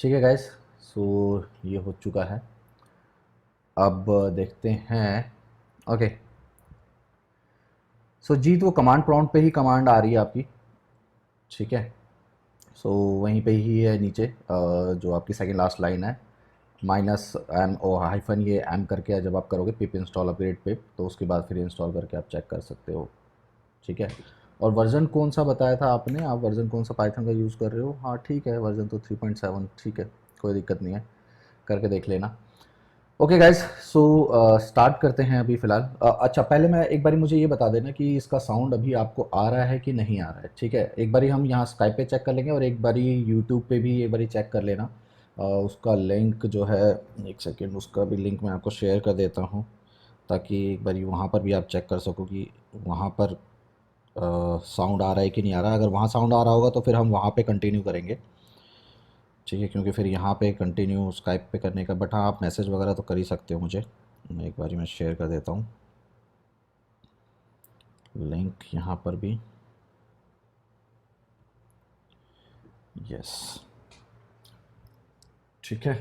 ठीक है गाइस। सो ये हो चुका है। अब देखते हैं। ओके। सो जीत वो कमांड प्रॉम्प्ट पे ही कमांड आ रही है आपकी। ठीक है। सो वहीं पे ही है नीचे जो आपकी सेकंड लास्ट लाइन है, माइनस एम ओ हाइफन ये एम करके जब आप करोगे पिप इंस्टॉल अपग्रेड पिप, तो उसके बाद फिर इंस्टॉल करके आप चेक कर सकते हो। ठीक है। और वर्ज़न कौन सा बताया था आपने, आप वर्ज़न कौन सा पाइथन का यूज़ कर रहे हो? हाँ ठीक है, वर्ज़न तो 3.7 ठीक है, कोई दिक्कत नहीं है, करके देख लेना। Okay guys. सो स्टार्ट करते हैं अभी फ़िलहाल। अच्छा पहले मैं एक बारी मुझे ये बता देना कि इसका साउंड अभी आपको आ रहा है कि नहीं आ रहा है। ठीक है, एक बारी हम यहाँ स्काइप पे चेक कर लेंगे और एक बारी यूट्यूब पे भी एक बारी चेक कर लेना। उसका लिंक जो है, एक सेकेंड, उसका भी लिंक मैं आपको शेयर कर देता हूँ ताकि एक बारी वहाँ पर भी आप चेक कर सको कि वहाँ पर साउंड आ रहा है कि नहीं आ रहा है। अगर वहाँ साउंड आ रहा होगा तो फिर हम वहाँ पे कंटिन्यू करेंगे। ठीक है, क्योंकि फिर यहाँ पे कंटिन्यू स्काइप पे करने का, बट हाँ आप मैसेज वगैरह तो कर ही सकते हो मुझे। मैं एक बारी मैं शेयर कर देता हूँ लिंक यहाँ पर भी। यस, ठीक है,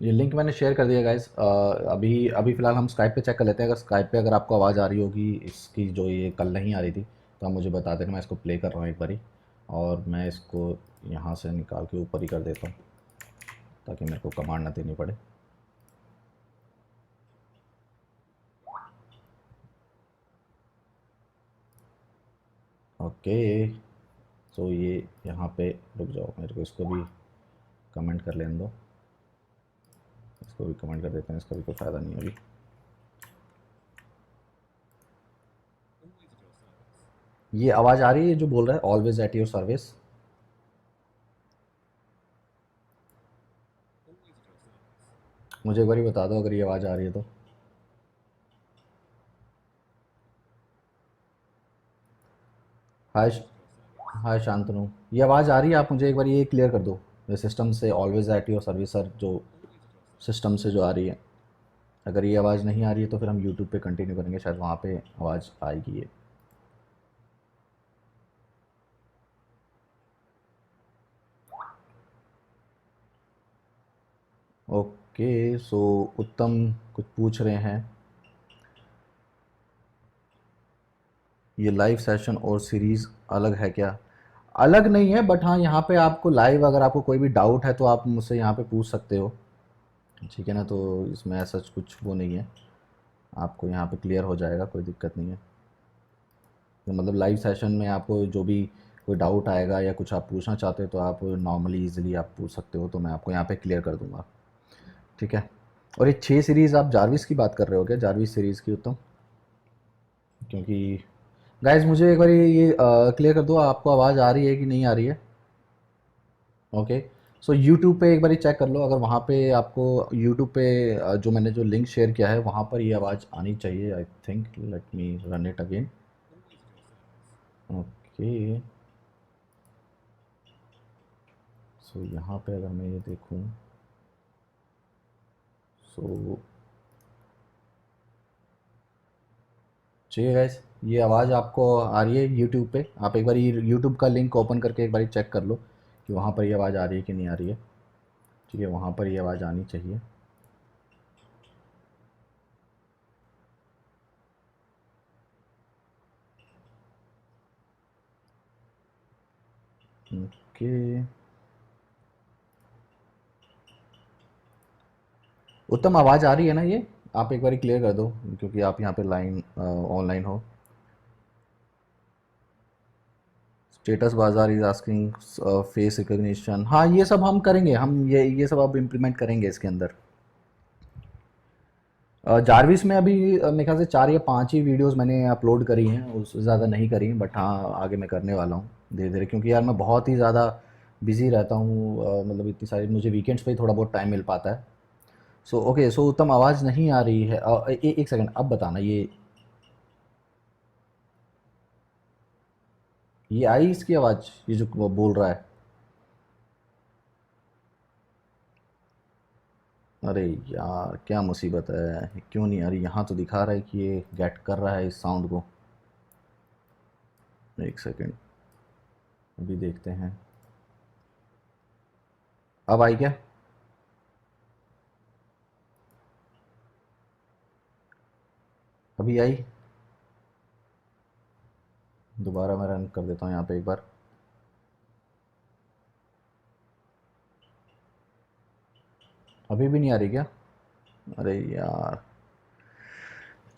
ये लिंक मैंने शेयर कर दिया गाइस। अभी अभी फ़िलहाल हम स्काइप पे चेक कर लेते हैं। अगर स्काइप पे अगर आपको आवाज़ आ रही होगी इसकी, जो ये कल नहीं आ रही थी, तो आप मुझे बता देना। मैं इसको प्ले कर रहा हूँ एक बारी, और मैं इसको यहाँ से निकाल के ऊपर ही कर देता हूँ ताकि मेरे को कमांड ना देनी पड़े। ओके। सो ये यहाँ पे रुक जाओ, मेरे को इसको भी कमेंट कर लेने दो। इसको भी कमेंट कर देते हैं, इसका भी कोई फ़ायदा नहीं है अभी। ये आवाज़ आ रही है जो बोल रहा है ऑलवेज एट योर सर्विस? मुझे एक बार बता दो अगर ये आवाज़ आ रही है तो। हाय हाय शांतनु, ये आवाज़ आ रही है? आप मुझे एक बार ये क्लियर कर दो। ये सिस्टम से always at your service sir, जो सिस्टम से जो आ रही है, अगर ये आवाज़ नहीं आ रही है तो फिर हम यूट्यूब पे कंटिन्यू करेंगे, शायद वहाँ पे आवाज़ आएगी ये। ओके। सो उत्तम कुछ पूछ रहे हैं, ये लाइव सेशन और सीरीज़ अलग है क्या? अलग नहीं है, बट हाँ यहाँ पे आपको लाइव, अगर आपको कोई भी डाउट है तो आप मुझसे यहाँ पे पूछ सकते हो। ठीक है ना, तो इसमें ऐसा कुछ वो नहीं है, आपको यहाँ पे क्लियर हो जाएगा, कोई दिक्कत नहीं है। तो मतलब लाइव सेशन में आपको जो भी कोई डाउट आएगा या कुछ आप पूछना चाहते हो तो आप नॉर्मली इजीली आप पूछ सकते हो, तो मैं आपको यहाँ पे क्लियर कर दूँगा। ठीक है। और ये 6 सीरीज़ आप जारविस की बात कर रहे हो क्या? जारविस सीरीज़ की उत्तम? क्योंकि गाइज़ मुझे एक बार ये क्लियर कर दो, आपको आवाज़ आ रही है कि नहीं आ रही है? ओके। सो यूट्यूब पे एक बारी चेक कर लो, अगर वहाँ पे आपको यूट्यूब पे जो मैंने जो लिंक शेयर किया है वहाँ पर ये आवाज़ आनी चाहिए I think. Let me run it again. Okay. So यहाँ पे अगर मैं ये देखूँ, सो चाहिए गैस, ये आवाज़ आपको आ रही है यूट्यूब पे? आप एक बार यूट्यूब का लिंक ओपन करके एक बार चेक कर लो कि वहाँ पर ये आवाज़ आ रही है कि नहीं आ रही है। ठीक है, वहाँ पर ये आवाज़ आनी चाहिए। ओके। उत्तम आवाज़ आ रही है ना ये? आप एक बार क्लियर कर दो क्योंकि आप यहाँ पे लाइन ऑनलाइन हो। स्टेटस बाजार इज आस्किंग फेस रिकग्निशन, हाँ ये सब हम करेंगे, हम ये सब अब इम्प्लीमेंट करेंगे इसके अंदर। जारविस में अभी मेरे ख्याल से 4 या 5 ही वीडियोस मैंने अपलोड करी हैं, उससे ज़्यादा नहीं करी हैं, बट हाँ आगे मैं करने वाला हूँ धीरे धीरे, क्योंकि यार मैं बहुत ही ज़्यादा बिजी रहता हूँ। मतलब इतनी सारी मुझे वीकेंड्स पे ही थोड़ा बहुत टाइम मिल पाता है। So okay. सो उत्तम आवाज़ नहीं आ रही है। एक सेकंड, अब बताना ये आई इसकी आवाज़, ये जो वो बोल रहा है? अरे यार क्या मुसीबत है, क्यों नहीं आ रही? यहाँ तो दिखा रहा है कि ये गेट कर रहा है इस साउंड को। एक सेकंड, अभी देखते हैं। अब आई क्या? अभी आई? दोबारा मैं रन कर देता हूँ यहाँ पे एक बार। अभी भी नहीं आ रही क्या? अरे यार,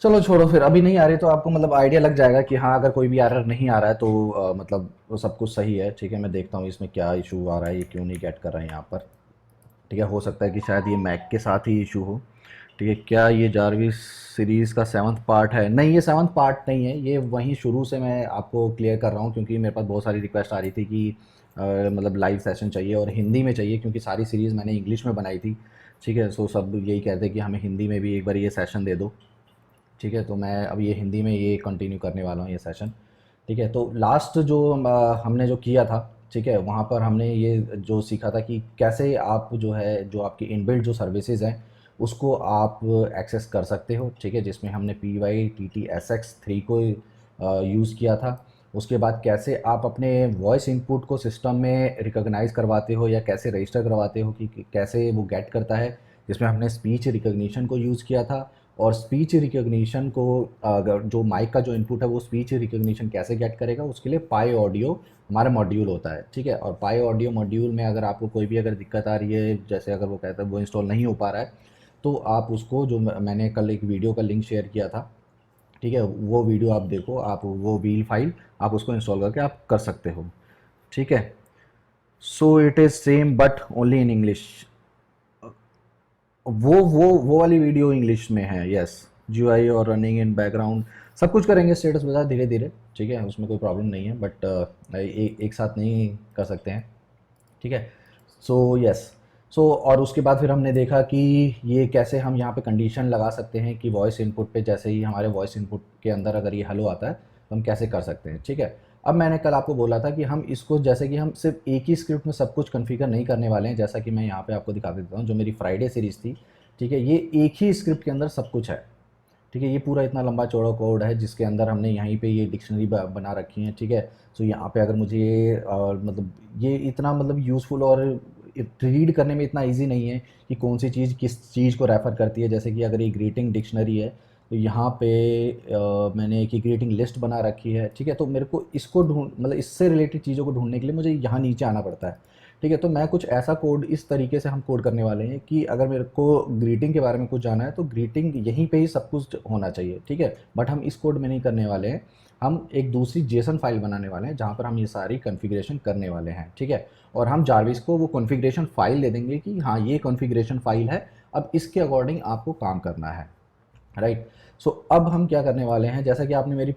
चलो छोड़ो फिर। अभी नहीं आ रही तो आपको मतलब आइडिया लग जाएगा कि हाँ, अगर कोई भी एरर नहीं आ रहा है तो मतलब वो सब कुछ सही है। ठीक है, मैं देखता हूँ इसमें क्या इशू आ रहा है, ये क्यों नहीं गेट कर रहा है यहाँ पर। ठीक है, हो सकता है कि शायद ये मैक के साथ ही इशू हो। ठीक है, क्या ये जारविस सीरीज़ का 7th पार्ट है? नहीं, ये 7th पार्ट नहीं है, ये वहीं शुरू से मैं आपको क्लियर कर रहा हूँ, क्योंकि मेरे पास बहुत सारी रिक्वेस्ट आ रही थी कि मतलब लाइव सेशन चाहिए और हिंदी में चाहिए, क्योंकि सारी सीरीज़ मैंने इंग्लिश में बनाई थी। ठीक है, सो सब यही कहते हैं कि हमें हिंदी में भी एक बार ये सेशन दे दो। ठीक है, तो मैं अब ये हिंदी में ये कंटिन्यू करने वाला हूँ ये सेशन। ठीक है, तो लास्ट जो हमने जो किया था, ठीक है, वहाँ पर हमने ये जो सीखा था कि कैसे आप जो है, जो आपकी इनबिल्ट जो सर्विसेज हैं उसको आप एक्सेस कर सकते हो। ठीक है, जिसमें हमने PyTTSX3 को यूज़ किया था। उसके बाद कैसे आप अपने वॉइस इनपुट को सिस्टम में रिकॉग्नाइज करवाते हो या कैसे रजिस्टर करवाते हो कि कैसे वो गेट करता है, जिसमें हमने स्पीच रिकॉग्निशन को यूज़ किया था। और स्पीच रिकॉग्निशन को अगर जो माइक का जो इनपुट है वो स्पीच रिकॉग्निशन कैसे गेट करेगा, उसके लिए पाई ऑडियो हमारा मॉड्यूल होता है। ठीक है, और पाई ऑडियो मॉड्यूल में अगर आपको कोई भी अगर दिक्कत आ रही है, जैसे अगर वो कहता है वो इंस्टॉल नहीं हो पा रहा है, तो आप उसको जो मैंने कल एक वीडियो का लिंक शेयर किया था, ठीक है, वो वीडियो आप देखो, आप वो व्हील फाइल आप उसको इंस्टॉल करके आप कर सकते हो। ठीक है, so it is same but only in English. वो वाली वीडियो इंग्लिश में है, यस। जीयूआई और रनिंग इन बैकग्राउंड सब कुछ करेंगे, स्टेटस बता धीरे धीरे। ठीक है, उसमें कोई प्रॉब्लम नहीं है, बट एक साथ नहीं कर सकते हैं। ठीक है, सो यस। सो और उसके बाद फिर हमने देखा कि ये कैसे हम यहाँ पे कंडीशन लगा सकते हैं कि वॉइस इनपुट पे, जैसे ही हमारे वॉइस इनपुट के अंदर अगर ये हेलो आता है तो हम कैसे कर सकते हैं। ठीक है, अब मैंने कल आपको बोला था कि हम इसको, जैसे कि हम सिर्फ एक ही स्क्रिप्ट में सब कुछ कॉन्फ़िगर नहीं करने वाले हैं, जैसा कि मैं यहाँ पे आपको दिखा देता हूँ जो मेरी फ्राइडे सीरीज़ थी। ठीक है, ये एक ही स्क्रिप्ट के अंदर सब कुछ है। ठीक है, ये पूरा इतना लंबा चौड़ा कोड है जिसके अंदर हमने यहीं पे ये डिक्शनरी बना रखी है। ठीक है, सो यहाँ पे अगर मुझे ये मतलब ये इतना मतलब यूज़फुल और रीड करने में इतना इजी नहीं है कि कौन सी चीज़ किस चीज़ को रेफ़र करती है। जैसे कि अगर ये ग्रीटिंग डिक्शनरी है तो यहाँ पे मैंने एक ही ग्रीटिंग लिस्ट बना रखी है। ठीक है, तो मेरे को इसको ढूंढ मतलब इससे रिलेटेड चीज़ों को ढूंढने के लिए मुझे यहाँ नीचे आना पड़ता है। ठीक है, तो मैं कुछ ऐसा कोड इस तरीके से हम कोड करने वाले हैं कि अगर मेरे को ग्रीटिंग के बारे में कुछ जाना है तो ग्रीटिंग यहीं पे ही सब कुछ होना चाहिए। ठीक है, बट हम इस कोड में नहीं करने वाले हैं, हम एक दूसरी जेसन फाइल बनाने वाले हैं जहाँ पर हम ये सारी कॉन्फ़िगरेशन करने वाले हैं। ठीक है, और हम जारविस को वो कॉन्फ़िगरेशन फाइल दे देंगे कि हाँ, ये कॉन्फ़िगरेशन फाइल है, अब इसके अकॉर्डिंग आपको काम करना है। राइट, सो अब हम क्या करने वाले हैं, जैसा कि आपने मेरी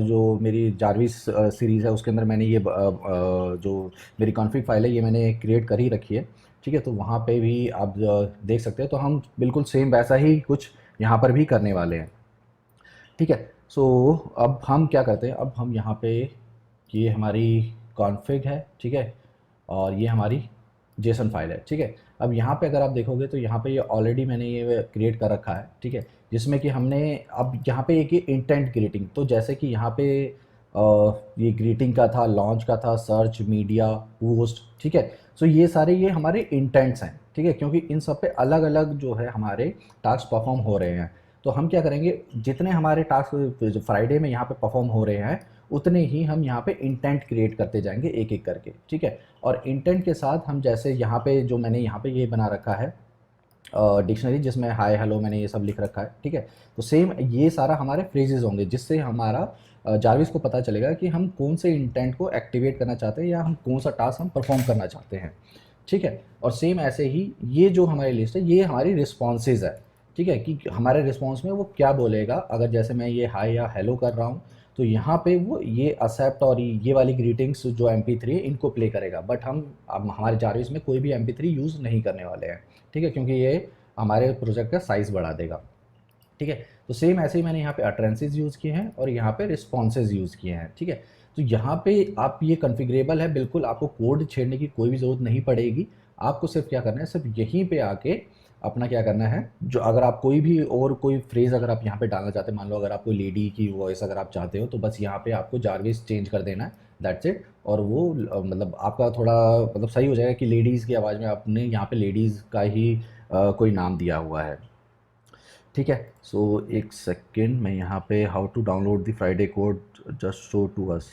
जो मेरी जारविस सीरीज़ है उसके अंदर मैंने ये जो मेरी कॉन्फ़िग फाइल है ये मैंने क्रिएट कर ही रखी है। ठीक है, तो वहाँ पे भी आप देख सकते हैं, तो हम बिल्कुल सेम वैसा ही कुछ यहाँ पर भी करने वाले हैं। ठीक है, सो अब हम क्या करते हैं, अब हम यहाँ पे ये हमारी कॉन्फ़िग है। ठीक है, और ये हमारी जेसन फाइल है। ठीक है, अब यहाँ पे अगर आप देखोगे तो यहाँ पे ये ऑलरेडी मैंने ये क्रिएट कर रखा है। ठीक है, जिसमें कि हमने अब यहाँ पे एक ये इंटेंट ग्रीटिंग, तो जैसे कि यहाँ पे ये ग्रीटिंग का था, लॉन्च का था, सर्च, मीडिया, पोस्ट। ठीक है, सो ये सारे ये हमारे इंटेंट्स हैं। ठीक है, क्योंकि इन सब पे अलग अलग जो है हमारे टास्क परफॉर्म हो रहे हैं। तो हम क्या करेंगे, जितने हमारे टास्क फ्राइडे में यहाँ पे परफॉर्म हो रहे हैं उतने ही हम यहाँ पे इंटेंट क्रिएट करते जाएंगे एक एक करके। ठीक है, और इंटेंट के साथ हम जैसे यहाँ पे जो मैंने यहाँ पे ये बना रखा है डिक्शनरी, जिसमें हाय हेलो मैंने ये सब लिख रखा है। ठीक है, तो सेम ये सारा हमारे फ्रेजेस होंगे जिससे हमारा जारविस को पता चलेगा कि हम कौन से इंटेंट को एक्टिवेट करना चाहते हैं या हम कौन सा टास्क हम परफॉर्म करना चाहते हैं। ठीक है, और सेम ऐसे ही ये जो हमारी लिस्ट है ये हमारी रिस्पॉन्सेज है। ठीक है, कि हमारे रिस्पॉन्स में वो क्या बोलेगा, अगर जैसे मैं ये हाय या हेलो कर रहा हूँ तो यहाँ पे वो ये एक्सेप्ट और ये वाली ग्रीटिंग्स जो MP3 है इनको प्ले करेगा, बट हम अब हमारे जारविस में कोई भी MP3 यूज़ नहीं करने वाले हैं। ठीक है, क्योंकि ये हमारे प्रोजेक्ट का साइज़ बढ़ा देगा। ठीक है, तो सेम ऐसे ही मैंने यहाँ पे अटरेंसेस यूज़ किए हैं और यहाँ पे रिस्पॉन्सेज यूज़ किए हैं। ठीक है, तो यहाँ पे आप ये कॉन्फ़िगरेबल है, बिल्कुल आपको कोड छेड़ने की कोई भी ज़रूरत नहीं पड़ेगी। आपको सिर्फ क्या करना है, सिर्फ यहीं पे आके अपना क्या करना है, जो अगर आप कोई भी और कोई फ्रेज़ अगर आप यहाँ पे डालना चाहते हैं, मान लो अगर आप कोई लेडी की वॉइस अगर आप चाहते हो तो बस यहाँ पे आपको जारविस चेंज कर देना है, दैट्स इट। और वो मतलब आपका थोड़ा मतलब सही हो जाएगा कि लेडीज़ की आवाज़ में आपने यहाँ पे लेडीज़ का ही कोई नाम दिया हुआ है। ठीक है। सो एक सेकेंड, मैं यहाँ पे how to download the Friday code just show to us.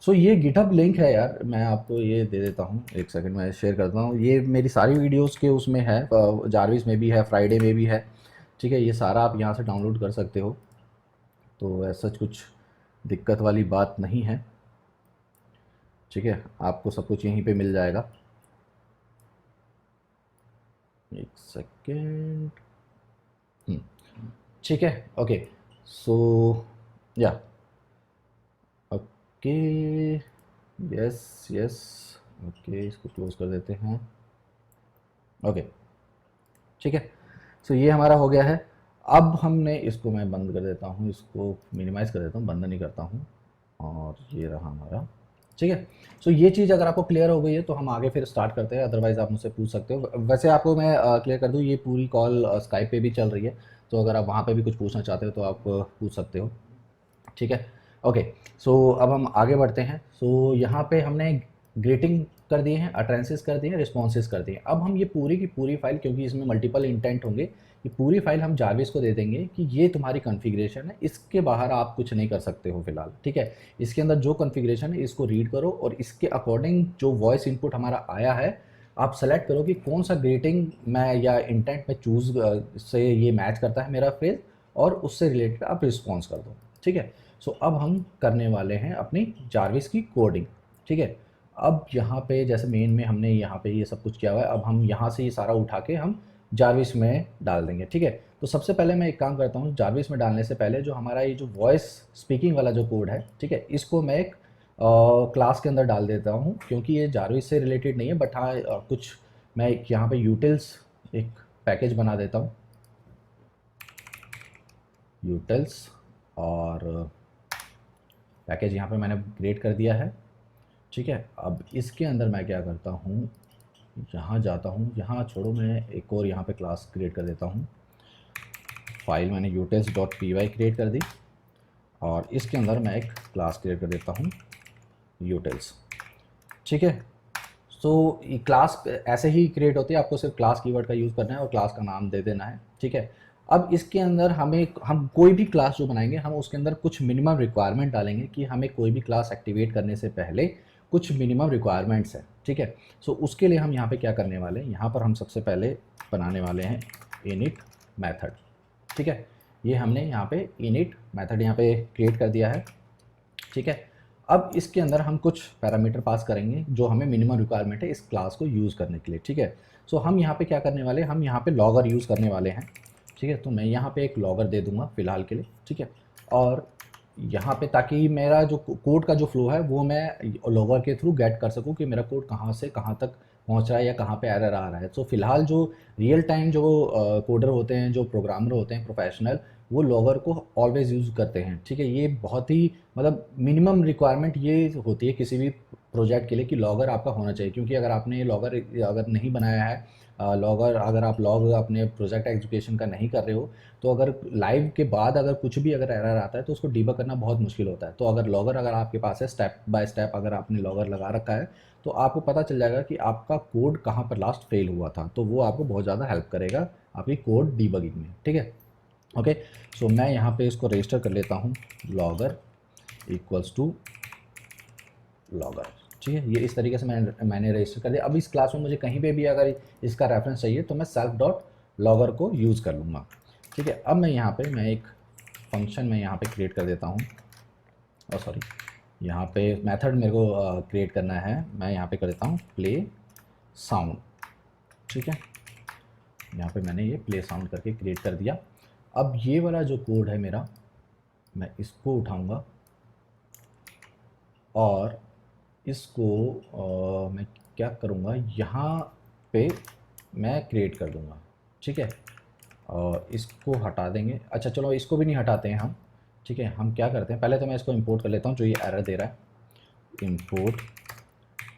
So ये गिटहब लिंक है यार, मैं आपको ये दे देता हूँ, एक सेकंड मैं शेयर करता हूँ। ये मेरी सारी वीडियोस के उसमें है, जारविस में भी है, फ्राइडे में भी है। ठीक है, ये सारा आप यहाँ से डाउनलोड कर सकते हो, तो ऐसा कुछ दिक्कत वाली बात नहीं है। ठीक है, आपको सब कुछ यहीं पे मिल जाएगा। एक सेकेंड। ठीक है, ओके। सो या ओके, यस यस, ओके, इसको क्लोज कर देते हैं। ओके, ठीक है। सो ये हमारा हो गया है। अब हमने इसको, मैं बंद कर देता हूँ, इसको मिनिमाइज़ कर देता हूँ, बंद नहीं करता हूँ, और ये रहा हमारा। ठीक है। सो ये चीज़ अगर आपको क्लियर हो गई है तो हम आगे फिर स्टार्ट करते हैं, अदरवाइज़ आप मुझसे पूछ सकते हो। वैसे आपको मैं क्लियर कर दूँ, ये पूरी कॉल स्काइप पे भी चल रही है, तो अगर आप वहाँ पे भी कुछ पूछना चाहते हो तो आप पूछ सकते हो। ठीक है, ओके। सो अब हम आगे बढ़ते हैं। सो यहाँ पे हमने ग्रीटिंग कर दिए हैं, अटेंसेस कर दिए हैं, रिस्पॉन्सेस कर दिए हैं। अब हम ये पूरी की पूरी फाइल, क्योंकि इसमें मल्टीपल इंटेंट होंगे, ये पूरी फाइल हम जारविस को दे देंगे कि ये तुम्हारी कॉन्फ़िगरेशन है, इसके बाहर आप कुछ नहीं कर सकते हो फिलहाल। ठीक है, इसके अंदर जो कॉन्फ़िगरेशन है इसको रीड करो, और इसके अकॉर्डिंग जो वॉइस इनपुट हमारा आया है, आप सेलेक्ट करो कि कौन सा ग्रीटिंग मैं या इंटेंट में चूज़ से ये मैच करता है मेरा फ्रेज, और उससे रिलेटेड आप रिस्पॉन्स कर दो। ठीक है। सो अब हम करने वाले हैं अपनी जारविस की कोडिंग। ठीक है, अब यहाँ पे जैसे मेन में हमने यहाँ पे ये सब कुछ किया हुआ है, अब हम यहाँ से ये सारा उठा के हम जारविस में डाल देंगे। ठीक है, तो सबसे पहले मैं एक काम करता हूँ, जारविस में डालने से पहले जो हमारा ये जो वॉइस स्पीकिंग वाला जो कोड है, ठीक है, इसको मैं एक क्लास के अंदर डाल देता हूँ, क्योंकि ये जारविस से रिलेटेड नहीं है, बट हाँ कुछ मैं एक यहाँ पे यूटिल्स एक पैकेज बना देता हूँ, यूटिल्स, और पैकेज यहाँ पे मैंने क्रिएट कर दिया है। ठीक है, अब इसके अंदर मैं क्या करता हूँ, यहाँ जाता हूँ, यहाँ छोड़ो, मैं एक और यहाँ पे क्लास क्रिएट कर देता हूँ। फाइल मैंने utils.py क्रिएट कर दी, और इसके अंदर मैं एक क्लास क्रिएट कर देता हूँ utils। ठीक है, सो ये क्लास ऐसे ही क्रिएट होती है, आपको सिर्फ क्लास कीवर्ड का यूज़ करना है और क्लास का नाम दे देना है। ठीक है, अब इसके अंदर हम कोई भी क्लास जो बनाएंगे, हम उसके अंदर कुछ मिनिमम रिक्वायरमेंट डालेंगे कि हमें कोई भी क्लास एक्टिवेट करने से पहले कुछ मिनिमम रिक्वायरमेंट्स हैं। ठीक है, सो उसके लिए हम यहाँ पे क्या करने वाले हैं, यहाँ पर हम सबसे पहले बनाने वाले हैं इनिट मेथड। ठीक है, ये हमने यहाँ पे इनिट मेथड यहाँ पे क्रिएट कर दिया है। ठीक है, अब इसके अंदर हम कुछ पैरामीटर पास करेंगे जो हमें मिनिमम रिक्वायरमेंट है इस क्लास को यूज़ करने के लिए। ठीक है, सो हम यहाँ पे क्या करने वाले हैं, हम यहाँ पे लॉगर यूज़ करने वाले हैं। ठीक है, तो मैं यहाँ पे एक लॉगर दे दूँगा फ़िलहाल के लिए। ठीक है, और यहाँ पे ताकि मेरा जो कोड का जो फ्लो है वो मैं लॉगर के थ्रू गेट कर सकूँ कि मेरा कोड कहाँ से कहाँ तक पहुँच रहा है या कहाँ पे एरर आ रहा है। तो फ़िलहाल जो रियल टाइम जो कोडर होते हैं, जो प्रोग्रामर होते हैं प्रोफेशनल, वो लॉगर को ऑलवेज़ यूज़ करते हैं। ठीक है, ये बहुत ही मतलब मिनिमम रिक्वायरमेंट ये होती है किसी भी प्रोजेक्ट के लिए कि लॉगर आपका होना चाहिए, क्योंकि अगर आपने ये लॉगर अगर नहीं बनाया है, लॉगर अगर आप लॉग अपने प्रोजेक्ट एग्जीक्यूशन का नहीं कर रहे हो, तो अगर लाइव के बाद अगर कुछ भी अगर एरर आता है तो उसको डीबग करना बहुत मुश्किल होता है। तो अगर लॉगर अगर आपके पास है, स्टेप बाय स्टेप अगर आपने लॉगर लगा रखा है, तो आपको पता चल जाएगा कि आपका कोड कहाँ पर लास्ट फेल हुआ था, तो वो आपको बहुत ज़्यादा हेल्प करेगा आपकी कोड डीबगिंग में। ठीक है, ओके। सो मैं यहाँ पे इसको रजिस्टर कर लेता हूँ, लॉगर इक्वल्स टू लॉगर। ठीक है, ये इस तरीके से मैंने रजिस्टर कर दिया। अब इस क्लास में मुझे कहीं पे भी अगर इसका रेफरेंस चाहिए तो मैं सेल्फ डॉट लॉगर को यूज़ कर लूँगा। ठीक है, अब मैं यहाँ पे मैं एक फंक्शन में यहाँ पे क्रिएट कर देता हूँ, और सॉरी यहाँ पे मेथड मेरे को क्रिएट करना है, मैं यहाँ पे कर देता हूँ प्ले साउंड। ठीक है, यहाँ पे मैंने ये प्ले साउंड करके क्रिएट कर दिया। अब ये वाला जो कोड है मेरा, मैं इसको उठाऊँगा और इसको मैं क्या करूँगा, यहाँ पे मैं क्रिएट कर दूँगा। ठीक है, और इसको हटा देंगे। अच्छा चलो इसको भी नहीं हटाते हैं हम। ठीक है, हम क्या करते हैं, पहले तो मैं इसको इंपोर्ट कर लेता हूँ जो ये एरर दे रहा है, इंपोर्ट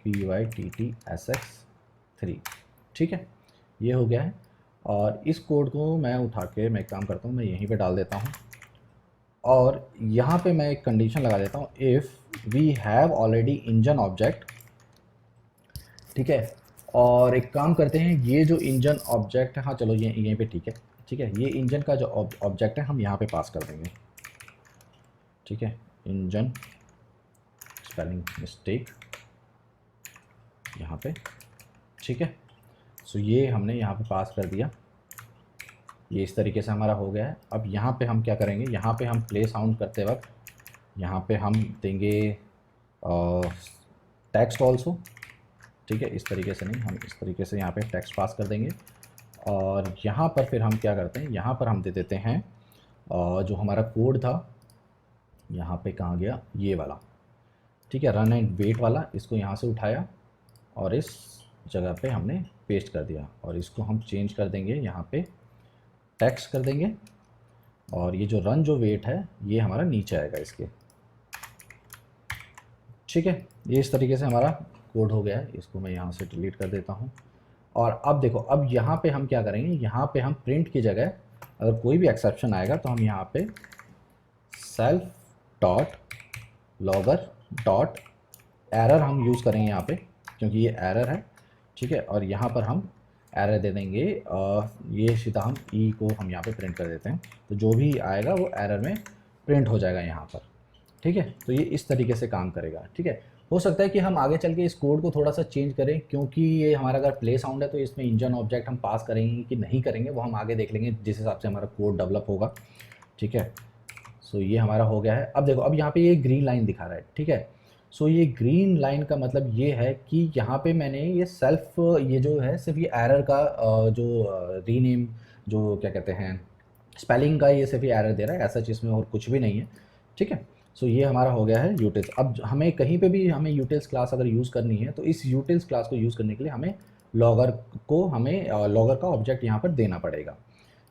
pyttsx3। ठीक है, ये हो गया है, और इस कोड को मैं उठा के मैं एक काम करता हूँ, मैं यहीं पे डाल देता हूँ, और यहाँ पे मैं एक कंडीशन लगा देता हूँ, if we have already engine object. ठीक है, और एक काम करते हैं, ये जो इंजन ऑब्जेक्ट है, हाँ चलो ये यहीं पे ठीक है, ठीक है। ये इंजन का जो ऑब्जेक्ट है हम यहाँ पे पास कर देंगे, ठीक है। इंजन, स्पेलिंग मिस्टेक यहाँ पे, ठीक है। सो ये हमने यहाँ पे पास कर दिया। ये इस तरीके से हमारा हो गया है। अब यहाँ पे हम क्या करेंगे, यहाँ पे हम प्ले साउंड करते वक्त यहाँ पे हम देंगे टेक्स्ट ऑल्सो, ठीक है। इस तरीके से नहीं, हम इस तरीके से यहाँ पे टेक्स्ट पास कर देंगे। और यहाँ पर फिर हम क्या करते हैं, यहाँ पर हम दे देते हैं जो हमारा कोड था, यहाँ पे कहाँ गया, ये वाला, ठीक है, रन एंड वेट वाला। इसको यहाँ से उठाया और इस जगह पे हमने पेस्ट कर दिया, और इसको हम चेंज कर देंगे, यहाँ पे टेक्स्ट कर देंगे। और ये जो रन जो वेट है ये हमारा नीचे आएगा इसके, ठीक है। ये इस तरीके से हमारा कोड हो गया है। इसको मैं यहाँ से डिलीट कर देता हूँ। और अब देखो, अब यहाँ पे हम क्या करेंगे, यहाँ पे हम प्रिंट की जगह अगर कोई भी एक्सेप्शन आएगा तो हम यहाँ पे self dot logger dot error हम यूज़ करेंगे यहाँ पे, क्योंकि ये एरर है, ठीक है। और यहाँ पर हम एरर दे देंगे, ये सीधा हम ई को हम यहाँ पे प्रिंट कर देते हैं, तो जो भी आएगा वो एरर में प्रिंट हो जाएगा यहाँ पर, ठीक है। तो ये इस तरीके से काम करेगा, ठीक है। हो सकता है कि हम आगे चल के इस कोड को थोड़ा सा चेंज करें, क्योंकि ये हमारा अगर प्ले साउंड है तो इसमें इंजन ऑब्जेक्ट हम पास करेंगे कि नहीं करेंगे वो हम आगे देख लेंगे, जिस हिसाब से हमारा कोड डेवलप होगा, ठीक है। सो ये हमारा हो गया है। अब देखो, अब यहाँ पे ये ग्रीन लाइन दिखा रहा है, ठीक है। सो ये ग्रीन लाइन का मतलब ये है कि यहाँ पे मैंने ये सेल्फ, ये जो है सिर्फ ये एरर का जो रीनेम, जो क्या कहते हैं, स्पेलिंग का ये सिर्फ ये एरर दे रहा है, ऐसा चीज़ में और कुछ भी नहीं है, ठीक है। सो ये हमारा हो गया है यूटिल्स। अब हमें कहीं पे भी हमें यूटिल्स क्लास अगर यूज़ करनी है तो इस यूटिल्स क्लास को यूज़ करने के लिए हमें लॉगर को, हमें लॉगर का ऑब्जेक्ट यहाँ पर देना पड़ेगा,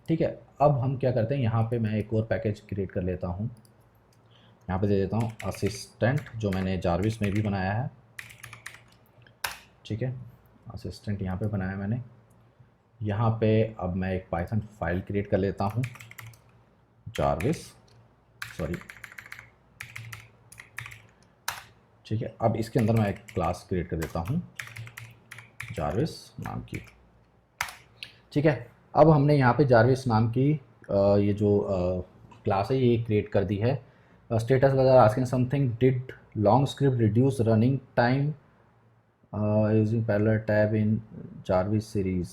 ठीक है। अब हम क्या करते हैं, यहाँ पे मैं एक और पैकेज क्रिएट कर लेता हूँ, यहाँ पे दे देता हूँ असिस्टेंट, जो मैंने जारविस में भी बनाया है, ठीक है। असिस्टेंट यहाँ पे बनाया मैंने। यहाँ पे अब मैं एक पाइथन फाइल क्रिएट कर लेता हूँ, जारविस, सॉरी, ठीक है। अब इसके अंदर मैं एक क्लास क्रिएट कर देता हूँ जारविस नाम की, ठीक है। अब हमने यहाँ पे जारविस नाम की ये जो क्लास है ये क्रिएट कर दी है। स्टेटस वगैरह asking something, did long script reduce running time using parallel tab in Jarvis series.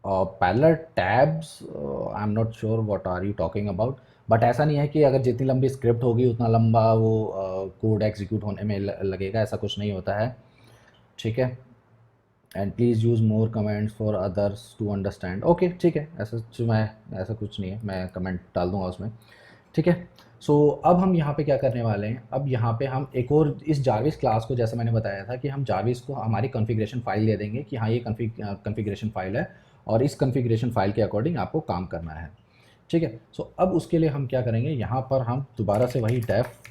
Parallel tabs, I am not sure what are you talking about, but ऐसा नहीं है कि अगर जितनी लंबी स्क्रिप्ट होगी उतना लंबा वो कोड एग्जीक्यूट होने में लगेगा, ऐसा कुछ नहीं होता है, ठीक है। And please use more comments for others to understand, okay, ठीक है। ऐसा कुछ नहीं है, मैं कमेंट डाल दूंगा उसमें, ठीक है। सो अब हम यहाँ पे क्या करने वाले हैं, अब यहाँ पे हम एक और इस जारविस क्लास को, जैसे मैंने बताया था कि हम जारविस को हमारी कॉन्फ़िगरेशन फ़ाइल दे देंगे कि हाँ ये कॉन्फ़िगरेशन फ़ाइल है और इस कॉन्फ़िगरेशन फ़ाइल के अकॉर्डिंग आपको काम करना है, ठीक है। सो अब उसके लिए हम क्या करेंगे, यहाँ पर हम दोबारा से वही डेफ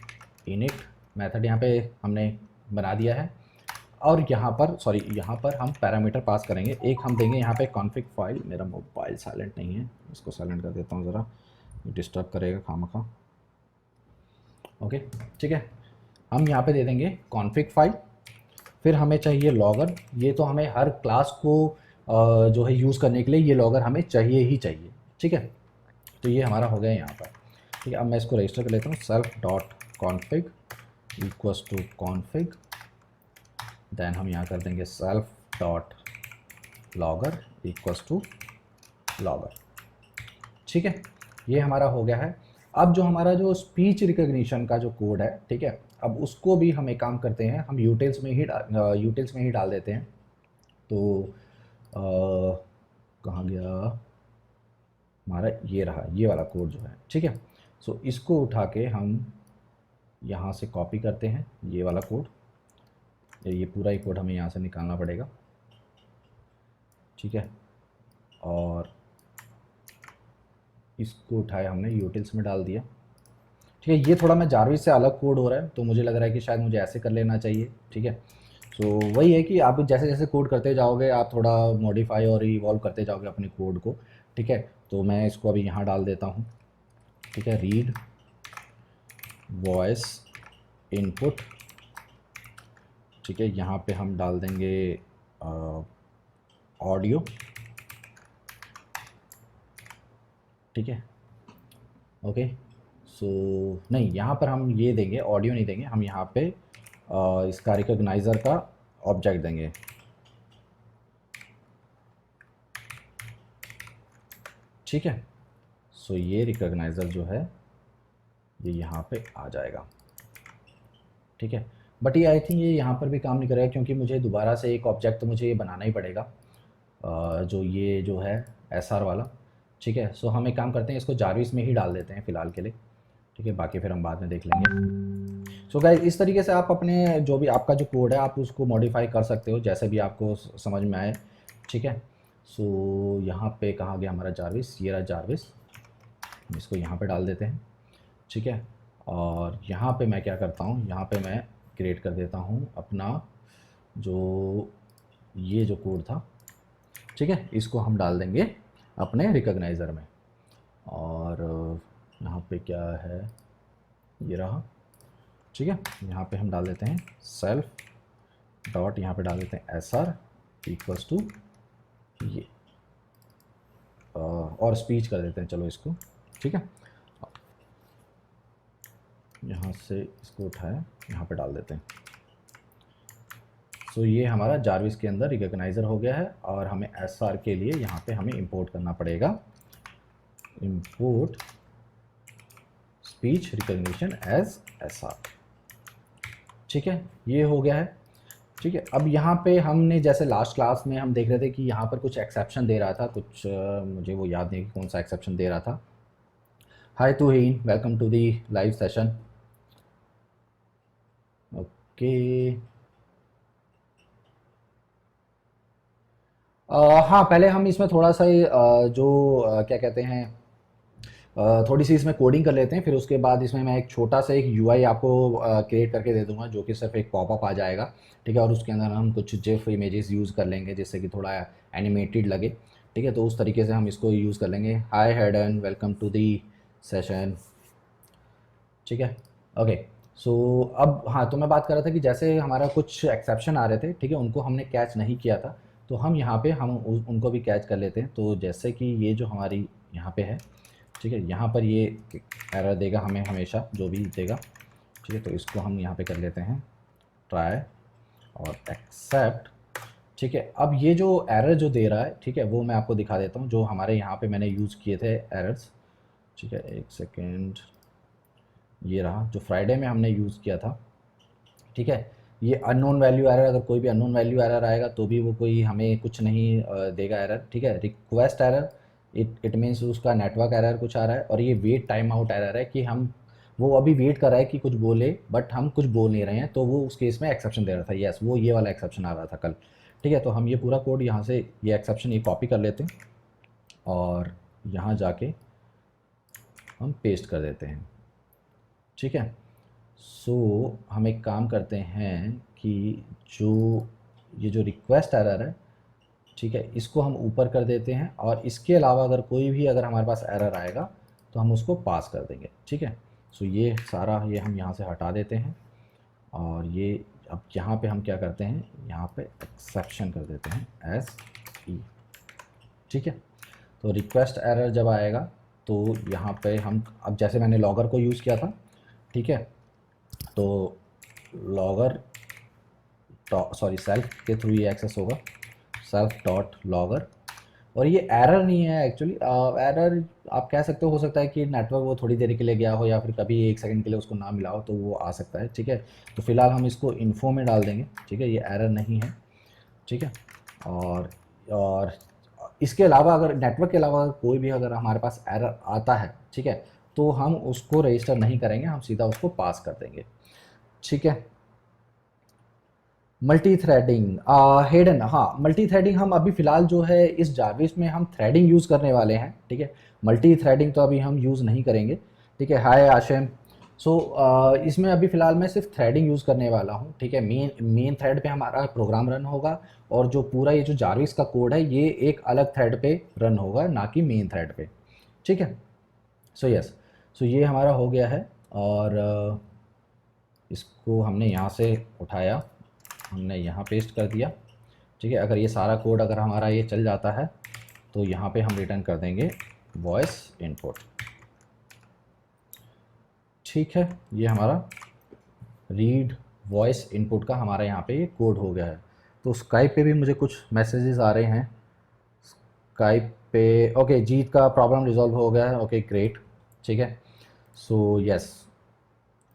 इनिट मेथड यहाँ पे हमने बना दिया है, और यहाँ पर यहाँ पर हम पैरामीटर पास करेंगे। एक हम देंगे यहाँ पे कॉन्फ़िग फाइल, मेरा मोबाइल साइलेंट नहीं है, इसको साइलेंट कर देता हूँ ज़रा, डिस्टर्ब करेगा खामखा, ओके, ठीक है। हम यहाँ पे दे देंगे कॉन्फ़िग फाइल, फिर हमें चाहिए लॉगर। ये तो हमें हर क्लास को जो है यूज़ करने के लिए ये लॉगर हमें चाहिए ही चाहिए, ठीक है। तो ये हमारा हो गया यहाँ पर, ठीक है। अब मैं इसको रजिस्टर कर लेता हूँ, self dot config equals to config, then हम यहाँ कर देंगे self dot logger equals to logger, ठीक है। ये हमारा हो गया है। अब जो हमारा जो स्पीच रिकग्निशन का जो कोड है, ठीक है, अब उसको भी हम एक काम करते हैं, हम यूटिल्स में ही डाल देते हैं। तो कहाँ गया हमारा, ये रहा, ये वाला कोड जो है, ठीक है। सो इसको उठा के हम यहाँ से कॉपी करते हैं, ये वाला कोड, ये पूरा ही कोड हमें यहाँ से निकालना पड़ेगा, ठीक है। और इसको उठाया हमने यूटिल्स में डाल दिया, ठीक है। ये थोड़ा मैं जारविस से अलग कोड हो रहा है, तो मुझे लग रहा है कि शायद मुझे ऐसे कर लेना चाहिए, ठीक है। सो वही है कि आप जैसे जैसे कोड करते जाओगे आप थोड़ा मॉडिफाई और इवॉल्व करते जाओगे अपने कोड को, ठीक है। तो मैं इसको अभी यहाँ डाल देता हूँ, ठीक है, रीड वॉइस इनपुट, ठीक है। यहाँ पे हम डाल देंगे ऑडियो, ठीक है, ओके। सो नहीं, यहाँ पर हम ये देंगे, ऑडियो नहीं देंगे, हम यहाँ पे इसका रिकॉग्नाइज़र का ऑब्जेक्ट देंगे। ठीक है, सो ये रिकॉग्नाइज़र जो है ये यहाँ पे आ जाएगा। ठीक है, बट ये आई थिंक ये यहाँ पर भी काम नहीं करेगा, क्योंकि मुझे दोबारा से एक ऑब्जेक्ट तो मुझे ये बनाना ही पड़ेगा, जो ये जो है एसआर वाला। ठीक है, सो हम एक काम करते हैं, इसको जारविस में ही डाल देते हैं फ़िलहाल के लिए। ठीक है, बाकी फिर हम बाद में देख लेंगे। सो गाइस, इस तरीके से आप अपने जो भी आपका जो कोड है आप उसको मॉडिफाई कर सकते हो जैसे भी आपको समझ में आए। ठीक है, सो यहाँ पे कहाँ गया हमारा जारविस, ये रहा जारविस, हम इसको यहाँ पे डाल देते हैं। ठीक है, और यहाँ पे मैं क्या करता हूँ, यहाँ पे मैं क्रिएट कर देता हूँ अपना जो ये जो कोड था। ठीक है, इसको हम डाल देंगे अपने रिकॉग्नाइज़र में, और यहाँ पे क्या है, ये रहा। ठीक है, यहाँ पे हम डाल देते हैं सेल्फ डॉट, यहाँ पे डाल देते हैं एस आर इक्वल्स टू ये, और स्पीच कर देते हैं चलो इसको। ठीक है, यहाँ से इसको उठाए यहाँ पे डाल देते हैं। सो ये हमारा जारविस के अंदर रिकॉग्नाइज़र हो गया है, और हमें एस आर के लिए यहाँ पे हमें इंपोर्ट करना पड़ेगा, import speech recognition as S R. ठीक है, ये हो गया है। ठीक है, अब यहाँ पे हमने जैसे लास्ट क्लास में हम देख रहे थे कि यहाँ पर कुछ एक्सेप्शन दे रहा था, कुछ मुझे वो याद नहीं कि कौन सा एक्सेप्शन दे रहा था। Hi Tuhin, welcome to the live session. Okay, हाँ, पहले हम इसमें थोड़ा सा क्या कहते हैं, थोड़ी सी इसमें कोडिंग कर लेते हैं, फिर उसके बाद इसमें मैं एक छोटा सा एक यूआई आपको क्रिएट करके दे दूंगा, जो कि सिर्फ एक पॉपअप आ जाएगा। ठीक है, और उसके अंदर हम कुछ जिफ इमेजेस यूज़ कर लेंगे जिससे कि थोड़ा एनिमेटेड लगे। ठीक है, तो उस तरीके से हम इसको यूज़ कर लेंगे। Hi Hayden, welcome to the session. ठीक है, ओके। सो अब हाँ, तो मैं बात कर रहा था कि जैसे हमारा कुछ एक्सेप्शन आ रहे थे, ठीक है, उनको हमने कैच नहीं किया था, तो हम यहाँ पे हम उनको भी कैच कर लेते हैं। तो जैसे कि ये जो हमारी यहाँ पे है, ठीक है, यहाँ पर ये एरर देगा हमें हमेशा, जो भी देगा। ठीक है, तो इसको हम यहाँ पे कर लेते हैं ट्राई और एक्सेप्ट। ठीक है, अब ये जो एरर जो दे रहा है, ठीक है, वो मैं आपको दिखा देता हूँ, जो हमारे यहाँ पे मैंने यूज़ किए थे एरर्स। ठीक है, एक सेकेंड, ये रहा जो फ्राइडे में हमने यूज़ किया था। ठीक है, ये अननोन वैल्यू एरर, अगर कोई भी अननोन वैल्यू एरर आएगा तो भी वो कोई हमें कुछ नहीं देगा एरर। ठीक है, रिक्वेस्ट एरर, इट मीन्स उसका नेटवर्क एरर कुछ आ रहा है, और ये वेट टाइम आउट एरर है कि हम वो अभी वेट कर रहा है कि कुछ बोले बट हम कुछ बोल नहीं रहे हैं, तो वो उस केस में एक्सेप्शन दे रहा था। यस, वो ये वाला एक्सेप्शन आ रहा था कल। ठीक है, तो हम ये पूरा कोड यहाँ से ये एक्सेप्शन ये कॉपी कर लेते हैं और यहाँ जाके हम पेस्ट कर देते हैं। ठीक है, सो हम एक काम करते हैं कि जो ये जो रिक्वेस्ट एरर है, ठीक है, इसको हम ऊपर कर देते हैं, और इसके अलावा अगर कोई भी अगर हमारे पास एरर आएगा तो हम उसको पास कर देंगे। ठीक है, सो ये सारा ये हम यहाँ से हटा देते हैं, और ये अब यहाँ पे हम क्या करते हैं, यहाँ पे एक्सेप्शन कर देते हैं एस ई। ठीक है, तो रिक्वेस्ट एरर जब आएगा तो यहाँ पे हम, अब जैसे मैंने लॉगर को यूज़ किया था, ठीक है, तो लॉगर सॉरी सेल्फ के थ्रू ये एक्सेस होगा, सेल्फ डॉट लॉगर। और ये एरर नहीं है एक्चुअली, एरर आप कह सकते हो सकता है कि नेटवर्क वो थोड़ी देर के लिए गया हो या फिर कभी 1 सेकंड के लिए उसको ना मिला हो, तो वो आ सकता है। ठीक है, तो फिलहाल हम इसको इन्फो में डाल देंगे। ठीक है, ये एरर नहीं है। ठीक है, और इसके अलावा अगर नेटवर्क के अलावा कोई भी अगर हमारे पास एरर आता है, ठीक है, तो हम उसको रजिस्टर नहीं करेंगे, हम सीधा उसको पास कर देंगे। ठीक है, मल्टी थ्रेडिंग, हेडन, हाँ, मल्टी थ्रेडिंग हम अभी फ़िलहाल जो है इस जारविस में हम थ्रेडिंग यूज़ करने वाले हैं। ठीक है, मल्टी थ्रेडिंग तो अभी हम यूज़ नहीं करेंगे। ठीक है, हाय आशिम। सो इसमें अभी फ़िलहाल मैं सिर्फ थ्रेडिंग यूज़ करने वाला हूँ। ठीक है, मेन थ्रेड पे हमारा प्रोग्राम रन होगा, और जो पूरा ये जो जारविस का कोड है ये एक अलग थ्रेड पे रन होगा, ना कि मेन थ्रेड पे। ठीक है, सो यस, सो ये हमारा हो गया है, और इसको हमने यहाँ से उठाया, हमने यहाँ पेस्ट कर दिया। ठीक है, अगर ये सारा कोड अगर हमारा ये चल जाता है तो यहाँ पे हम रिटर्न कर देंगे वॉइस इनपुट। ठीक है, ये हमारा रीड वॉइस इनपुट का हमारा यहाँ पे ये कोड हो गया है। तो स्काइप पे भी मुझे कुछ मैसेजेस आ रहे हैं स्काइप पे। ओके, जीत का प्रॉब्लम रिजॉल्व हो गया है। ओके ग्रेट, ठीक है। सो यस,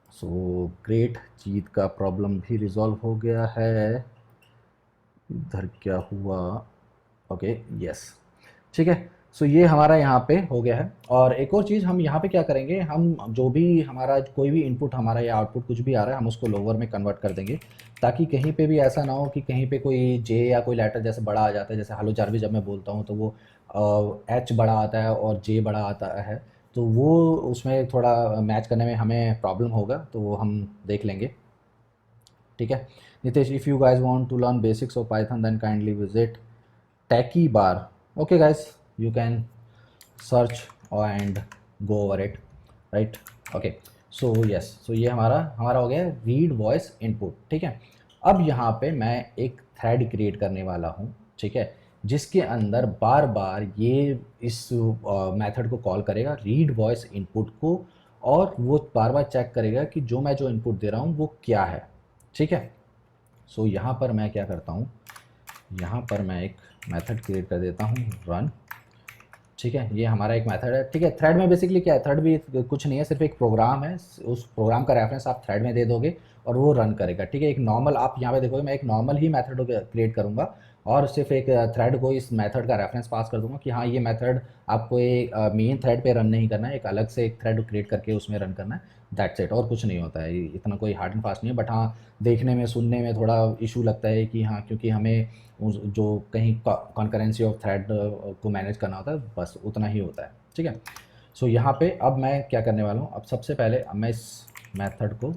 सो ग्रेट, जीत का प्रॉब्लम भी रिजॉल्व हो गया है। इधर क्या हुआ? ओके यस, ठीक है। सो ये हमारा यहाँ पे हो गया है। और एक और चीज़ हम यहाँ पे क्या करेंगे, हम जो भी हमारा कोई भी इनपुट हमारा या आउटपुट कुछ भी आ रहा है हम उसको लोअर में कन्वर्ट कर देंगे, ताकि कहीं पे भी ऐसा ना हो कि कहीं पे कोई जे या कोई लेटर जैसे बड़ा आ जाता है। जैसे हेलो जारविस जब मैं बोलता हूँ तो वो एच बड़ा आता है और जे बड़ा आता है, तो वो उसमें थोड़ा मैच करने में हमें प्रॉब्लम होगा, तो वो हम देख लेंगे। ठीक है Nitesh, if you guys want to learn basics of python then kindly visit techie bar. Okay guys, you can search and go over it, right? Okay, so yes, so ये हमारा हमारा हो गया रीड वॉइस इनपुट। ठीक है, अब यहाँ पे मैं एक थ्रेड क्रिएट करने वाला हूँ, ठीक है, जिसके अंदर बार बार ये इस मेथड को कॉल करेगा रीड वॉइस इनपुट को, और वो बार बार चेक करेगा कि जो इनपुट दे रहा हूँ वो क्या है। ठीक है, सो यहाँ पर मैं क्या करता हूँ, यहाँ पर मैं एक मेथड क्रिएट कर देता हूँ रन। ठीक है, ये हमारा एक मेथड है। ठीक है, थ्रेड में बेसिकली क्या है, थ्रेड भी कुछ नहीं है, सिर्फ एक प्रोग्राम है। उस प्रोग्राम का रेफरेंस आप थ्रेड में दे दोगे और वो रन करेगा। ठीक है, एक नॉर्मल आप यहाँ पे देखोगे मैं एक नॉर्मल ही मेथड क्रिएट करूँगा और सिर्फ एक थ्रेड को इस मेथड का रेफरेंस पास कर दूंगा कि हाँ ये मेथड आपको एक मेन थ्रेड पे रन नहीं करना है, एक अलग से एक थ्रेड क्रिएट करके उसमें रन करना है। दैट्स इट, और कुछ नहीं होता है, इतना कोई हार्ड एंड फास्ट नहीं है। बट हाँ, देखने में सुनने में थोड़ा इशू लगता है कि हाँ, क्योंकि हमें जो कहीं कॉन्करेंसी ऑफ थ्रेड को मैनेज करना होता है, बस उतना ही होता है। ठीक है, सो यहाँ पे अब मैं क्या करने वाला हूँ, अब सबसे पहले अब मैं इस मेथड को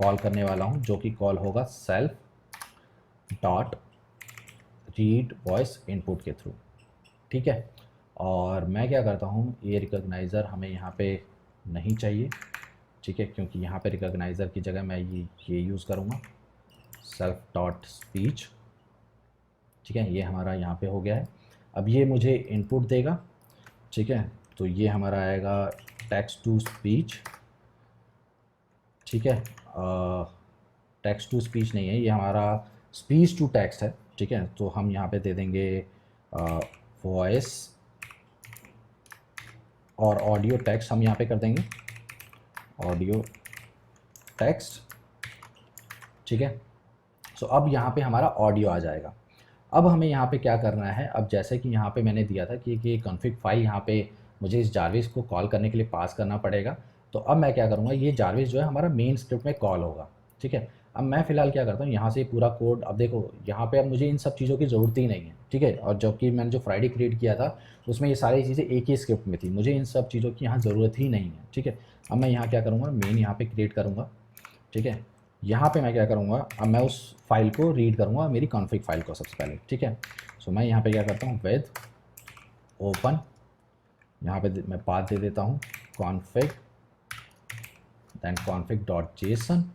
कॉल करने वाला हूँ, जो कि कॉल होगा self dot read voice input के थ्रू। ठीक है, और मैं क्या करता हूँ, ये रिकॉग्नाइज़र हमें यहाँ पे नहीं चाहिए। ठीक है, क्योंकि यहाँ पे रिकॉग्नाइज़र की जगह मैं ये यूज़ करूँगा सेल्फ डॉट स्पीच। ठीक है, ये हमारा यहाँ पे हो गया है। अब ये मुझे इनपुट देगा। ठीक है, तो ये हमारा आएगा टेक्स्ट टू स्पीच। ठीक है, टेक्स्ट टू स्पीच नहीं है, ये हमारा स्पीच टू टेक्स्ट है। ठीक है, तो हम यहाँ पे दे देंगे वॉइस और ऑडियो टेक्स्ट, हम यहाँ पे कर देंगे ऑडियो टेक्स्ट। ठीक है, सो अब यहाँ पे हमारा ऑडियो आ जाएगा। अब हमें यहाँ पे क्या करना है, अब जैसे कि यहाँ पे मैंने दिया था कि कॉन्फ़िग फाइल यहाँ पे मुझे इस जारविस को कॉल करने के लिए पास करना पड़ेगा। तो अब मैं क्या करूँगा, ये जारविस जो है हमारा मेन स्क्रिप्ट में कॉल होगा। ठीक है, अब मैं फ़िलहाल क्या करता हूँ, यहाँ से पूरा कोड, अब देखो यहाँ पे अब मुझे इन सब चीज़ों की ज़रूरत ही नहीं है। ठीक है, और जबकि मैंने जो फ्राइडे क्रिएट किया था उसमें ये सारी चीज़ें एक ही स्क्रिप्ट में थी, मुझे इन सब चीज़ों की यहाँ ज़रूरत ही नहीं है। ठीक है, अब मैं यहाँ क्या करूँगा, मेन यहाँ पर क्रिएट करूँगा। ठीक है, यहाँ पे मैं क्या करूँगा, अब मैं उस फाइल को रीड करूँगा, मेरी कॉन्फ़िग फाइल को सबसे पहले। ठीक है, सो मैं यहाँ पे क्या करता हूँ, विद ओपन, यहाँ पे मैं पाथ दे देता हूँ config, then config dot JSON.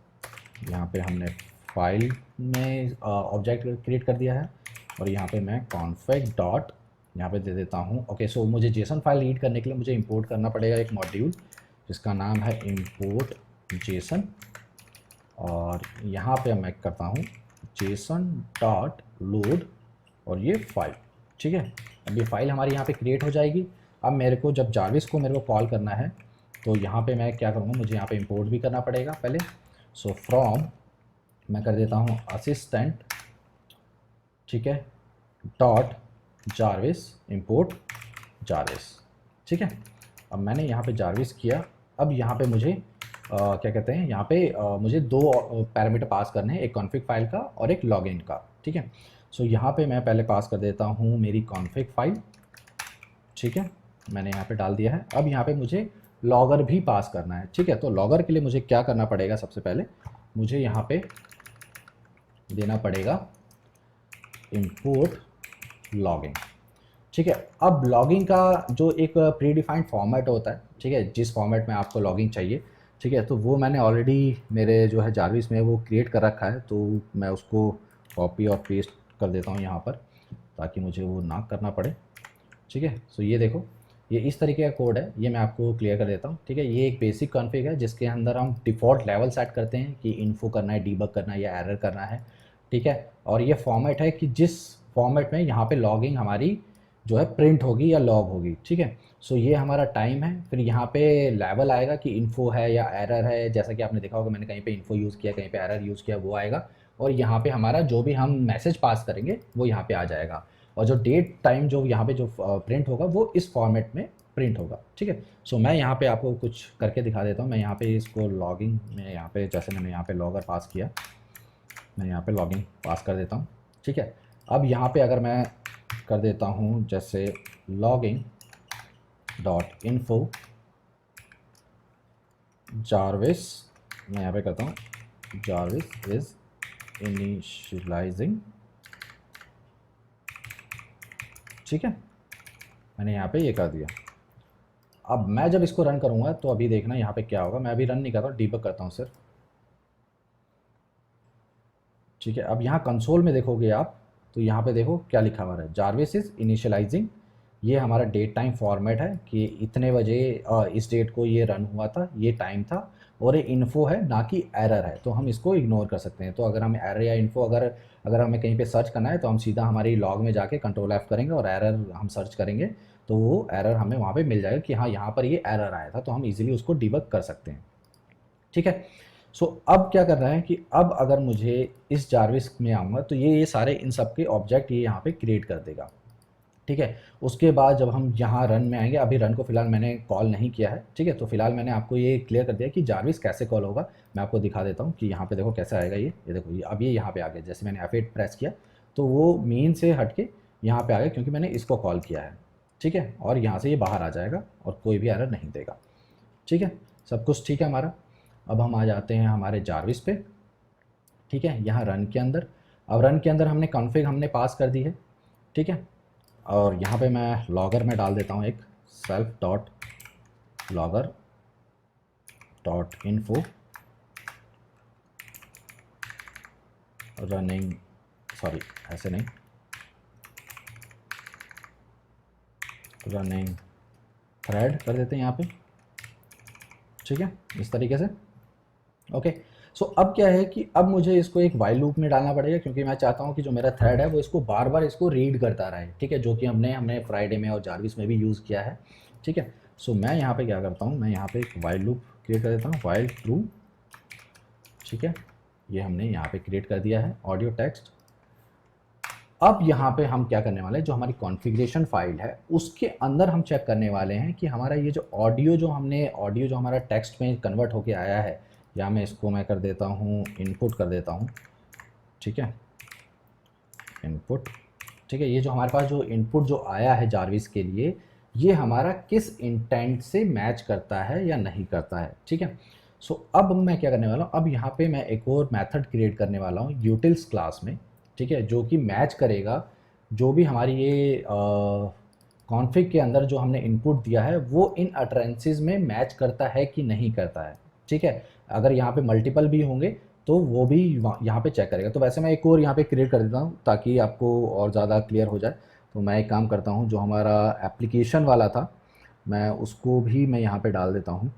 यहाँ पे हमने फाइल में ऑब्जेक्ट क्रिएट कर दिया है, और यहाँ पे मैं कॉन्फ़िग डॉट यहाँ पे दे देता हूँ। ओके, सो मुझे जेसन फाइल रीड करने के लिए मुझे इंपोर्ट करना पड़ेगा एक मॉड्यूल जिसका नाम है इंपोर्ट जेसन, और यहाँ पे मैं करता हूँ जेसन डॉट लोड और ये फाइल। ठीक है, अब ये फाइल हमारी यहाँ पे क्रिएट हो जाएगी। अब मेरे को जब जारविस को मेरे को कॉल करना है तो यहाँ पे मैं क्या करूँगा, मुझे यहाँ पे इंपोर्ट भी करना पड़ेगा पहले। सो फ्रॉम मैं कर देता हूँ असिस्टेंट, ठीक है, डॉट जारविस इंपोर्ट जारविस। ठीक है, अब मैंने यहाँ पे जारविस किया। अब यहाँ पे मुझे क्या कहते हैं, यहाँ पे मुझे दो पैरामीटर पास करने हैं, एक कॉन्फ़िग फाइल का और एक लॉगिन का। ठीक है, सो यहाँ पे मैं पहले पास कर देता हूँ मेरी कॉन्फ़िग फाइल। ठीक है, मैंने यहाँ पे डाल दिया है। अब यहाँ पे मुझे लॉगर भी पास करना है। ठीक है, तो लॉगर के लिए मुझे क्या करना पड़ेगा, सबसे पहले मुझे यहाँ पे देना पड़ेगा इंपोर्ट लॉगिंग। ठीक है, अब लॉगिंग का जो एक प्री डिफाइंड फॉर्मेट होता है, ठीक है, जिस फॉर्मेट में आपको लॉगिंग चाहिए, ठीक है, तो वो मैंने ऑलरेडी मेरे जो है जारविस में वो क्रिएट कर रखा है, तो मैं उसको कॉपी और पेस्ट कर देता हूँ यहाँ पर, ताकि मुझे वो ना करना पड़े। ठीक है, सो ये देखो, ये इस तरीके का कोड है, ये मैं आपको क्लियर कर देता हूँ, ठीक है। ये एक बेसिक कॉन्फ़िग है जिसके अंदर हम डिफ़ॉल्ट लेवल सेट करते हैं कि इन्फो करना है, डीबग करना है या एरर करना है, ठीक है। और ये फॉर्मेट है कि जिस फॉर्मेट में यहाँ पे लॉगिंग हमारी जो है प्रिंट होगी या लॉग होगी, ठीक है। सो ये हमारा टाइम है, फिर यहाँ पे लेवल आएगा कि इन्फो है या एरर है, जैसा कि आपने देखा होगा मैंने कहीं पे इन्फो यूज़ किया, कहीं पे एरर यूज़ किया, वो आएगा। और यहाँ पे हमारा जो भी हम मैसेज पास करेंगे वो यहाँ पे आ जाएगा, और जो डेट टाइम जो यहाँ पे जो प्रिंट होगा वो इस फॉर्मेट में प्रिंट होगा, ठीक है। सो मैं यहाँ पे आपको कुछ करके दिखा देता हूँ। मैं यहाँ पे इसको लॉगिंग में, यहाँ पे जैसे मैंने यहाँ पे लॉगर पास किया, मैं यहाँ पे लॉगिंग पास कर देता हूँ, ठीक है। अब यहाँ पे अगर मैं कर देता हूँ जैसे लॉगिंग डॉट इन्फो जारविस, मैं यहाँ पे करता हूँ जारविस इज़ इनिशियलाइजिंग, ठीक है। मैंने यहाँ पे ये कर दिया। अब मैं जब इसको रन करूँगा तो अभी देखना यहाँ पे क्या होगा। मैं अभी रन नहीं करता हूँ, डीबग करता हूँ सिर्फ, ठीक है। अब यहाँ कंसोल में देखोगे आप तो यहाँ पे देखो क्या लिखा हुआ है, जारविस इज़ इनिशियलाइजिंग। ये हमारा डेट टाइम फॉर्मेट है कि इतने बजे इस डेट को ये रन हुआ था, ये टाइम था, और ये इन्फो है ना कि एरर है, तो हम इसको इग्नोर कर सकते हैं। तो अगर हमें एरर या इन्फो अगर अगर हमें कहीं पे सर्च करना है तो हम सीधा हमारी लॉग में जाके कंट्रोल एफ करेंगे और एरर हम सर्च करेंगे, तो वो एरर हमें वहाँ पे मिल जाएगा कि हाँ यहाँ पर ये एरर आया था, तो हम इजीली उसको डिबग कर सकते हैं, ठीक है। सो अब क्या करना है कि अब अगर मुझे इस जारविस में आऊँगा तो ये सारे इन सब के ऑब्जेक्ट ये यहाँ पे क्रिएट कर देगा, ठीक है। उसके बाद जब हम यहाँ रन में आएंगे, अभी रन को फिलहाल मैंने कॉल नहीं किया है, ठीक है। तो फिलहाल मैंने आपको ये क्लियर कर दिया कि जारविस कैसे कॉल होगा। मैं आपको दिखा देता हूँ कि यहाँ पे देखो कैसे आएगा ये देखो, ये अब ये यहाँ पे आ गया। जैसे मैंने F8 प्रेस किया तो वो मीन से हट के यहाँ पे आ गया क्योंकि मैंने इसको कॉल किया है, ठीक है। और यहाँ से ये बाहर आ जाएगा और कोई भी एरर नहीं देगा, ठीक है। सब कुछ ठीक है हमारा। अब हम आ जाते हैं हमारे जारविस पे, ठीक है, यहाँ रन के अंदर। अब रन के अंदर हमने कॉन्फ़िग हमने पास कर दी है, ठीक है। और यहाँ पे मैं लॉगर में डाल देता हूँ एक self dot logger dot info running, sorry ऐसे नहीं, रनिंग थ्रेड कर देते हैं यहाँ पे, ठीक है, इस तरीके से। ओके। सो अब क्या है कि अब मुझे इसको एक वाइल लूप में डालना पड़ेगा क्योंकि मैं चाहता हूँ कि जो मेरा थ्रेड है वो इसको बार बार इसको रीड करता रहे, ठीक है, जो कि हमने हमने फ्राइडे में और जारविस में भी यूज़ किया है, ठीक है। सो मैं यहाँ पे क्या करता हूँ, मैं यहाँ पे एक वाइल लूप क्रिएट कर देता हूँ, वाइल ट्रू, ठीक है। ये हमने यहाँ पे क्रिएट कर दिया है ऑडियो टेक्स्ट। अब यहाँ पे हम क्या करने वाले हैं, जो हमारी कॉन्फ़िगरेशन फाइल है उसके अंदर हम चेक करने वाले हैं कि हमारा ये जो ऑडियो जो हमारा टेक्स्ट में कन्वर्ट होके आया है, या मैं इसको मैं कर देता हूँ इनपुट कर देता हूँ, ठीक है, इनपुट, ठीक है। ये जो हमारे पास जो इनपुट जो आया है जारविस के लिए, ये हमारा किस इंटेंट से मैच करता है या नहीं करता है, ठीक है। सो अब मैं क्या करने वाला हूँ, अब यहाँ पे मैं एक और मेथड क्रिएट करने वाला हूँ यूटिल्स क्लास में, ठीक है, जो कि मैच करेगा जो भी हमारी ये कॉन्फ़िग के अंदर जो हमने इनपुट दिया है वो इन अटरेंसेस में मैच करता है कि नहीं करता है, ठीक है। अगर यहाँ पे मल्टीपल भी होंगे तो वो भी यहाँ पे चेक करेगा। तो वैसे मैं एक और यहाँ पे क्रिएट कर देता हूँ ताकि आपको और ज़्यादा क्लियर हो जाए। तो मैं एक काम करता हूँ, जो हमारा एप्लीकेशन वाला था मैं उसको भी मैं यहाँ पे डाल देता हूँ।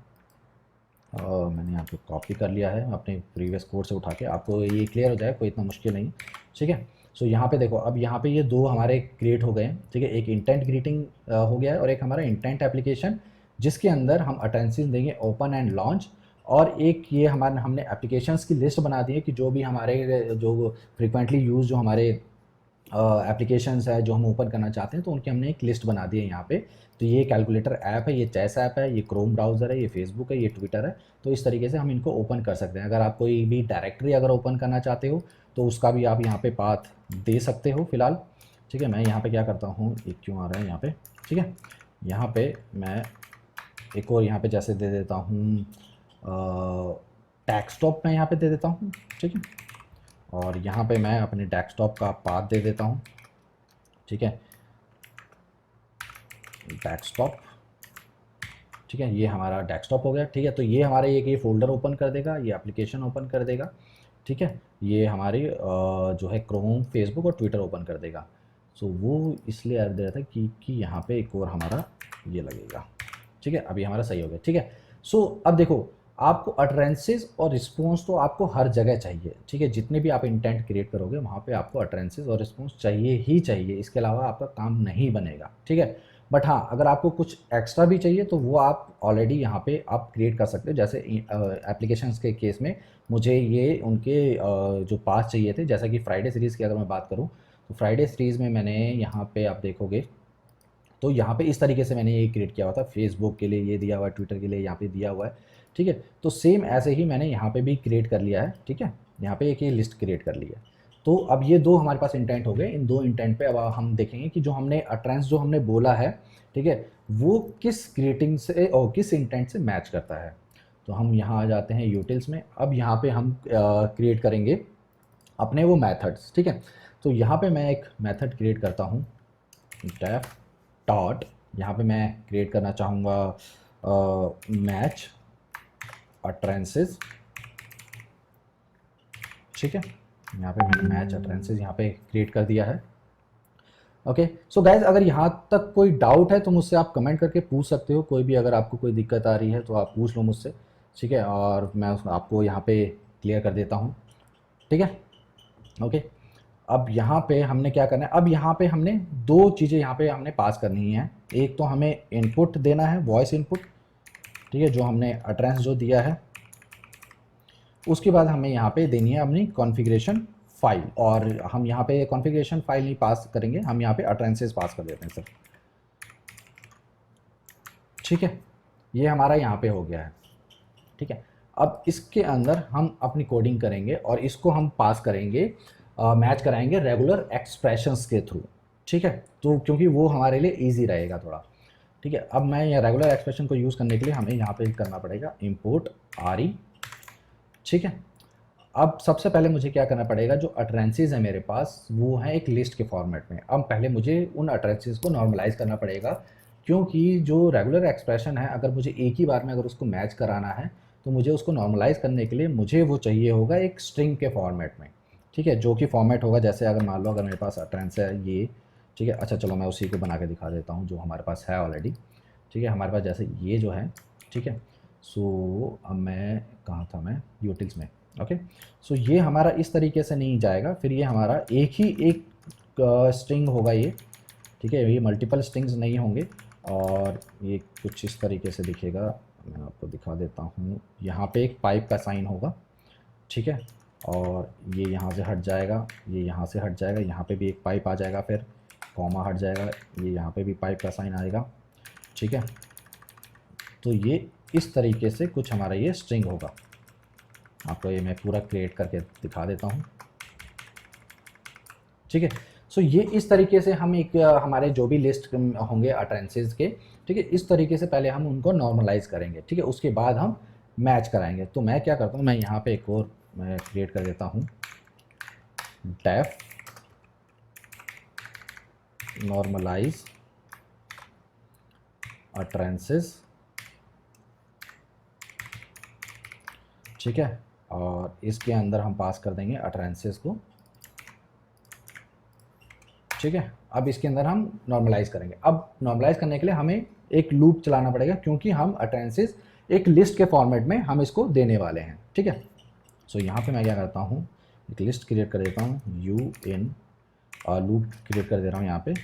मैंने यहाँ पे कॉपी कर लिया है अपने प्रीवियस कोड से उठा के, आपको ये क्लियर हो जाए, कोई इतना मुश्किल नहीं, ठीक है। सो यहाँ पे देखो, अब यहाँ पे ये दो हमारे क्रिएट हो गए हैं, ठीक है। एक इंटेंट ग्रीटिंग हो गया है और एक हमारा इंटेंट एप्लीकेशन जिसके अंदर हम अटेंशन देंगे ओपन एंड लॉन्च। और एक ये हमारे हमने एप्लीकेशंस की लिस्ट बना दी है कि जो भी हमारे जो फ्रिक्वेंटली यूज़ जो हमारे एप्लीकेशंस है जो हम ओपन करना चाहते हैं, तो उनकी हमने एक लिस्ट बना दी है यहाँ पे। तो ये कैलकुलेटर ऐप है, ये चेस ऐप है, ये क्रोम ब्राउज़र है, ये फेसबुक है, ये ट्विटर है। तो इस तरीके से हम इनको ओपन कर सकते हैं। अगर आप कोई भी डायरेक्टरी अगर ओपन करना चाहते हो तो उसका भी आप यहाँ पे पाथ दे सकते हो फिलहाल, ठीक है। मैं यहाँ पे क्या करता हूँ, एक क्यों आ रहा है यहाँ पे, ठीक है। यहाँ पे मैं एक और यहाँ पे जैसे दे देता हूँ डेस्कटॉप में यहाँ पे दे देता हूँ, ठीक है। और यहाँ पे मैं अपने डेस्कटॉप का पाथ दे देता हूँ, ठीक है, डेस्कटॉप, ठीक है। ये हमारा डेस्कटॉप हो गया, ठीक है। तो ये हमारे एक ये फ़ोल्डर ओपन कर देगा, ये एप्लीकेशन ओपन कर देगा, ठीक है। ये हमारी जो है क्रोम, फेसबुक और ट्विटर ओपन कर देगा। सो वो इसलिए एरर दे रहा था कि यहाँ पे एक और हमारा ये लगेगा। ठीक है, अभी हमारा सही हो गया। ठीक है, सो अब देखो, आपको अटरेंसेस और रिस्पॉन्स तो आपको हर जगह चाहिए। ठीक है, जितने भी आप इंटेंट क्रिएट करोगे वहाँ पे आपको अटरेंसेस और रिस्पॉन्स चाहिए ही चाहिए, इसके अलावा आपका काम नहीं बनेगा। ठीक है, बट हाँ, अगर आपको कुछ एक्स्ट्रा भी चाहिए तो वो आप ऑलरेडी यहाँ पे आप क्रिएट कर सकते हो। जैसे एप्लीकेशंस के केस में मुझे ये उनके जो पास चाहिए थे, जैसा कि फ्राइडे सीरीज़ की अगर मैं बात करूँ तो फ्राइडे सीरीज़ में मैंने यहाँ पे आप देखोगे तो यहाँ पे इस तरीके से मैंने ये क्रिएट किया हुआ था। फेसबुक के लिए ये दिया हुआ है, ट्विटर के लिए यहाँ पे दिया हुआ है। ठीक है, तो सेम ऐसे ही मैंने यहाँ पे भी क्रिएट कर लिया है। ठीक है, यहाँ पे एक ये लिस्ट क्रिएट कर ली है। तो अब ये दो हमारे पास इंटेंट हो गए। इन दो इंटेंट पे अब हम देखेंगे कि जो हमने अट्रेंस जो हमने बोला है, ठीक है, वो किस ग्रीटिंग से और किस इंटेंट से मैच करता है। तो हम यहाँ आ जाते हैं यूटिल्स में। अब यहाँ पे हम क्रिएट करेंगे अपने वो मेथड्स। ठीक है, तो यहाँ पे मैं एक मेथड क्रिएट करता हूँ, डेफ डॉट, यहाँ पे मैं क्रिएट करना चाहूँगा मैच अट्रेंसेस। ठीक है, यहाँ पे मैंने मैच अट्रेंसेस यहाँ पे क्रिएट कर दिया है। ओके, सो गाइज, अगर यहाँ तक कोई डाउट है तो मुझसे आप कमेंट करके पूछ सकते हो। कोई भी अगर आपको कोई दिक्कत आ रही है तो आप पूछ लो मुझसे। ठीक है, और मैं आपको यहाँ पे क्लियर कर देता हूँ। ठीक है, ओके। अब यहाँ पे हमने क्या करना है, अब यहाँ पे हमने दो चीज़ें यहाँ पे हमने पास करनी है। एक तो हमें इनपुट देना है, वॉइस इनपुट। ठीक है, जो हमने अट्रेंस जो दिया है, उसके बाद हमें यहाँ पे देनी है अपनी कॉन्फ़िगरेशन फाइल। और हम यहाँ पे कॉन्फ़िगरेशन फाइल नहीं पास करेंगे, हम यहाँ पे अट्रेंसेस पास कर देते हैं सर। ठीक है, ये हमारा यहाँ पे हो गया है। ठीक है, अब इसके अंदर हम अपनी कोडिंग करेंगे और इसको हम पास करेंगे, मैच कराएंगे रेगुलर एक्सप्रेशंस के थ्रू। ठीक है, तो क्योंकि वो हमारे लिए इजी रहेगा थोड़ा। ठीक है, अब मैं ये रेगुलर एक्सप्रेशन को यूज़ करने के लिए हमें यहाँ पे करना पड़ेगा इंपोर्ट आरई। ठीक है, अब सबसे पहले मुझे क्या करना पड़ेगा, जो अटरेंसेस है मेरे पास वो है एक लिस्ट के फॉर्मेट में। अब पहले मुझे उन अटरेंसेस को नॉर्मलाइज करना पड़ेगा, क्योंकि जो रेगुलर एक्सप्रेशन है अगर मुझे एक ही बार में अगर उसको मैच कराना है तो मुझे उसको नॉर्मलाइज करने के लिए मुझे वो चाहिए होगा एक स्ट्रिंग के फॉर्मेट में। ठीक है, जो कि फॉर्मेट होगा, जैसे अगर मान लो अगर मेरे पास अटरेंस है ये। ठीक है, अच्छा चलो मैं उसी को बना के दिखा देता हूँ जो हमारे पास है ऑलरेडी। ठीक है, हमारे पास जैसे ये जो है। ठीक है, सो अब मैं कहाँ था, मैं यूटिल्स में। ओके, सो ये हमारा इस तरीके से नहीं जाएगा, फिर ये हमारा एक ही एक स्ट्रिंग होगा ये। ठीक है, ये मल्टीपल स्ट्रिंग्स नहीं होंगे और ये कुछ इस तरीके से दिखेगा। मैं आपको दिखा देता हूँ, यहाँ पे एक पाइप का साइन होगा। ठीक है, और ये यहाँ से हट जाएगा, ये यहाँ से हट जाएगा, यहाँ पे भी एक पाइप आ जाएगा, फिर कॉमा हट जाएगा, ये यहाँ पे भी पाइप का साइन आएगा। ठीक है, तो ये इस तरीके से कुछ हमारा ये स्ट्रिंग होगा। आपको ये मैं पूरा क्रिएट करके दिखा देता हूँ। ठीक है, सो ये इस तरीके से हम एक हमारे जो भी लिस्ट होंगे अटरेंसेस के, ठीक है, इस तरीके से पहले हम उनको नॉर्मलाइज करेंगे। ठीक है, उसके बाद हम मैच कराएंगे। तो मैं क्या करता हूँ, मैं यहाँ पे एक और मैं क्रिएट कर देता हूँ, डेफ नॉर्मलाइज अटरेंसेस। ठीक है, और इसके अंदर हम पास कर देंगे अटरेंसेस को। ठीक है, अब इसके अंदर हम नॉर्मलाइज करेंगे। अब नॉर्मलाइज करने के लिए हमें एक लूप चलाना पड़ेगा, क्योंकि हम अटेंसेस एक लिस्ट के फॉर्मेट में हम इसको देने वाले हैं। ठीक है, सो यहाँ पे मैं क्या करता हूँ, एक लिस्ट क्रिएट कर देता हूँ, यू इन लूप क्रिएट कर दे रहा हूँ यहाँ पे।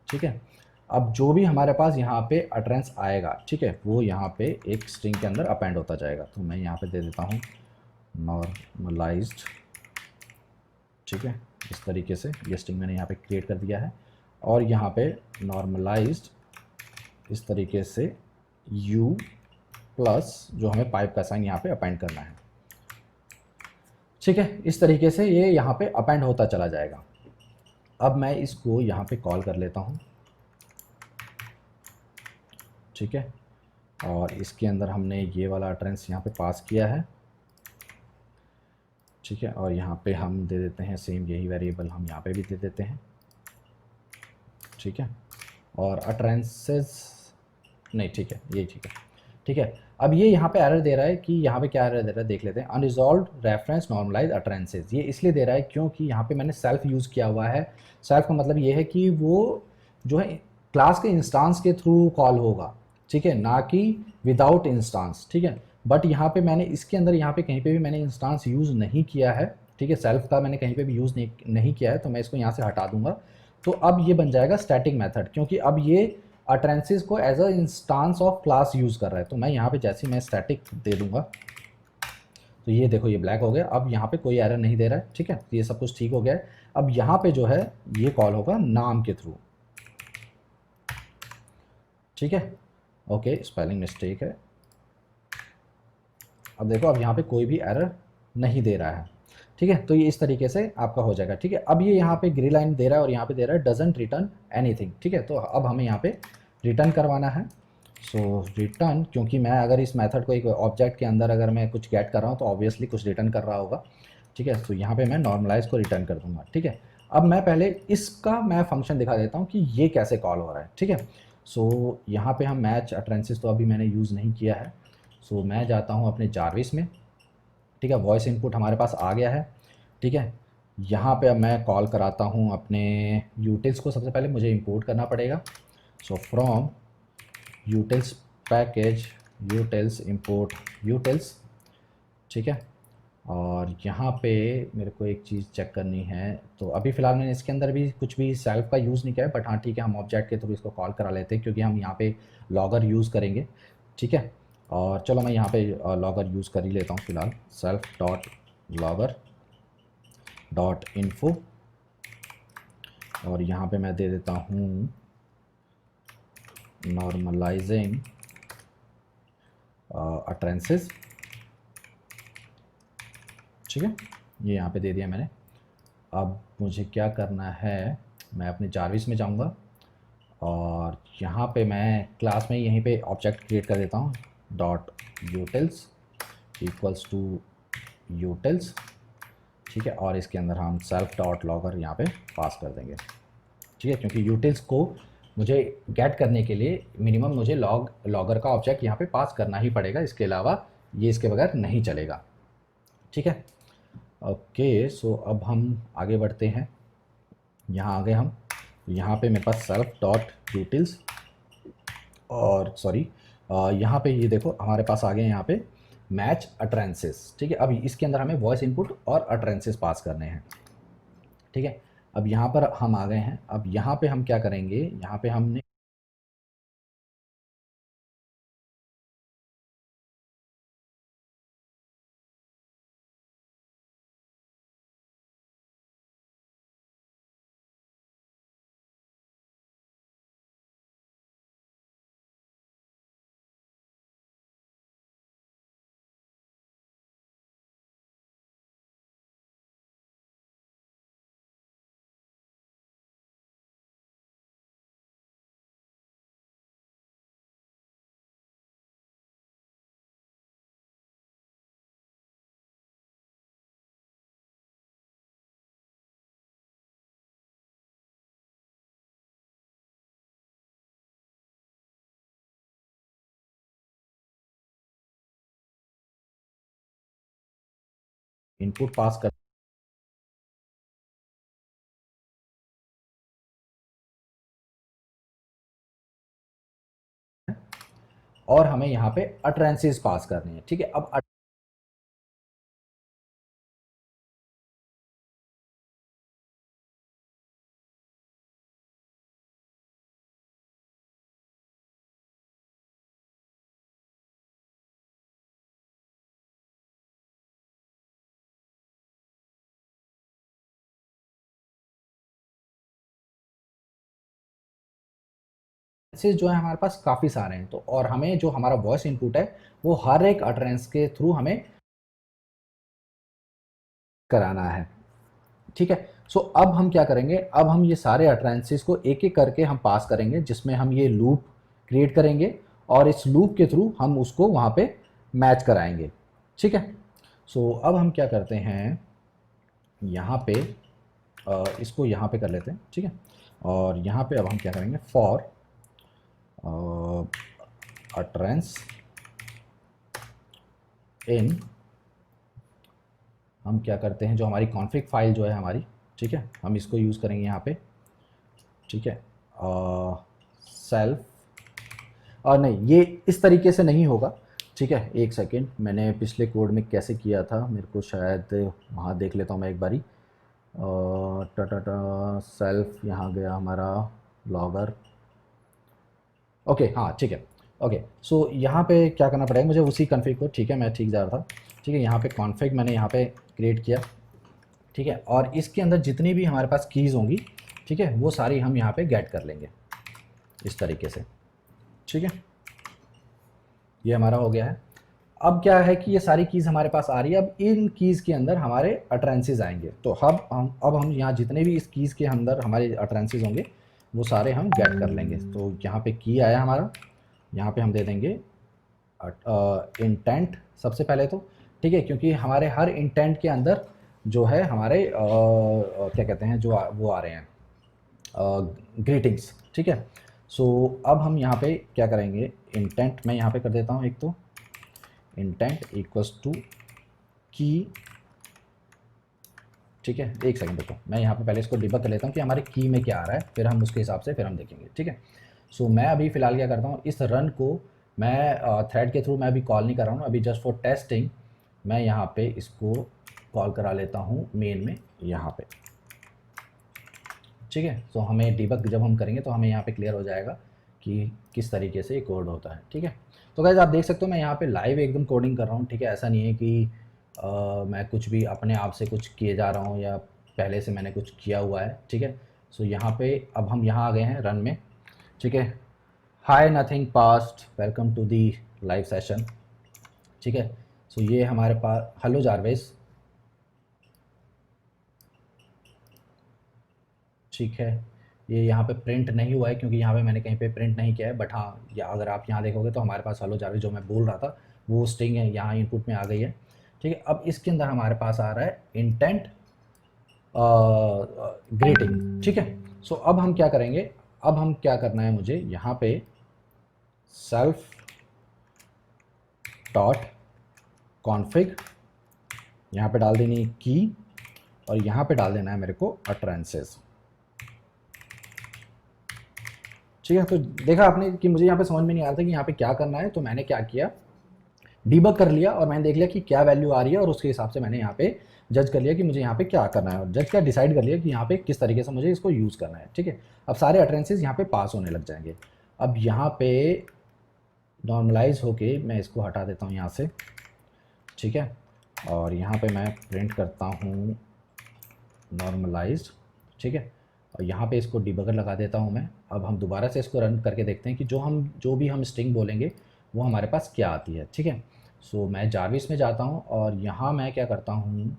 ठीक है, अब जो भी हमारे पास यहाँ पे अटरेंस आएगा, ठीक है, वो यहाँ पे एक स्ट्रिंग के अंदर अपेंड होता जाएगा। तो मैं यहाँ पे दे देता हूँ नॉर्मलाइज्ड। ठीक है, इस तरीके से ये स्ट्रिंग मैंने यहाँ पे क्रिएट कर दिया है, और यहाँ पे नॉर्मलाइज्ड इस तरीके से u प्लस जो हमें पाइप का साइन यहाँ पे अपेंड करना है। ठीक है, इस तरीके से ये यहाँ पे अपेंड होता चला जाएगा। अब मैं इसको यहाँ पे कॉल कर लेता हूँ। ठीक है, और इसके अंदर हमने ये वाला अटरेंस यहाँ पे पास किया है। ठीक है, और यहाँ पे हम दे देते हैं सेम यही वेरिएबल हम यहाँ पे भी दे देते हैं। ठीक है, और अटरेंसेस नहीं, ठीक है, ये ठीक है। ठीक है। अब ये यहाँ पे एरर दे रहा है कि यहाँ पे क्या एरर दे रहा है देख लेते हैं। अनरिजॉल्व्ड रेफरेंस नॉर्मलाइज अटरेंसेज, ये इसलिए दे रहा है क्योंकि यहाँ पे मैंने सेल्फ यूज़ किया हुआ है। सेल्फ का मतलब ये है कि वो जो है क्लास के इंस्टांस के थ्रू कॉल होगा, ठीक है, ना कि विदाउट इंस्टांस, ठीक है। बट यहाँ पे मैंने इसके अंदर यहाँ पे कहीं पे भी मैंने इंस्टांस यूज़ नहीं किया है, ठीक है, सेल्फ का मैंने कहीं पे भी यूज़ नहीं किया है, तो मैं इसको यहाँ से हटा दूंगा। तो अब ये बन जाएगा स्टैटिक मेथड, क्योंकि अब ये अटरेंसेस को as a instance of class use कर रहा है। तो मैं यहाँ पे जैसे मैं स्टैटिक दे दूंगा तो ये देखो ये ब्लैक हो गया। अब यहाँ पे कोई एरर नहीं दे रहा है, ठीक है, ये सब कुछ ठीक हो गया है। अब यहाँ पे जो है ये कॉल होगा नाम के थ्रू, ठीक है। ओके, स्पेलिंग मिस्टेक है। अब देखो अब यहाँ पे कोई भी एरर नहीं दे रहा है, ठीक है। तो ये इस तरीके से आपका हो जाएगा, ठीक है। अब ये यहाँ पे ग्रे लाइन दे रहा है और यहाँ पे दे रहा है डजंट रिटर्न एनीथिंग, ठीक है। तो अब हमें यहाँ पे रिटर्न करवाना है। सो रिटर्न, क्योंकि मैं अगर इस मेथड को एक ऑब्जेक्ट के अंदर अगर मैं कुछ गेट कर रहा हूँ तो ऑब्वियसली कुछ रिटर्न कर रहा होगा, ठीक है। तो यहाँ पे मैं नॉर्मलाइज को रिटर्न कर दूंगा, ठीक है। अब मैं पहले इसका मैं फंक्शन दिखा देता हूँ कि ये कैसे कॉल हो रहा है, ठीक है। सो यहाँ पे हम मैच अटरेंसेस तो अभी मैंने यूज़ नहीं किया है। सो मैं जाता हूँ अपने जारविस में, ठीक है। वॉइस इनपुट हमारे पास आ गया है, ठीक है। यहाँ पे अब मैं कॉल कराता हूँ अपने यूटिल्स को। सबसे पहले मुझे इंपोर्ट करना पड़ेगा। So from utils package utils import utils, ठीक है। और यहाँ पे मेरे को एक चीज़ चेक करनी है। तो अभी फ़िलहाल मैंने इसके अंदर भी कुछ भी सेल्फ का यूज़ नहीं किया है, बट हाँ ठीक है, हम ऑब्जेक्ट के थ्रू इसको कॉल करा लेते हैं क्योंकि हम यहाँ पे लॉगर यूज़ करेंगे, ठीक है। और चलो मैं यहाँ पे लॉगर यूज़ कर ही लेता हूँ फ़िलहाल। Self dot logger dot info, और यहाँ पे मैं दे देता हूँ नॉर्मलाइजिंग अटरेंसेस, ठीक है। ये यहाँ पे दे दिया मैंने। अब मुझे क्या करना है, मैं अपने जारविस में जाऊँगा और यहाँ पे मैं क्लास में यहीं पे ऑब्जेक्ट क्रिएट कर देता हूँ। Dot utils equals to utils, ठीक है। और इसके अंदर हम सेल्फ डॉट लॉगर यहाँ पे पास कर देंगे, ठीक है। क्योंकि यूटिल्स को मुझे गेट करने के लिए मिनिमम मुझे लॉगर का ऑब्जेक्ट यहाँ पे पास करना ही पड़ेगा, इसके अलावा ये इसके बगैर नहीं चलेगा, ठीक है। ओके, सो अब हम आगे बढ़ते हैं। यहाँ आ गए हम। यहाँ पे मेरे पास सेल्फ डॉट यूटिल्स और सॉरी यहाँ पे ये देखो हमारे पास आ गए यहाँ पे मैच अटरेंसेस, ठीक है। अब इसके अंदर हमें वॉइस इनपुट और अटरेंसेस पास करने हैं, ठीक है। अब यहाँ पर हम आ गए हैं। अब यहाँ पे हम क्या करेंगे, यहाँ पे हमने इनपुट पास कर और हमें यहाँ पे अटरेंसेस पास करनी है, ठीक है। अब अटरेंसेस जो है हमारे पास काफ़ी सारे हैं, तो और हमें जो हमारा वॉइस इनपुट है वो हर एक अटरेंस के थ्रू हमें कराना है, ठीक है। सो अब हम क्या करेंगे, अब हम ये सारे अटरेंसेस को एक एक करके हम पास करेंगे, जिसमें हम ये लूप क्रिएट करेंगे और इस लूप के थ्रू हम उसको वहाँ पे मैच कराएंगे, ठीक है। सो अब हम क्या करते हैं, यहाँ पे इसको यहाँ पे कर लेते हैं, ठीक है। और यहाँ पे अब हम क्या करेंगे, फॉर अटरेंस इन हम क्या करते हैं, जो हमारी कॉन्फ़िग फाइल जो है हमारी, ठीक है, हम इसको यूज़ करेंगे यहाँ पे, ठीक है, सेल्फ, और नहीं ये इस तरीके से नहीं होगा, ठीक है, एक सेकेंड, मैंने पिछले कोड में कैसे किया था, मेरे को शायद वहाँ देख लेता हूँ मैं एक बारी। टाटा सेल्फ यहाँ गया हमारा लॉगर, ओके हाँ ठीक है, ओके। सो यहाँ पे क्या करना पड़ेगा मुझे, उसी कॉन्फ़िग को, ठीक है मैं ठीक जा रहा था, ठीक है, यहाँ पे कॉन्फ़िग मैंने यहाँ पे क्रिएट किया, ठीक है, और इसके अंदर जितनी भी हमारे पास कीज़ होंगी, ठीक है, वो सारी हम यहाँ पे गेट कर लेंगे इस तरीके से, ठीक है, ये हमारा हो गया है। अब क्या है कि ये सारी कीज़ हमारे पास आ रही है, अब इन कीज़ के अंदर हमारे अटरेंसेस आएंगे, तो अब हम यहाँ जितने भी इस कीज़ के अंदर हमारे अटरेंसेस होंगे वो सारे हम गेट कर लेंगे। तो यहाँ पे की आया हमारा, यहाँ पे हम दे देंगे इंटेंट सबसे पहले तो, ठीक है, क्योंकि हमारे हर इंटेंट के अंदर जो है हमारे क्या कहते हैं, जो वो आ रहे हैं ग्रीटिंग्स, ठीक है। सो अब हम यहाँ पे क्या करेंगे, इंटेंट मैं यहाँ पे कर देता हूँ एक, तो इंटेंट इक्वल्स टू की, ठीक है, एक सेकंड रुको, मैं यहाँ पे पहले इसको डिबग कर लेता हूँ कि हमारे की में क्या आ रहा है, फिर हम उसके हिसाब से फिर हम देखेंगे, ठीक है। सो मैं अभी फ़िलहाल क्या करता हूँ, इस रन को मैं थ्रेड के थ्रू मैं अभी कॉल नहीं कर रहा हूँ, अभी जस्ट फॉर टेस्टिंग मैं यहाँ पे इसको कॉल करा लेता हूँ मेन में यहाँ पे, ठीक है। सो हमें डिबग जब हम करेंगे तो हमें यहाँ पे क्लियर हो जाएगा कि किस तरीके से ये कोड होता है, ठीक है। तो गाइस आप देख सकते हो मैं यहाँ पे लाइव एकदम कोडिंग कर रहा हूँ, ठीक है, ऐसा नहीं है कि मैं कुछ भी अपने आप से कुछ किए जा रहा हूँ या पहले से मैंने कुछ किया हुआ है, ठीक है। सो यहाँ पे अब हम यहाँ आ गए हैं रन में, ठीक है, hi nothing past welcome to the live session, ठीक है। सो ये हमारे पास हेलो जारवेस, ठीक है, ये यहाँ पे प्रिंट नहीं हुआ है क्योंकि यहाँ पे मैंने कहीं पे प्रिंट नहीं किया है, बट हाँ या अगर आप यहाँ देखोगे तो हमारे पास हेलो जारवेस जो मैं बोल रहा था वो स्ट्रिंग है, यहाँ इनपुट में आ गई है, ठीक है। अब इसके अंदर हमारे पास आ रहा है इंटेंट ग्रीटिंग, ठीक है। सो अब हम क्या करेंगे, अब हम क्या करना है मुझे यहाँ पे सेल्फ डॉट कॉन्फिग, यहाँ पे डाल देनी की, और यहाँ पे डाल देना है मेरे को अटरेंसेस, ठीक है। तो देखा आपने कि मुझे यहाँ पे समझ में नहीं आ रहा था कि यहाँ पे क्या करना है, तो मैंने क्या किया, डीबग कर लिया और मैंने देख लिया कि क्या वैल्यू आ रही है, और उसके हिसाब से मैंने यहाँ पे जज कर लिया कि मुझे यहाँ पे क्या करना है, और जज क्या डिसाइड कर लिया कि यहाँ पे किस तरीके से मुझे इसको यूज़ करना है, ठीक है। अब सारे अटरेंसेस यहाँ पे पास होने लग जाएंगे। अब यहाँ पे नॉर्मलाइज होके मैं इसको हटा देता हूँ यहाँ से, ठीक है, और यहाँ पे मैं प्रिंट करता हूँ नॉर्मलाइज्ड, ठीक है, और यहाँ पे इसको डिबगर लगा देता हूँ मैं। अब हम दोबारा से इसको रन करके देखते हैं कि जो भी हम स्ट्रिंग बोलेंगे वो हमारे पास क्या आती है, ठीक है। सो मैं जारविस में जाता हूँ और यहाँ मैं क्या करता हूँ,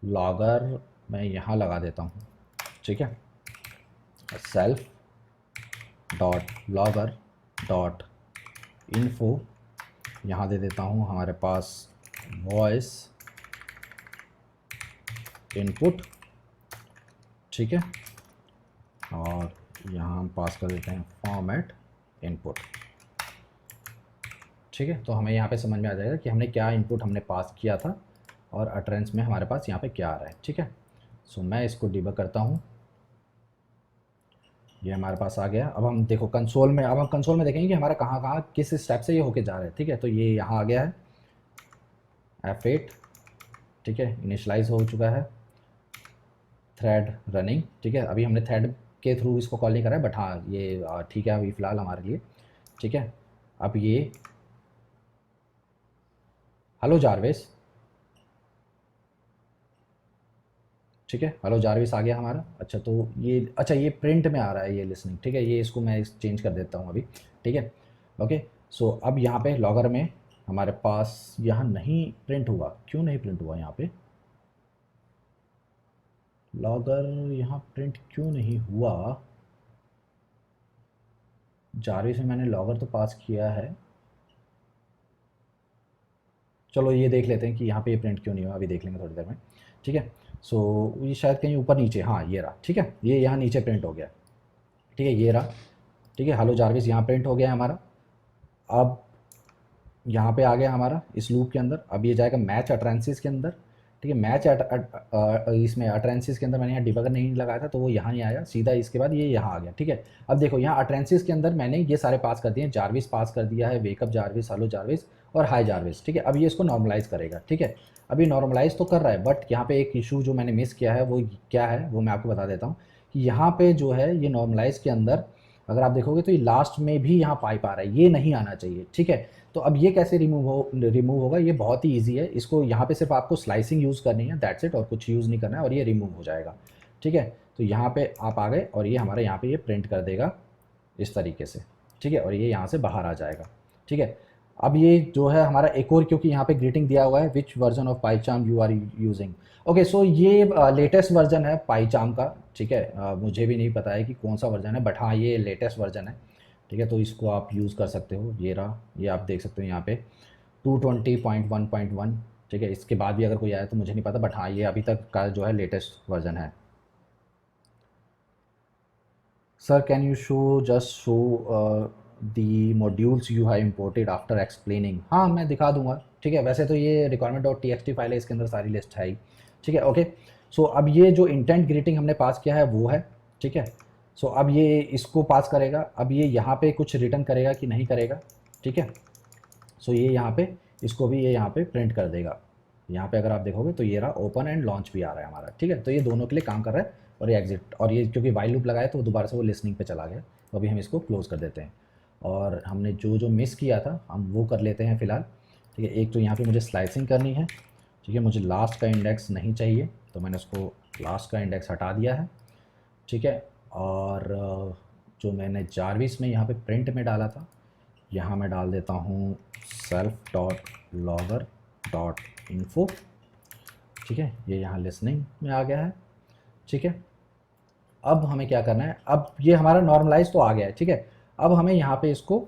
लॉगर मैं यहाँ लगा देता हूँ, ठीक है, self dot logger dot info, यहाँ दे देता हूँ हमारे पास वॉइस इनपुट, ठीक है, और यहाँ हम पास कर देते हैं फॉर्मेट इनपुट, ठीक है। तो हमें यहाँ पे समझ में आ जाएगा कि हमने क्या इनपुट हमने पास किया था और अटरेंस में हमारे पास यहाँ पे क्या आ रहा है, ठीक है। सो मैं इसको डिबग करता हूँ, ये हमारे पास आ गया। अब हम देखो कंसोल में, अब हम कंसोल में देखेंगे कि हमारा कहाँ कहाँ किस स्टेप से ये होके जा रहा है, ठीक है। तो ये यहाँ आ गया है F8, ठीक है, इनिशलाइज हो चुका है, थ्रेड रनिंग, ठीक है। अभी हमने थ्रेड के थ्रू इसको कॉल नहीं करा है, बट हाँ ये ठीक है अभी फ़िलहाल हमारे लिए, ठीक है। अब ये हेलो जारवेस, ठीक है, हेलो जारविस आ गया हमारा। अच्छा तो ये, अच्छा ये प्रिंट में आ रहा है ये लिसनिंग, ठीक है, ये इसको मैं चेंज कर देता हूँ अभी, ठीक है, ओके। सो अब यहाँ पे लॉगर में हमारे पास यहाँ नहीं प्रिंट हुआ, क्यों नहीं प्रिंट हुआ यहाँ पे, लॉगर यहाँ प्रिंट क्यों नहीं हुआ, जारविस में मैंने लॉगर तो पास किया है, चलो ये देख लेते हैं कि यहाँ पे ये प्रिंट क्यों नहीं हुआ, अभी देख लेंगे थोड़ी देर में, ठीक है। सो ये शायद कहीं ऊपर नीचे, हाँ ये रहा, ठीक है, ये यहाँ नीचे प्रिंट हो गया, ठीक है, ये रहा, ठीक है, हेलो जारविस यहाँ प्रिंट हो गया है हमारा। अब यहाँ पे आ गया हमारा इस लूप के अंदर। अब ये जाएगा मैच अट्रेंसिस के अंदर, ठीक है। मैच इसमें अट्रेंसिस के अंदर मैंने यहाँ डिबगर नहीं लगाया था तो वो यहाँ ही आया सीधा, इसके बाद ये यहाँ आ गया, ठीक है। अब देखो यहाँ अट्रेंसिस के अंदर मैंने ये सारे पास कर दिए हैं, जारविस पास कर दिया है, वेकअप जारविस, हेलो जारविस और हाई जारविस, ठीक है। अब ये इसको नॉर्मलाइज करेगा, ठीक है। अब ये नॉर्मलाइज तो कर रहा है, बट यहाँ पे एक इशू जो मैंने मिस किया है वो क्या है वो मैं आपको बता देता हूँ कि यहाँ पे जो है ये नॉर्मलाइज के अंदर अगर आप देखोगे तो ये लास्ट में भी यहाँ पाइप आ रहा है, ये नहीं आना चाहिए, ठीक है। तो अब ये कैसे रिमूव होगा, ये बहुत ही ईजी है। इसको यहाँ पे सिर्फ आपको स्लाइसिंग यूज़ करनी है, दैट्स इट, और कुछ यूज़ नहीं करना है और ये रिमूव हो जाएगा, ठीक है। तो यहाँ पे आप आ गए और ये हमारे यहाँ पे ये प्रिंट कर देगा इस तरीके से, ठीक है। और ये यहाँ से बाहर आ जाएगा, ठीक है। अब ये जो है हमारा एक और, क्योंकि यहाँ पे ग्रीटिंग दिया हुआ है which version of PyCharm you are using. Okay, so ये लेटेस्ट वर्जन है पाईचार्म का, ठीक है। मुझे भी नहीं पता है कि कौन सा वर्जन है, बट हाँ ये लेटेस्ट वर्जन है, ठीक है। तो इसको आप यूज़ कर सकते हो, ये रहा, ये आप देख सकते हो यहाँ पे 220.1.1, ठीक है। इसके बाद भी अगर कोई आया तो मुझे नहीं पता, बट हाँ ये अभी तक का जो है लेटेस्ट वर्जन है। Sir can you just show the modules you have imported after explaining. हाँ मैं दिखा दूंगा, ठीक है। वैसे तो ये requirement dot T x T file है, इसके अंदर सारी लिस्ट है ही, ठीक है। ओके, सो अब ये जो इंटेंट ग्रीटिंग हमने पास किया है वो है, ठीक है। सो अब ये इसको पास करेगा, अब ये यहाँ पे कुछ रिटर्न करेगा कि नहीं करेगा, ठीक है। सो ये यहाँ पे इसको भी ये यहाँ पे प्रिंट कर देगा। यहाँ पे अगर आप देखोगे तो ये रहा ओपन एंड लॉन्च भी आ रहा है हमारा, ठीक है। तो ये दोनों के लिए काम कर रहा है। और ये एग्जिट, और ये क्योंकि वाइल लूप लगाया तो दोबारा से वो लिसनिंग पे चला गया, तो अभी हम इसको क्लोज कर देते हैं। और हमने जो जो मिस किया था हम वो कर लेते हैं फ़िलहाल, ठीक है। एक तो यहाँ पे मुझे स्लाइसिंग करनी है, ठीक है। मुझे लास्ट का इंडेक्स नहीं चाहिए तो मैंने उसको लास्ट का इंडेक्स हटा दिया है, ठीक है। और जो मैंने जारविस में यहाँ पे प्रिंट में डाला था, यहाँ मैं डाल देता हूँ self dot logger dot info, ठीक है। ये यहाँ लिसनिंग में आ गया है, ठीक है। अब हमें क्या करना है, अब ये हमारा नॉर्मलाइज तो आ गया है, ठीक है। अब हमें यहाँ पे इसको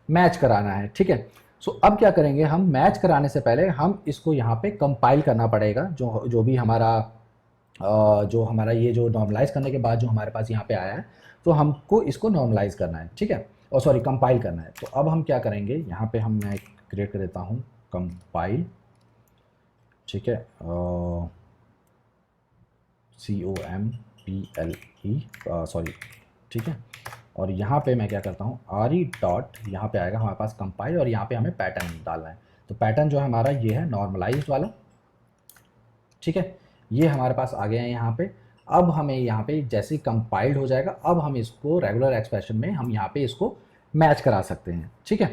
मैच कराना है, ठीक है। सो अब क्या करेंगे हम, मैच कराने से पहले हम इसको यहाँ पे कंपाइल करना पड़ेगा, जो जो भी हमारा जो हमारा ये जो नॉर्मलाइज़ करने के बाद जो हमारे पास यहाँ पे आया है, तो हमको इसको नॉर्मलाइज़ करना है, ठीक है। और सॉरी कंपाइल करना है। तो अब हम क्या करेंगे, यहाँ पे हम मैं क्रिएट कर देता हूँ कंपाइल, ठीक है। COMPLE, सॉरी, ठीक है। और यहाँ पे मैं क्या करता हूँ RE डॉट, यहाँ पे आएगा हमारे पास कंपाइल और यहाँ पे हमें पैटर्न डालना है। तो पैटर्न जो है हमारा ये है नॉर्मलाइज्ड वाला, ठीक है। ये हमारे पास आ गया है यहाँ पे। अब हमें यहाँ पे जैसे ही कंपाइल्ड हो जाएगा, अब हम इसको रेगुलर एक्सप्रेशन में हम यहाँ पे इसको मैच करा सकते हैं, ठीक है।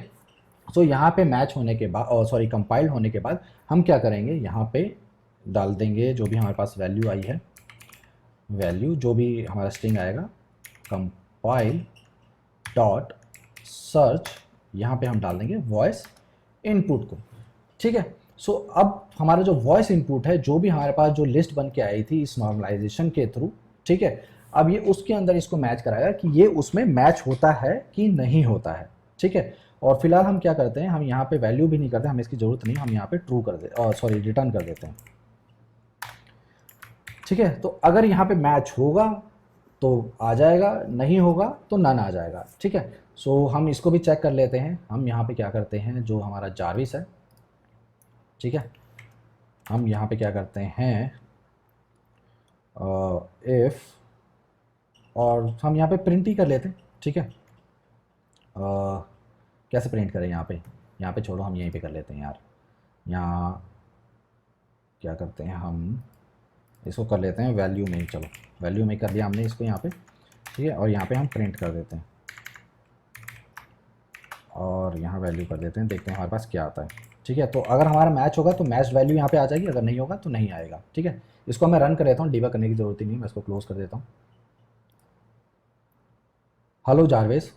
सो यहाँ पे मैच होने के बाद, और सॉरी कंपाइल्ड होने के बाद हम क्या करेंगे, यहाँ पे डाल देंगे जो भी हमारे पास वैल्यू आई है, वैल्यू जो भी हमारा स्ट्रिंग आएगा, कंपाइल डॉट सर्च, यहाँ पे हम डाल देंगे वॉइस इनपुट को, ठीक है। सो अब हमारा जो वॉइस इनपुट है, जो भी हमारे पास जो लिस्ट बन के आई थी इस नॉर्मलाइजेशन के थ्रू, ठीक है। अब ये उसके अंदर इसको मैच कराएगा कि ये उसमें मैच होता है कि नहीं होता है, ठीक है। और फिलहाल हम क्या करते हैं, हम यहाँ पे वैल्यू भी नहीं करते, हमें इसकी ज़रूरत नहीं, हम यहाँ पे ट्रू कर दे, सॉरी रिटर्न कर देते हैं, ठीक है। तो अगर यहाँ पे मैच होगा तो आ जाएगा, नहीं होगा तो नन आ जाएगा, ठीक है। सो हम इसको भी चेक कर लेते हैं। हम यहाँ पे क्या करते हैं, जो हमारा जारविस है, ठीक है, हम यहाँ पे क्या करते हैं इफ़, और हम यहाँ पे प्रिंट ही कर लेते हैं, ठीक है। कैसे प्रिंट करें यहाँ पे छोड़ो, हम यहीं पे कर लेते हैं यार। यहाँ क्या करते हैं, हम इसको कर लेते हैं वैल्यू में ही, चलो वैल्यू में कर दिया हमने इसको यहाँ पे, ठीक है। और यहाँ पे हम प्रिंट कर देते हैं और यहाँ वैल्यू कर देते हैं, देखते हैं हमारे पास क्या आता है, ठीक है। तो अगर हमारा मैच होगा तो मैच वैल्यू यहाँ पे आ जाएगी, अगर नहीं होगा तो नहीं आएगा, ठीक है। इसको मैं रन कर देता हूँ, डिबग करने की ज़रूरत ही नहीं, मैं इसको क्लोज कर देता हूँ। Hello Jarvis,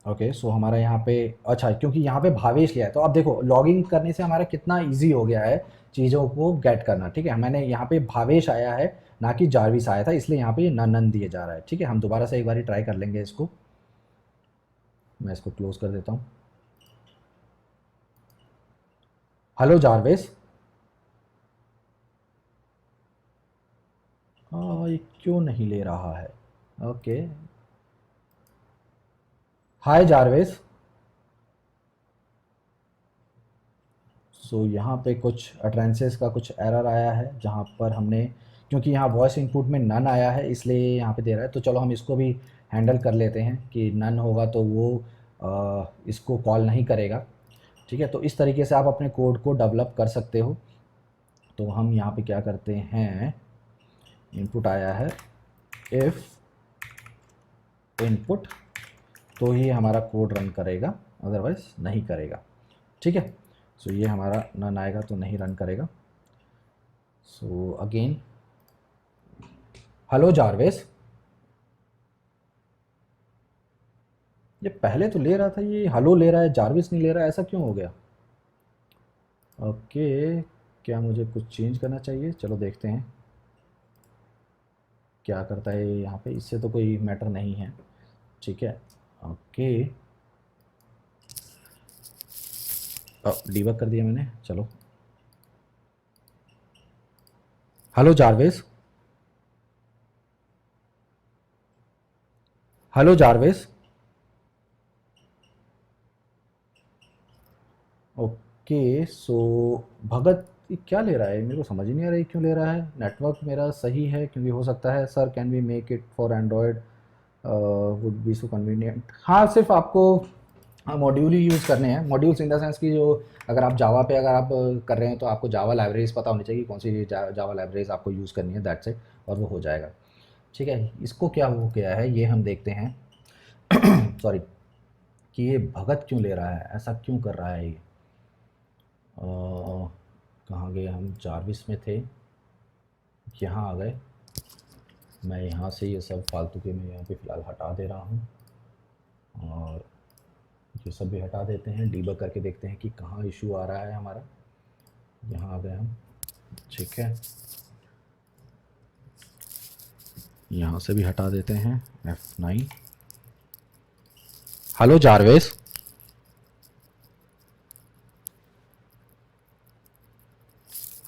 okay. सो हमारा यहाँ पे, अच्छा क्योंकि यहाँ पे भावेश लिया है, तो अब देखो लॉगिंग करने से हमारा कितना इजी हो गया है चीज़ों को गेट करना, ठीक है। मैंने यहाँ पे भावेश आया है ना कि जारविस आया था, इसलिए यहाँ पे नन दिए जा रहा है, ठीक है। हम दोबारा से एक बार ट्राई कर लेंगे इसको, मैं इसको क्लोज कर देता हूँ। हेलो जारवेस, ये क्यों नहीं ले रहा है, ओके। हाय जारवेज। सो यहाँ पे कुछ अटेंडेंसेस का कुछ एरर आया है, जहाँ पर हमने, क्योंकि यहाँ वॉइस इनपुट में नन आया है इसलिए यहाँ पे दे रहा है। तो चलो हम इसको भी हैंडल कर लेते हैं कि नन होगा तो वो इसको कॉल नहीं करेगा। ठीक है, तो इस तरीके से आप अपने कोड को डेवलप कर सकते हो। तो हम यहाँ पे क्या करते हैं, इनपुट आया है इफ़ इनपुट, तो ही हमारा कोड रन करेगा, अदरवाइज नहीं करेगा। ठीक है, सो ये हमारा नन आएगा तो नहीं रन करेगा। So again, hello Jarvis. ये पहले तो ले रहा था, ये हेलो ले रहा है, जारविस नहीं ले रहा है, ऐसा क्यों हो गया? ओके, क्या मुझे कुछ चेंज करना चाहिए? चलो देखते हैं क्या करता है यहाँ पे। इससे तो कोई मैटर नहीं है। ठीक है, ओके, डीबग कर दिया मैंने। चलो, hello Jarvis. Hello Jarvis. Okay, सो भगत ये क्या ले रहा है? मेरे को समझ ही नहीं आ रहा है क्यों ले रहा है। नेटवर्क मेरा सही है, क्योंकि हो सकता है sir can we make it for Android would be so convenient. हाँ, सिर्फ आपको मॉड्यूल ही यूज़ करने हैं। मॉड्यूल्स इन द सेंस कि जो, अगर आप जावा पे अगर आप कर रहे हैं तो आपको जावा लाइब्रेरीज पता होनी चाहिए कौन सी जावा लाइब्रेरीज आपको यूज़ करनी है, दैट्स इट, और वो हो जाएगा। ठीक है, इसको क्या हो गया है ये हम देखते हैं। सॉरी, कि ये भगत क्यों ले रहा है, ऐसा क्यों कर रहा है ये। कहाँ गए हम? जारविस में थे, यहाँ आ गए। मैं यहाँ से ये सब फालतू के मैं यहाँ पे फ़िलहाल हटा दे रहा हूँ, और ये सब भी हटा देते हैं। डीबग करके देखते हैं कि कहाँ इशू आ रहा है हमारा। यहाँ आ गए हम। ठीक है, यहाँ से भी हटा देते हैं F9। Hello Jarvis.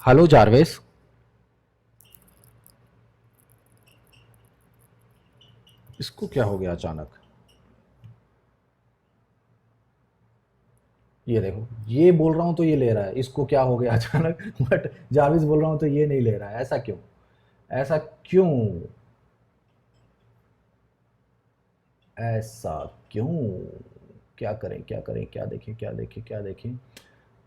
Hello Jarvis. इसको क्या हो गया अचानक? ये देखो, ये बोल रहा हूँ तो ये ले रहा है, इसको क्या हो गया अचानक? बट जारविस बोल रहा हूँ तो ये नहीं ले रहा है, ऐसा क्यों? ऐसा क्यों? ऐसा क्यों? क्या करें, क्या करें, क्या देखें, क्या देखें, क्या देखें?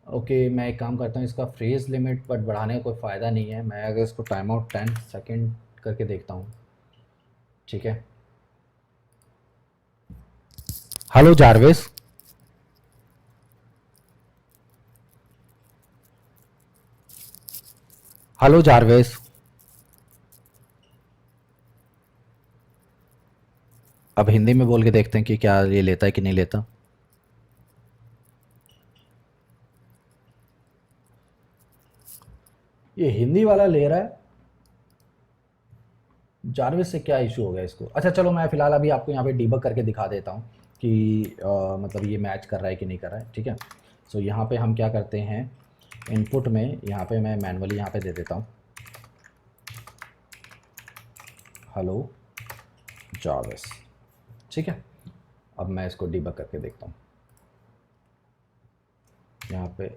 ओके, मैं एक काम करता हूँ, इसका फ्रेज लिमिट बट बढ़ाने का कोई फ़ायदा नहीं है। मैं अगर इसको टाइम आउट 10 सेकेंड करके देखता हूँ। ठीक है, हेलो जारविस। Hello Jarvis. अब हिंदी में बोल के देखते हैं कि क्या ये लेता है कि नहीं लेता। ये हिंदी वाला ले रहा है। जारविस से क्या इशू हो गया इसको? अच्छा चलो, मैं फ़िलहाल अभी आपको यहाँ पे डीबग करके दिखा देता हूँ कि मतलब ये मैच कर रहा है कि नहीं कर रहा है। ठीक है, सो यहाँ पे हम क्या करते हैं, इनपुट में यहाँ पे मैं मैनुअली यहाँ पे दे देता हूँ हेलो जारविस। ठीक है, अब मैं इसको डीबग करके देखता हूँ। यहाँ पे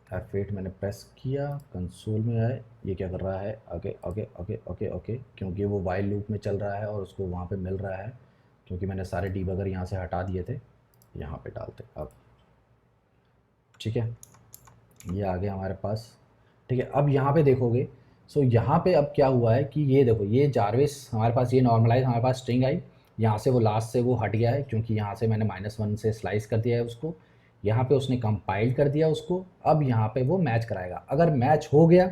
F8 मैंने प्रेस किया, कंसोल में आए, ये क्या कर रहा है, आगे आगे आगे आगे ओके, क्योंकि वो वाइल लूप में चल रहा है और उसको वहाँ पे मिल रहा है, क्योंकि मैंने सारे डीबगर यहाँ से हटा दिए थे। यहाँ पे डालते अब। ठीक है, ये आ गया हमारे पास। ठीक है, अब यहाँ पे देखोगे, सो यहाँ पे अब क्या हुआ है कि ये देखो, ये जारविस हमारे पास, ये नॉर्मलाइज हमारे पास स्ट्रिंग आई, यहाँ से वो लास्ट से वो हट गया है, क्योंकि यहाँ से मैंने -1 से स्लाइस कर दिया है उसको। यहाँ पे उसने कंपाइल कर दिया उसको। अब यहाँ पे वो मैच कराएगा, अगर मैच हो गया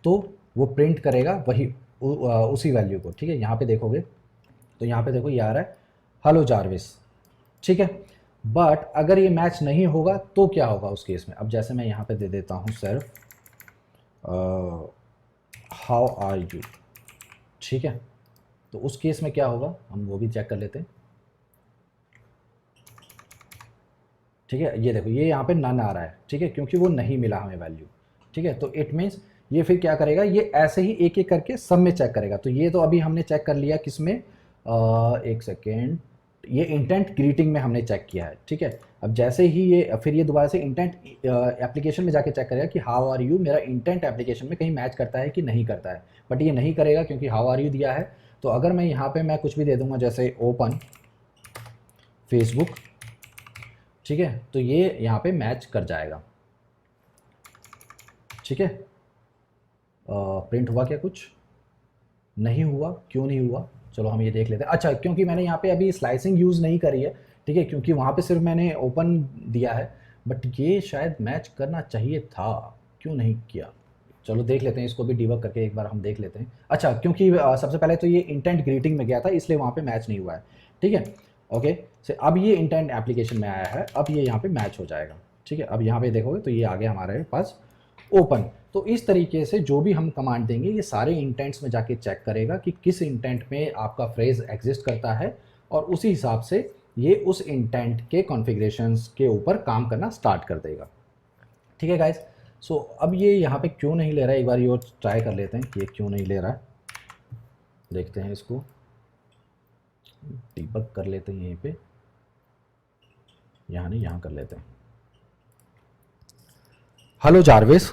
तो वो प्रिंट करेगा वही उसी वैल्यू को। ठीक है, यहाँ पे देखोगे तो यहाँ पे देखो ये आ रहा है हेलो जारविस। ठीक है, बट अगर ये मैच नहीं होगा तो क्या होगा उस केस में? अब जैसे मैं यहाँ पे दे देता हूँ सिर्फ हाउ आर यू। ठीक है, तो उस केस में क्या होगा हम वो भी चेक कर लेते हैं। ठीक है, ये देखो, ये यहाँ पे नन आ रहा है। ठीक है, क्योंकि वो नहीं मिला हमें वैल्यू। ठीक है, तो इट मीन्स ये फिर क्या करेगा, ये ऐसे ही एक एक करके सब में चेक करेगा। तो ये तो अभी हमने चेक कर लिया किस में, एक सेकेंड, ये इंटेंट ग्रीटिंग में हमने चेक किया है, ठीक है। अब जैसे ही ये फिर ये दोबारा से इंटेंट एप्लीकेशन में जाके चेक करेगा कि हाउ आर यू मेरा इंटेंट एप्लीकेशन में कहीं मैच करता है कि नहीं करता है, बट ये नहीं करेगा क्योंकि हाउ आर यू दिया है। तो अगर मैं यहाँ पे मैं कुछ भी दे दूंगा जैसे ओपन फेसबुक, ठीक है, तो ये यहाँ पे मैच कर जाएगा, ठीक है। प्रिंट हुआ क्या? कुछ नहीं हुआ, क्यों नहीं हुआ? चलो हम ये देख लेते हैं। अच्छा, क्योंकि मैंने यहाँ पे अभी स्लाइसिंग यूज़ नहीं करी है, ठीक है, क्योंकि वहाँ पे सिर्फ मैंने ओपन दिया है, बट ये शायद मैच करना चाहिए था, क्यों नहीं किया? चलो देख लेते हैं, इसको भी डिबग करके एक बार हम देख लेते हैं। अच्छा, क्योंकि सबसे पहले तो ये इंटेंट ग्रीटिंग में गया था, इसलिए वहाँ पे मैच नहीं हुआ है, ठीक है। ओके, से अब ये इंटेंट एप्लीकेशन में आया है, अब ये यहाँ पे मैच हो जाएगा, ठीक है। अब यहाँ पे देखोगे तो ये आ गया हमारे पास ओपन। तो इस तरीके से जो भी हम कमांड देंगे ये सारे इंटेंट्स में जाके चेक करेगा कि किस इंटेंट में आपका फ्रेज एग्जिस्ट करता है, और उसी हिसाब से ये उस इंटेंट के कॉन्फ़िगरेशंस के ऊपर काम करना स्टार्ट कर देगा, ठीक है गाइस। सो अब ये यहाँ पे क्यों नहीं ले रहा है, एक बार ये और ट्राई कर लेते हैं कि ये क्यों नहीं ले रहा है। देखते हैं, इसको डिबग कर लेते हैं, यहीं पे, यहाँ नहीं, यहाँ कर लेते हैं। Hello Jarvis,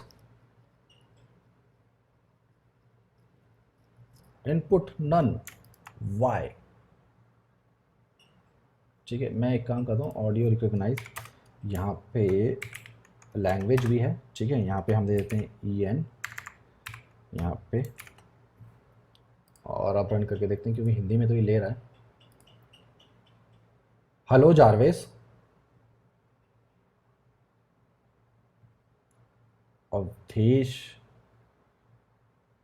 input none, why? ठीक है, मैं एक काम करता हूँ, ऑडियो रिकॉग्नाइज, यहाँ पे लैंग्वेज भी है, ठीक है, यहाँ पे हम दे देते हैं EN यहाँ पे, और अब रन करके देखते हैं क्योंकि हिंदी में तो ये ले रहा है। हेलो जारवेस, अवधेश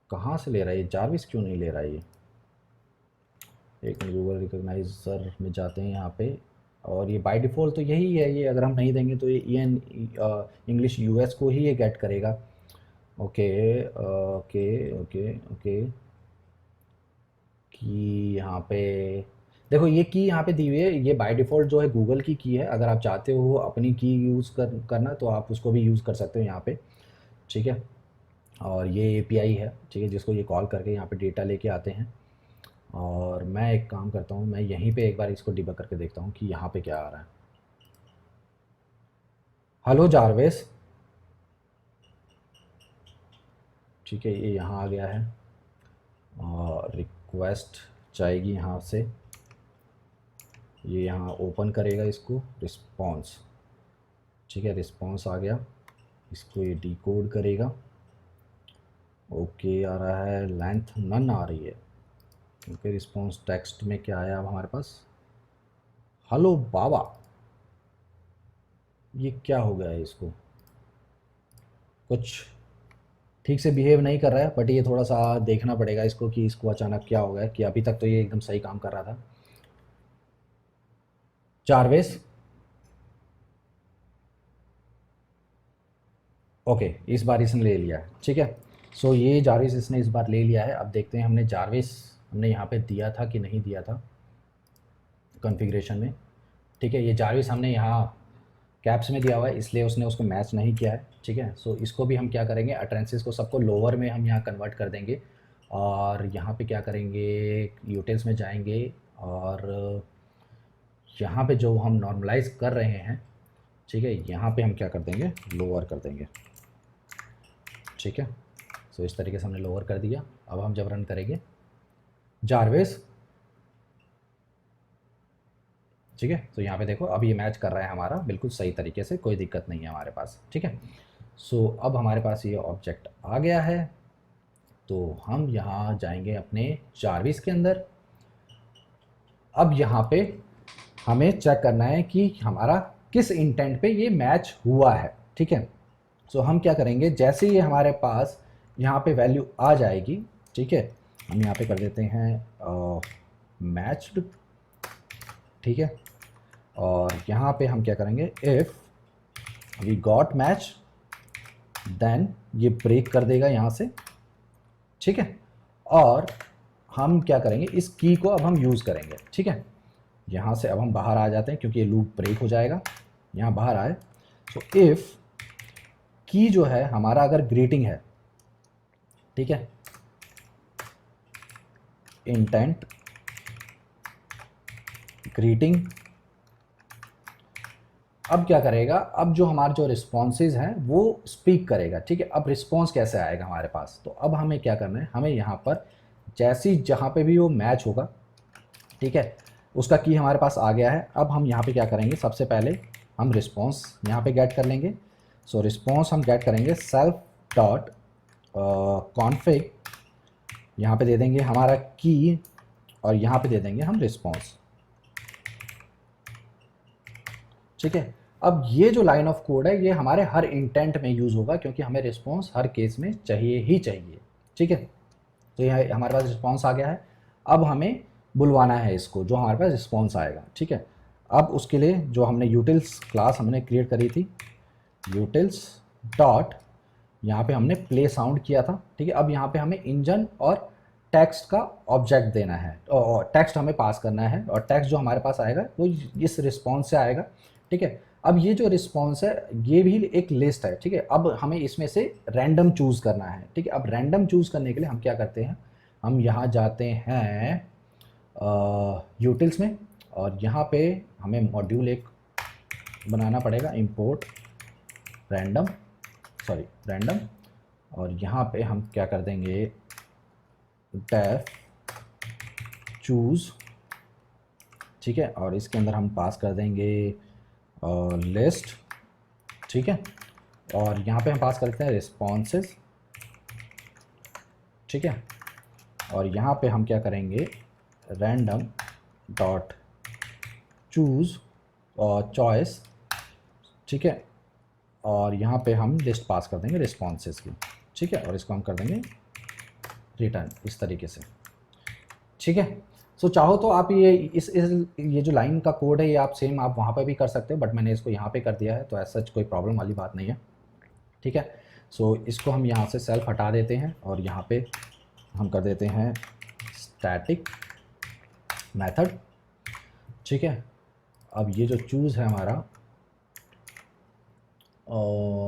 कहाँ से ले रहा है ये? जारविस क्यों नहीं ले रहा है ये? एक गूगल रिकॉग्नाइजर में जाते हैं यहाँ पे, और ये बाय डिफ़ॉल्ट तो यही है, ये अगर हम नहीं देंगे तो ये EN इंग्लिश US को ही ये गेट करेगा। ओके ओके ओके ओके, की यहाँ पे देखो, ये की यहाँ पे दी हुई है, ये बाय डिफ़ॉल्ट जो है गूगल की है। अगर आप चाहते हो अपनी की यूज़ करना तो आप उसको भी यूज़ कर सकते हो यहाँ पे, ठीक है। और ये API है, ठीक है, जिसको ये कॉल करके यहाँ पे डेटा लेके आते हैं। और मैं एक काम करता हूँ, मैं यहीं पे एक बार इसको डिबग करके देखता हूँ कि यहाँ पे क्या आ रहा है। हेलो जारवेस, ठीक है, ये यहाँ आ गया है, और रिक्वेस्ट जाएगी यहाँ से, ये यहाँ ओपन करेगा इसको, रिस्पॉन्स, ठीक है, रिस्पॉन्स आ गया, इसको ये डिकोड करेगा। ओके आ रहा है, लेंथ नन आ रही है। ओके, रिस्पॉन्स टेक्स्ट में क्या आया अब हमारे पास? हेलो बाबा, ये क्या हो गया है? इसको कुछ ठीक से बिहेव नहीं कर रहा है, बट ये थोड़ा सा देखना पड़ेगा इसको कि इसको अचानक क्या हो गया, कि अभी तक तो ये एकदम सही काम कर रहा था। चारवेस, ओके, इस बार इसने ले लिया है, ठीक है। सो ये जारविस इसने इस बार ले लिया है। अब देखते हैं हमने जारविस हमने यहाँ पे दिया था कि नहीं दिया था कॉन्फ़िगरेशन में, ठीक है। ये जारविस हमने यहाँ कैप्स में दिया हुआ है, इसलिए उसने उसको मैच नहीं किया है, ठीक है। सो इसको भी हम क्या करेंगे, अटरेंसेस को सबको लोअर में हम यहाँ कन्वर्ट कर देंगे, और यहाँ पे क्या करेंगे, यूटेल्स में जाएंगे, और यहाँ पे जो हम नॉर्मलाइज कर रहे हैं, ठीक है, यहाँ पे हम क्या कर देंगे, लोअर कर देंगे, ठीक है। सो इस तरीके से हमने लोअर कर दिया। अब हम जब रन करेंगे जारवेस, ठीक है, तो यहाँ पे देखो अब ये मैच कर रहा है हमारा बिल्कुल सही तरीके से, कोई दिक्कत नहीं है हमारे पास, ठीक है। सो अब हमारे पास ये ऑब्जेक्ट आ गया है, तो हम यहाँ जाएंगे अपने जारविस के अंदर। अब यहाँ पे हमें चेक करना है कि हमारा किस इंटेंट पे ये मैच हुआ है, ठीक है। सो हम क्या करेंगे, जैसे ही हमारे पास यहाँ पे वैल्यू आ जाएगी, ठीक है, हम यहाँ पे कर देते हैं मैच्ड, ठीक है। और यहाँ पे हम क्या करेंगे, if we got match, then ये ब्रेक कर देगा यहाँ से, ठीक है। और हम क्या करेंगे, इस की को अब हम यूज़ करेंगे, ठीक है। यहाँ से अब हम बाहर आ जाते हैं क्योंकि ये लूप ब्रेक हो जाएगा, यहाँ बाहर आए। तो इफ़ की जो है हमारा अगर ग्रीटिंग है, ठीक है, इंटेंट ग्रीटिंग। अब क्या करेगा, अब जो हमारे जो रिस्पॉन्सेज हैं वो स्पीक करेगा, ठीक है। अब रिस्पॉन्स कैसे आएगा हमारे पास, तो अब हमें क्या करना है, हमें यहाँ पर जैसी जहाँ पे भी वो मैच होगा, ठीक है, उसका की हमारे पास आ गया है। अब हम यहाँ पे क्या करेंगे, सबसे पहले हम रिस्पॉन्स यहाँ पे गेट कर लेंगे। सो रिस्पॉन्स हम गेट करेंगे सेल्फ डॉट कॉन्फिग, यहाँ पे दे देंगे हमारा की और यहाँ पे दे देंगे हम रिस्पॉन्स, ठीक है। अब ये जो लाइन ऑफ कोड है ये हमारे हर इंटेंट में यूज़ होगा, क्योंकि हमें रिस्पॉन्स हर केस में चाहिए ही चाहिए, ठीक है। तो यह हमारे पास रिस्पॉन्स आ गया है। अब हमें बुलवाना है इसको, जो हमारे पास रिस्पॉन्स आएगा, ठीक है। अब उसके लिए जो हमने यूटिल्स क्लास हमने क्रिएट करी थी, यूटिल्स डॉट, यहाँ पे हमने प्ले साउंड किया था, ठीक है। अब यहाँ पे हमें इंजन और टेक्स्ट का ऑब्जेक्ट देना है और टेक्स्ट हमें पास करना है, और टेक्स्ट जो हमारे पास आएगा वो इस रिस्पॉन्स से आएगा, ठीक है। अब ये जो रिस्पॉन्स है ये भी एक लिस्ट है, ठीक है। अब हमें इसमें से रैंडम चूज़ करना है, ठीक है। अब रैंडम चूज़ करने के लिए हम क्या करते हैं, हम यहाँ जाते हैं यूटिल्स में, और यहाँ पे हमें मॉड्यूल एक बनाना पड़ेगा, इंपोर्ट रैंडम, सॉरी रैंडम, और यहाँ पे हम क्या कर देंगे, डेफ चूज़, ठीक है। और इसके अंदर हम पास कर देंगे लिस्ट, ठीक है। और यहाँ पे हम पास करते हैं रिस्पॉन्सेस, ठीक है। और यहाँ पे हम क्या करेंगे, रैंडम डॉट चूज़ और चॉइस, ठीक है। और यहाँ पे हम लिस्ट पास कर देंगे रिस्पॉन्सेस की, ठीक है। और इसको हम कर देंगे रिटर्न इस तरीके से, ठीक है। सो चाहो तो आप ये जो लाइन का कोड है ये आप सेम आप वहाँ पर भी कर सकते हो, बट मैंने इसको यहाँ पे कर दिया है, तो ऐसा कोई प्रॉब्लम वाली बात नहीं है, ठीक है। सो इसको हम यहाँ से सेल्फ हटा देते हैं और यहाँ पे हम कर देते हैं स्टैटिक मेथड, ठीक है। अब ये जो चूज़ है हमारा,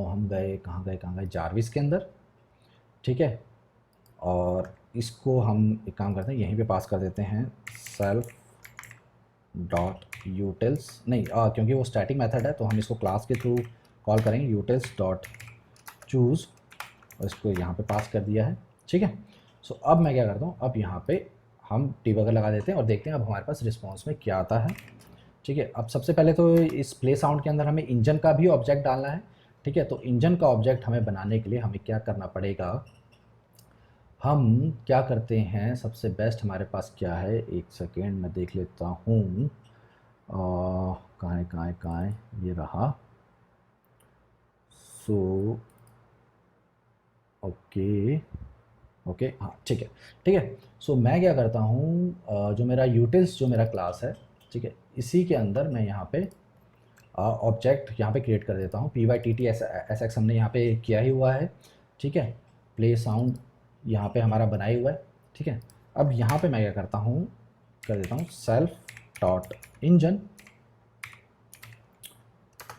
हम कहाँ गए जारविस के अंदर, ठीक है। और इसको हम एक काम करते हैं, यहीं पे पास कर देते हैं सेल्फ डॉट यूटिल्स, नहीं क्योंकि वो स्टैटिक मेथड है तो हम इसको क्लास के थ्रू कॉल करेंगे, यूटिल्स डॉट चूज़, और इसको यहाँ पे पास कर दिया है, ठीक है। सो अब मैं क्या करता हूँ, अब यहाँ पे हम डिबगर लगा देते हैं और देखते हैं अब हमारे पास रिस्पॉन्स में क्या आता है, ठीक है। अब सबसे पहले तो इस प्ले साउंड के अंदर हमें इंजन का भी ऑब्जेक्ट डालना है, ठीक है। तो इंजन का ऑब्जेक्ट हमें बनाने के लिए हमें क्या करना पड़ेगा, हम क्या करते हैं, सबसे बेस्ट हमारे पास क्या है, एक सेकेंड मैं देख लेता हूँ, कहाँ है, ये रहा। सो ओके ओके, हाँ ठीक है, ठीक है। सो मैं क्या करता हूँ, जो मेरा यूटिल्स जो मेरा क्लास है, ठीक है, इसी के अंदर मैं यहाँ पे ऑब्जेक्ट यहाँ पे क्रिएट कर देता हूँ, PYTT SX हमने यहाँ पे किया ही हुआ है, ठीक है। प्ले साउंड यहाँ पे हमारा बनाया हुआ है, ठीक है। अब यहाँ पे मैं क्या करता हूँ, कर देता हूँ सेल्फ डॉट इंजन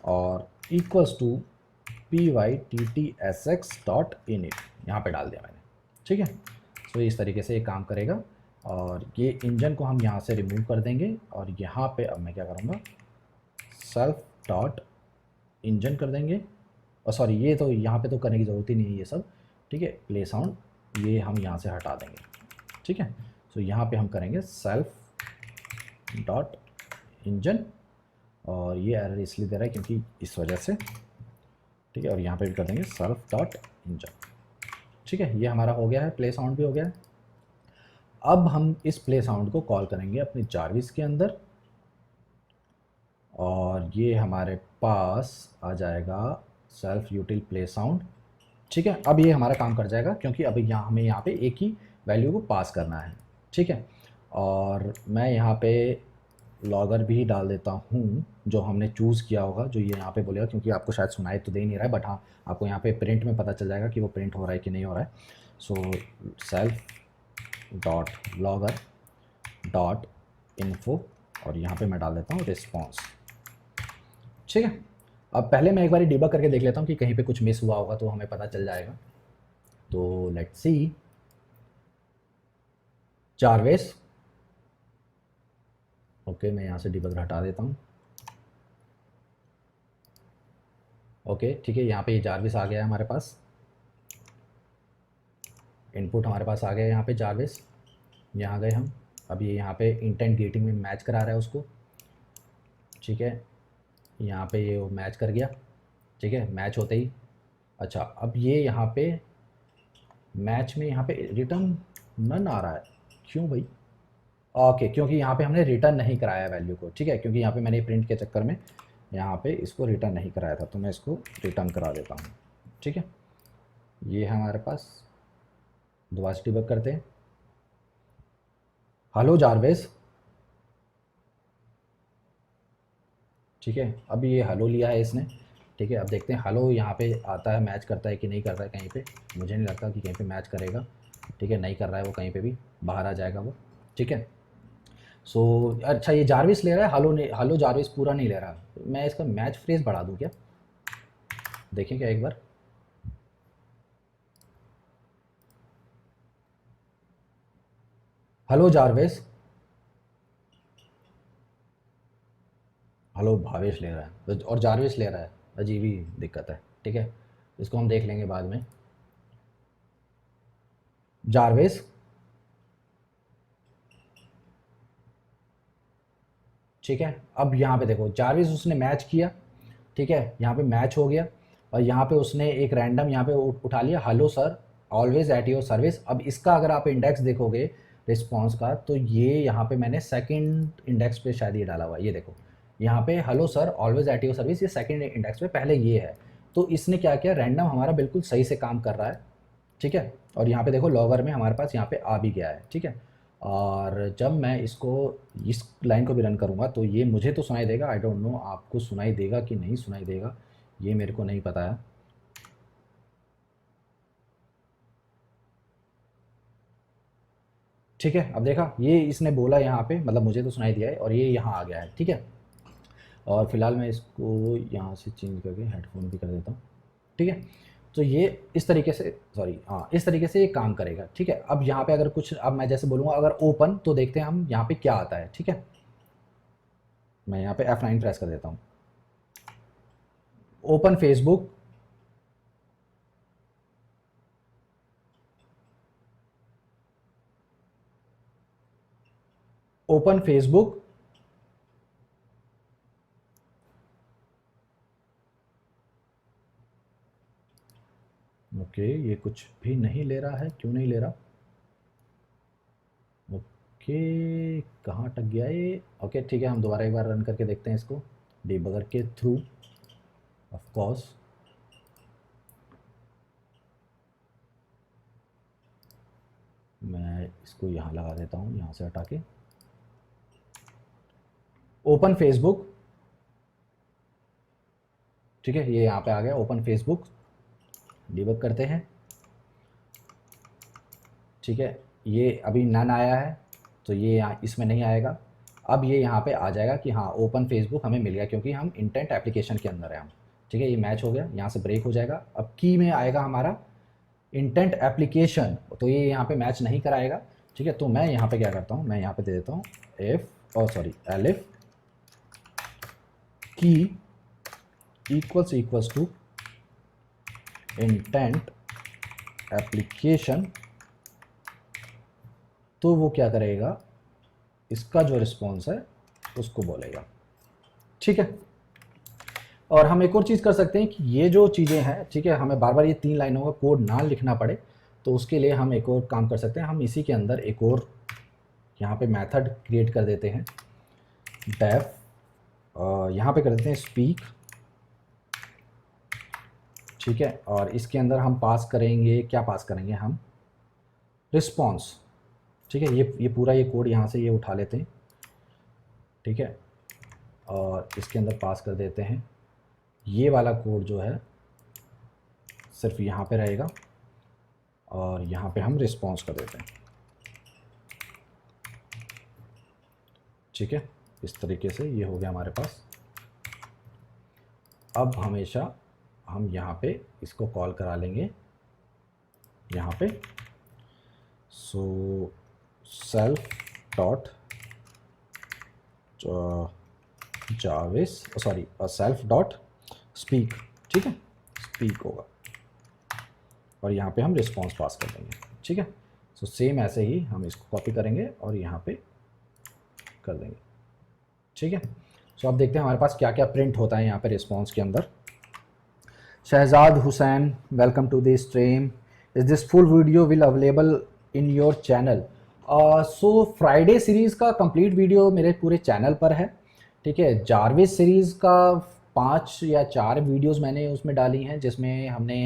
और equals to PYTT SX dot init, यहाँ पे डाल दिया मैंने, ठीक है। सो इस तरीके से ये काम करेगा, और ये इंजन को हम यहाँ से रिमूव कर देंगे, और यहाँ पे अब मैं क्या करूँगा, सेल्फ डॉट इंजन कर देंगे, और सॉरी ये तो यहाँ पे तो करने की ज़रूरत ही नहीं है ये सब, ठीक है। प्ले साउंड ये हम यहाँ से हटा देंगे, ठीक है। सो यहाँ पे हम करेंगे सेल्फ डॉट इंजन, और ये एरर इसलिए दे रहा है क्योंकि इस वजह से, ठीक है। और यहाँ पे भी कर देंगे सेल्फ डॉट इंजन, ठीक है। ये हमारा हो गया है, प्ले साउंड भी हो गया है। अब हम इस प्ले साउंड को कॉल करेंगे अपने जारविस के अंदर, और ये हमारे पास आ जाएगा सेल्फ यूटिल प्ले साउंड, ठीक है। अब ये हमारा काम कर जाएगा क्योंकि अब हमें यहाँ पे एक ही वैल्यू को पास करना है, ठीक है। और मैं यहाँ पे लॉगर भी डाल देता हूँ जो हमने चूज़ किया होगा, जो ये यहाँ पे बोलेगा, क्योंकि आपको शायद सुनाई तो दे नहीं रहा है, बट हाँ आपको यहाँ पे प्रिंट में पता चल जाएगा कि वो प्रिंट हो रहा है कि नहीं हो रहा है। सो self dot logger dot info, और यहाँ पे मैं डाल देता हूँ रिस्पॉन्स, ठीक है। अब पहले मैं एक बार डिबग करके देख लेता हूँ कि कहीं पे कुछ मिस हुआ होगा तो हमें पता चल जाएगा। तो लेट्स सी, जारविस ओके, मैं यहाँ से डिबगर हटा देता हूँ। ओके ठीक है, यहाँ पे जारविस आ गया है हमारे पास, इनपुट हमारे पास आ गया है यहाँ पे जारविस। यहाँ गए हम, अब ये यहाँ पे इंटेंट गेटिंग में मैच करा रहा है उसको। ठीक है, यहाँ पे ये मैच कर गया। ठीक है, मैच होते ही अच्छा, अब ये यहाँ पे मैच में यहाँ पे रिटर्न नन आ रहा है, क्यों भाई? ओके, क्योंकि यहाँ पे हमने रिटर्न नहीं कराया वैल्यू को। ठीक है, क्योंकि यहाँ पे मैंने प्रिंट के चक्कर में यहाँ पे इसको रिटर्न नहीं कराया था, तो मैं इसको रिटर्न करा देता हूँ। ठीक है, ये है हमारे पास। दोबारा से डिबग करते हैं। Hello Jarvis. ठीक है, अब ये हेलो लिया है इसने। ठीक है, अब देखते हैं हेलो यहाँ पे आता है, मैच करता है कि नहीं करता है कहीं पे। मुझे नहीं लगता कि कहीं पे मैच करेगा। ठीक है, नहीं कर रहा है वो कहीं पे भी, बाहर आ जाएगा वो। ठीक है, सो अच्छा ये जारविस ले रहा है, हेलो नहीं, हेलो जारविस पूरा नहीं ले रहा। मैं इसका मैच फ्रेज बढ़ा दूँ क्या? देखें क्या एक बार। हेलो जारविस, हेलो भावेश ले रहा है और जारविस ले रहा है, अजीब ही दिक्कत है। ठीक है, इसको हम देख लेंगे बाद में। जारविस। ठीक है, अब यहाँ पे देखो जारविस उसने मैच किया। ठीक है, यहाँ पे मैच हो गया, और यहाँ पे उसने एक रैंडम यहाँ पे उठा लिया, hello sir always at your service. अब इसका अगर आप इंडेक्स देखोगे रिस्पॉन्स का, तो ये यहाँ पे मैंने सेकंड इंडेक्स पे शायद ये डाला हुआ है, ये देखो यहाँ पे hello sir always at your service, ये सेकंड इंडेक्स पे, पहले ये है। तो इसने क्या किया, रैंडम हमारा बिल्कुल सही से काम कर रहा है। ठीक है, और यहाँ पे देखो लॉगर में हमारे पास यहाँ पे आ भी गया है। ठीक है, और जब मैं इसको इस लाइन को भी रन करूँगा तो ये मुझे तो सुनाई देगा, आई डोंट नो आपको सुनाई देगा कि नहीं सुनाई देगा, ये मेरे को नहीं पता है। ठीक है, अब देखा ये इसने बोला यहाँ पे, मतलब मुझे तो सुनाई दिया है, और ये यहाँ आ गया है। ठीक है, और फिलहाल मैं इसको यहाँ से चेंज करके हेडफोन भी कर देता हूँ। ठीक है, तो ये इस तरीके से, सॉरी हाँ, इस तरीके से ये काम करेगा। ठीक है, अब यहाँ पे अगर कुछ, अब मैं जैसे बोलूँगा अगर ओपन, तो देखते हैं हम यहाँ पे क्या आता है। ठीक है, मैं यहाँ पे F9 प्रेस कर देता हूँ। Open Facebook. Open Facebook. Okay, ये कुछ भी नहीं ले रहा है, क्यों नहीं ले रहा? ओके, कहाँ अटक गया ये? ओके ठीक है, हम दोबारा एक बार रन करके देखते हैं इसको डिबगर के थ्रू, ऑफ कोर्स। मैं इसको यहाँ लगा देता हूँ, यहाँ से हटा के। Open Facebook. ठीक है, ये यहाँ पे आ गया ओपन फेसबुक, डिबग करते हैं। ठीक है, ये अभी नन आया है, तो ये यहाँ इसमें नहीं आएगा। अब ये यहाँ पे आ जाएगा कि हाँ ओपन फेसबुक हमें मिल गया, क्योंकि हम इंटेंट एप्लीकेशन के अंदर है हम। ठीक है, ये मैच हो गया, यहाँ से ब्रेक हो जाएगा। अब की में आएगा हमारा इंटेंट एप्लीकेशन, तो ये यहाँ पे मैच नहीं कराएगा। ठीक है, तो मैं यहाँ पे क्या करता हूँ, मैं यहाँ पे दे देता हूँ एफ, और सॉरी एलिफ की इक्वल्स टू इंटेंट एप्लीकेशन। तो वो क्या करेगा, इसका जो रिस्पॉन्स है उसको बोलेगा। ठीक है, और हम एक और चीज़ कर सकते हैं कि ये जो चीज़ें हैं, ठीक है, हमें बार बार ये 3 लाइनों का कोड ना लिखना पड़े, तो उसके लिए हम एक और काम कर सकते हैं। हम इसी के अंदर एक और यहाँ पे मेथड क्रिएट कर देते हैं, डेफ, यहाँ पे कर देते हैं स्पीक। ठीक है, और इसके अंदर हम पास करेंगे, क्या पास करेंगे हम, रिस्पॉन्स। ठीक है, ये पूरा ये कोड यहाँ से ये उठा लेते हैं। ठीक है, और इसके अंदर पास कर देते हैं, ये वाला कोड जो है सिर्फ यहाँ पे रहेगा, और यहाँ पे हम रिस्पॉन्स कर देते हैं। ठीक है, इस तरीके से ये हो गया हमारे पास। अब हमेशा हम यहाँ पे इसको कॉल करा लेंगे, यहाँ पे सो सेल्फ डॉट जाविस सॉरी सेल्फ डॉट स्पीक, ठीक है, स्पीक होगा और यहाँ पे हम रिस्पॉन्स पास कर देंगे, ठीक है। सो सेम ऐसे ही हम इसको कॉपी करेंगे और यहाँ पे कर देंगे, ठीक है। सो अब देखते हैं हमारे पास क्या क्या प्रिंट होता है यहाँ पे रिस्पॉन्स के अंदर। Shahzad Hussain, welcome to this stream, is this full video will available in your channel? So Friday series का कंप्लीट वीडियो मेरे पूरे चैनल पर है, ठीक है। जारविस सीरीज़ का 5 या 4 वीडियोस मैंने उसमें डाली हैं, जिसमें हमने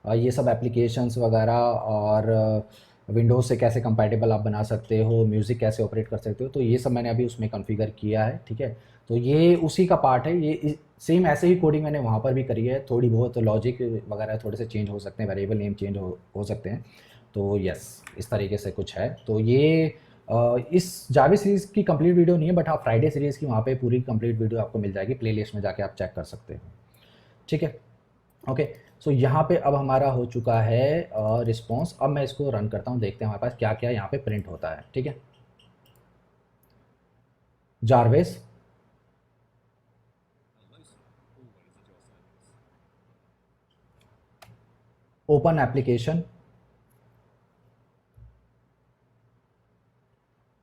ये सब एप्लीकेशंस वगैरह और विंडोज़ से कैसे कंपैटिबल आप बना सकते हो, म्यूज़िक कैसे ऑपरेट कर सकते हो, तो ये सब मैंने अभी उसमें कॉन्फ़िगर किया है, ठीक है। तो ये उसी का पार्ट है, ये सेम ऐसे ही कोडिंग मैंने वहाँ पर भी करी है। थोड़ी बहुत लॉजिक वगैरह थोड़े से चेंज हो सकते हैं, वेरिएबल नेम चेंज हो सकते हैं, तो यस इस तरीके से कुछ है। तो ये इस जावा सीरीज़ की कंप्लीट वीडियो नहीं है, बट हाँ फ्राइडे सीरीज़ की वहाँ पे पूरी कंप्लीट वीडियो आपको मिल जाएगी, प्लेलिस्ट में जाके आप चेक कर सकते हो, ठीक है। ओके, सो यहाँ पे अब हमारा हो चुका है रिस्पॉन्स। अब मैं इसको रन करता हूँ, देखते हैं हमारे पास क्या क्या यहाँ पे प्रिंट होता है, ठीक है। Jarvis, open application,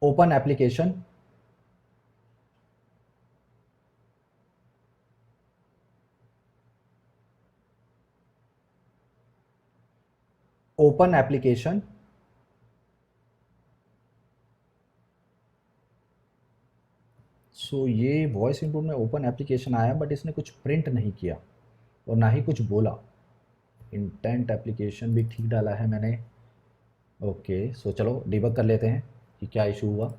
open application, open application, so ये वॉइस इनपुट में ओपन एप्लीकेशन आया, बट इसने कुछ प्रिंट नहीं किया और ना ही कुछ बोला। इंटेंट एप्लीकेशन भी ठीक डाला है मैंने। ओके, सो चलो डिबग कर लेते हैं कि क्या इशू हुआ,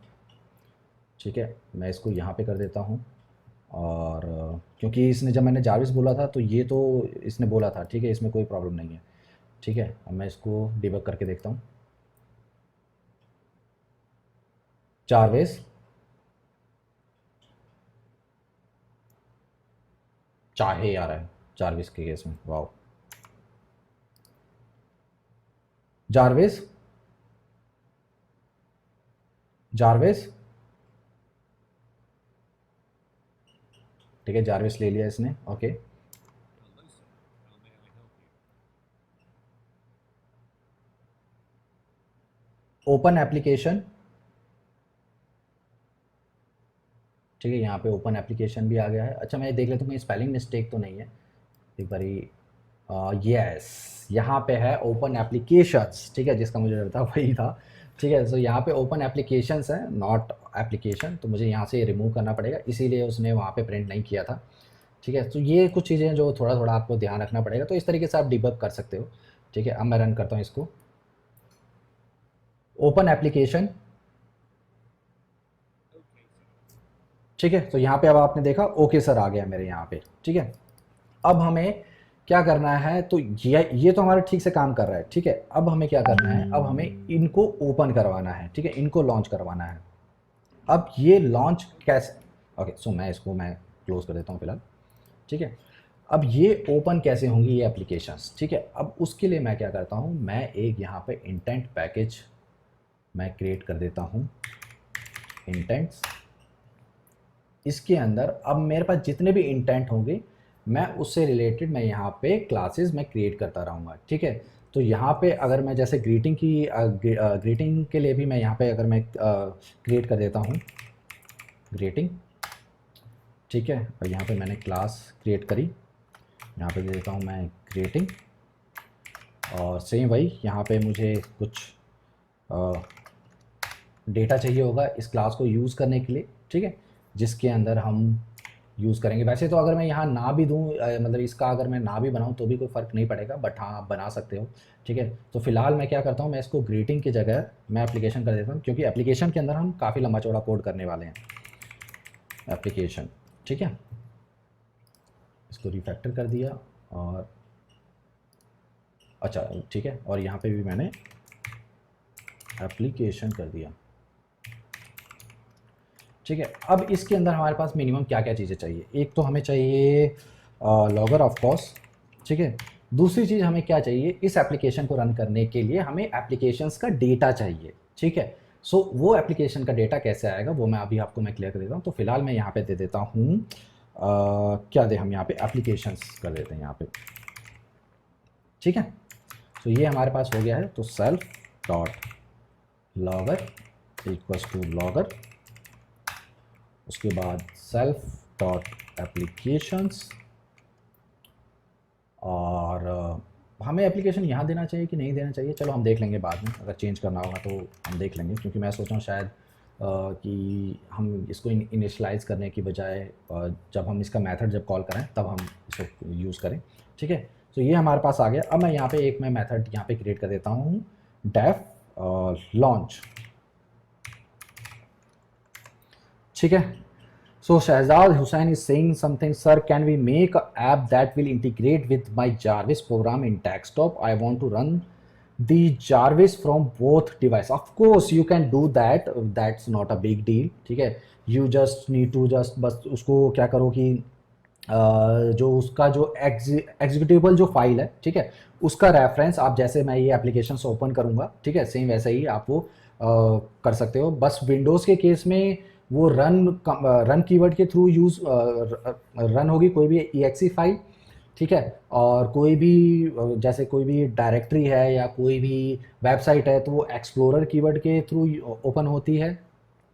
ठीक है। मैं इसको यहाँ पे कर देता हूँ और क्योंकि इसने जब मैंने जाविस बोला था तो ये तो इसने बोला था, ठीक है, इसमें कोई प्रॉब्लम नहीं है, ठीक है। अब मैं इसको डिबग करके देखता हूँ। जारवेस, चाहे आ रहा है जारविस के केस में, वाओ। जारविस, जारविस, ठीक है, जारविस ले लिया इसने, ओके। ओपन एप्लीकेशन, ठीक है, यहाँ पे ओपन एप्लीकेशन भी आ गया है। अच्छा मैं देख लेता हूँ कहीं स्पेलिंग मिस्टेक तो नहीं है एक बारी। यस, यहाँ पे है ओपन एप्लीकेशंस, ठीक है, जिसका मुझे डर था वही था, ठीक है। सो यहाँ पे ओपन एप्लीकेशंस है, नॉट एप्लीकेशन, तो मुझे यहाँ से रिमूव करना पड़ेगा, इसीलिए उसने वहाँ पे प्रिंट नहीं किया था, ठीक है। तो ये कुछ चीज़ें जो थोड़ा थोड़ा आपको ध्यान रखना पड़ेगा, तो इस तरीके से आप डिबग कर सकते हो, ठीक है। अब मैं रन करता हूँ इसको। ओपन एप्लीकेशन, ठीक है। तो यहाँ पे अब आपने देखा ओके सर आ गया मेरे यहाँ पे, ठीक है। अब हमें क्या करना है, तो ये तो हमारा ठीक से काम कर रहा है, ठीक है। अब हमें क्या करना है, अब हमें इनको ओपन करवाना है, ठीक है, इनको लॉन्च करवाना है। अब ये लॉन्च कैसे, ओके सो मैं इसको मैं क्लोज कर देता हूँ फिलहाल, ठीक है। अब ये ओपन कैसे होंगी ये एप्लीकेशंस, ठीक है। अब उसके लिए मैं क्या करता हूँ, मैं एक यहाँ पे इंटेंट पैकेज मैं क्रिएट कर देता हूँ, इंटेंट्स। इसके अंदर अब मेरे पास जितने भी इंटेंट होंगे मैं उससे रिलेटेड मैं यहाँ पे क्लासेस मैं क्रिएट करता रहूँगा, ठीक है। तो यहाँ पे अगर मैं जैसे ग्रीटिंग की ग्रीटिंग के लिए भी मैं यहाँ पे अगर मैं क्रिएट कर देता हूँ ग्रीटिंग, ठीक है, और यहाँ पे मैंने क्लास क्रिएट करी, यहाँ पे दे देता हूँ मैं ग्रीटिंग, और सेम वही यहाँ पे मुझे कुछ डेटा चाहिए होगा इस क्लास को यूज़ करने के लिए, ठीक है, जिसके अंदर हम यूज़ करेंगे। वैसे तो अगर मैं यहाँ ना भी दूँ मतलब इसका अगर मैं ना भी बनाऊँ तो भी कोई फ़र्क नहीं पड़ेगा, बट हाँ आप बना सकते हो, ठीक है। तो फिलहाल मैं क्या करता हूँ, मैं इसको ग्रीटिंग की जगह मैं एप्लीकेशन कर देता हूँ, क्योंकि एप्लीकेशन के अंदर हम काफ़ी लंबा चौड़ा कोड करने वाले हैं। एप्लीकेशन, ठीक है, इसको रिफैक्टर कर दिया और अच्छा ठीक है, और यहाँ पे भी मैंने एप्लीकेशन कर दिया, ठीक है। अब इसके अंदर हमारे पास मिनिमम क्या क्या चीज़ें चाहिए, एक तो हमें चाहिए लॉगर ऑफ कोर्स, ठीक है। दूसरी चीज़ हमें क्या चाहिए, इस एप्लीकेशन को रन करने के लिए हमें एप्लीकेशंस का डेटा चाहिए, ठीक है। सो वो एप्लीकेशन का डेटा कैसे आएगा वो मैं अभी आपको मैं क्लियर कर देता हूँ। तो फिलहाल मैं यहाँ पे दे देता हूँ क्या दे, हम यहाँ पे एप्लीकेशंस कर देते हैं यहाँ पे, ठीक है। तो ये हमारे पास हो गया है। तो self dot logger equals to logger, उसके बाद सेल्फ डॉट एप्लीकेशंस, और हमें एप्लीकेशन यहाँ देना चाहिए कि नहीं देना चाहिए, चलो हम देख लेंगे बाद में, अगर चेंज करना होगा तो हम देख लेंगे, क्योंकि मैं सोच रहा हूँ शायद कि हम इसको इनिशलाइज करने की बजाय जब हम इसका मेथड जब कॉल करें तब हम इसको यूज़ करें, ठीक है। तो ये हमारे पास आ गया। अब मैं यहाँ पे एक मैं मेथड यहाँ पे क्रिएट कर देता हूँ, डेफ लॉन्च, ठीक है। So Shahzad Hussain is saying something, sir, can we make an app that will integrate with my Jarvis program in desktop? I want to run the Jarvis from both device. Of course you can do that, that's not a big deal, ठीक है। You just need to just बस उसको क्या करो कि जो उसका जो एग्जीक्यूटेबल जो फाइल है, ठीक है, उसका रेफरेंस आप, जैसे मैं ये एप्लीकेशन ओपन करूँगा, ठीक है, सेम वैसे ही आप वो कर सकते हो। बस विंडोज़ के केस में वो रन कीवर्ड के थ्रू यूज़ रन होगी कोई भी exe फाइल, ठीक है। और कोई भी जैसे कोई भी डायरेक्टरी है या कोई भी वेबसाइट है तो वो एक्सप्लोरर कीवर्ड के थ्रू ओपन होती है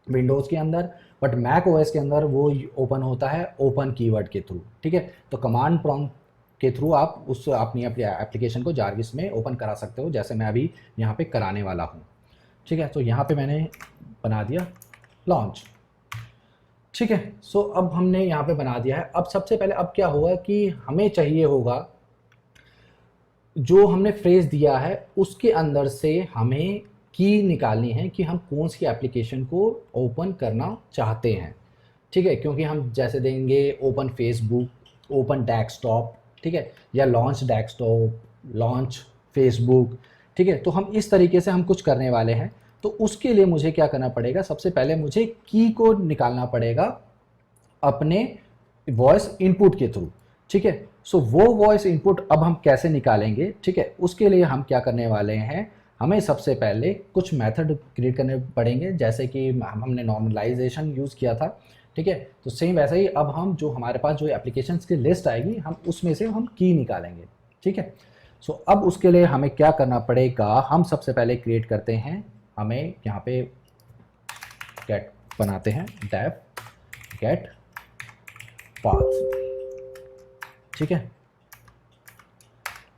विंडोज़ के अंदर, बट मैक ओएस के अंदर वो ओपन होता है ओपन कीवर्ड के थ्रू, ठीक है। तो कमांड प्रॉम्प्ट के थ्रू आप उस अपनी एप्लीकेशन को जारविस में ओपन करा सकते हो, जैसे मैं अभी यहाँ पे कराने वाला हूँ, ठीक है। तो यहाँ पे मैंने बना दिया लॉन्च, ठीक है। सो अब हमने यहाँ पे बना दिया है। अब सबसे पहले अब क्या होगा कि हमें चाहिए होगा जो हमने फ्रेज दिया है उसके अंदर से हमें की निकालनी है कि हम कौन सी एप्लीकेशन को ओपन करना चाहते हैं, ठीक है। क्योंकि हम जैसे देंगे ओपन फेसबुक, ओपन डेस्कटॉप, ठीक है, या लॉन्च डेस्कटॉप, लॉन्च फेसबुक, ठीक है। तो हम इस तरीके से हम कुछ करने वाले हैं। तो उसके लिए मुझे क्या करना पड़ेगा, सबसे पहले मुझे की को निकालना पड़ेगा अपने वॉइस इनपुट के थ्रू, ठीक है। सो वो वॉइस इनपुट अब हम कैसे निकालेंगे, ठीक है, उसके लिए हम क्या करने वाले हैं, हमें सबसे पहले कुछ मेथड क्रिएट करने पड़ेंगे, जैसे कि हमने नॉर्मलाइजेशन यूज़ किया था, ठीक है। तो सेम वैसे ही अब हम जो हमारे पास जो एप्लीकेशंस की लिस्ट आएगी हम उसमें से हम की निकालेंगे, ठीक है। सो अब उसके लिए हमें क्या करना पड़ेगा, हम सबसे पहले क्रिएट करते हैं, हमें यहाँ पे गेट बनाते हैं, डेफ गेट पाथ, ठीक है।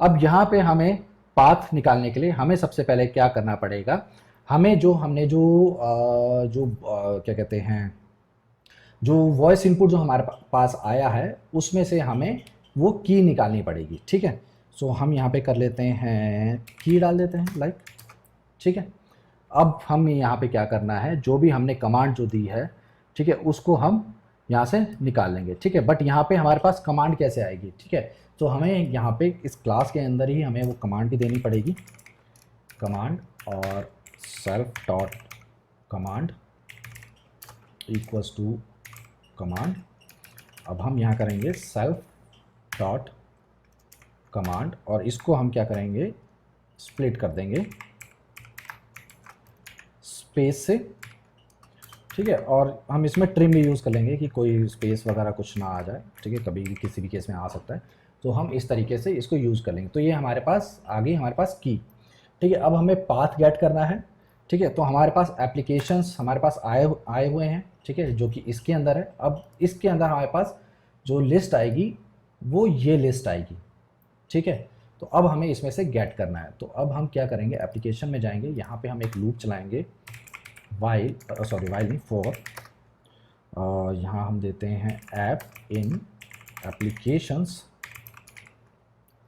अब यहाँ पे हमें पाथ निकालने के लिए हमें सबसे पहले क्या करना पड़ेगा, हमें जो हमने क्या कहते हैं, जो वॉइस इनपुट जो हमारे पास आया है उसमें से हमें वो की निकालनी पड़ेगी, ठीक है। सो हम यहाँ पे कर लेते हैं की डाल देते हैं लाइक, ठीक है। अब हम यहाँ पे क्या करना है, जो भी हमने कमांड जो दी है, ठीक है, उसको हम यहाँ से निकाल लेंगे, ठीक है। बट यहाँ पे हमारे पास कमांड कैसे आएगी, ठीक है। तो हमें यहाँ पे इस क्लास के अंदर ही हमें वो कमांड भी देनी पड़ेगी, कमांड और self dot command equals to command. अब हम यहाँ करेंगे सेल्फ डॉट कमांड और इसको हम क्या करेंगे, स्प्लिट कर देंगे स्पेस से, ठीक है। और हम इसमें ट्रिम भी यूज़ कर लेंगे कि कोई स्पेस वगैरह कुछ ना आ जाए, ठीक है, कभी भी किसी भी केस में आ सकता है। तो हम इस तरीके से इसको यूज़ कर लेंगे। तो ये हमारे पास आ गई हमारे पास की, ठीक है। अब हमें पाथ गेट करना है, ठीक है। तो हमारे पास एप्लीकेशंस हमारे पास आए हुए हैं, ठीक है, जो कि इसके अंदर है। अब इसके अंदर हमारे पास जो लिस्ट आएगी वो ये लिस्ट आएगी, ठीक है। तो अब हमें इसमें से गेट करना है। तो अब हम क्या करेंगे, एप्लीकेशन में जाएंगे, यहाँ पे हम एक लूप चलाएंगे, वाइल नहीं, फॉर, यहाँ हम देते हैं ऐप इन एप्लीकेशंस,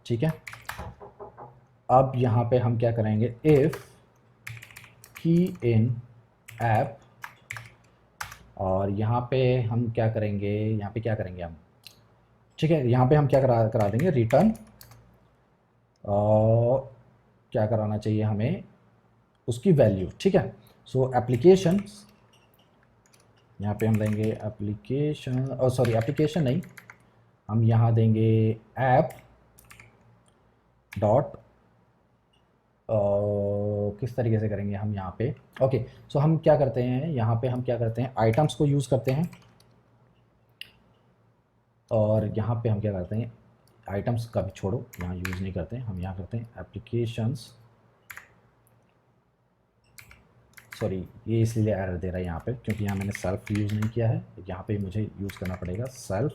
ठीक है। अब यहाँ पे हम क्या करेंगे, इफ़ की इन ऐप, और यहाँ पे हम क्या करेंगे, यहाँ पे क्या करेंगे हम, ठीक है, यहाँ पे हम क्या करा देंगे, रिटर्न, और क्या कराना चाहिए हमें, उसकी वैल्यू, ठीक है। सो एप्लीकेशंस, यहाँ पे हम देंगे एप्लीकेशन, एप्लीकेशन नहीं, हम यहाँ देंगे ऐप डॉट किस तरीके से करेंगे हम यहाँ पे। ओके, सो हम क्या करते हैं यहाँ पे, हम क्या करते हैं आइटम्स को यूज़ करते हैं, और यहाँ पे हम क्या करते हैं आइटम्स का भी छोड़ो, यहाँ यूज़ नहीं करते हैं, हम यहाँ करते हैं एप्लीकेशंस। सॉरी, ये इसलिए एरर दे रहा है यहाँ पे क्योंकि यहाँ मैंने सेल्फ यूज़ नहीं किया है, यहाँ पे मुझे यूज़ करना पड़ेगा सेल्फ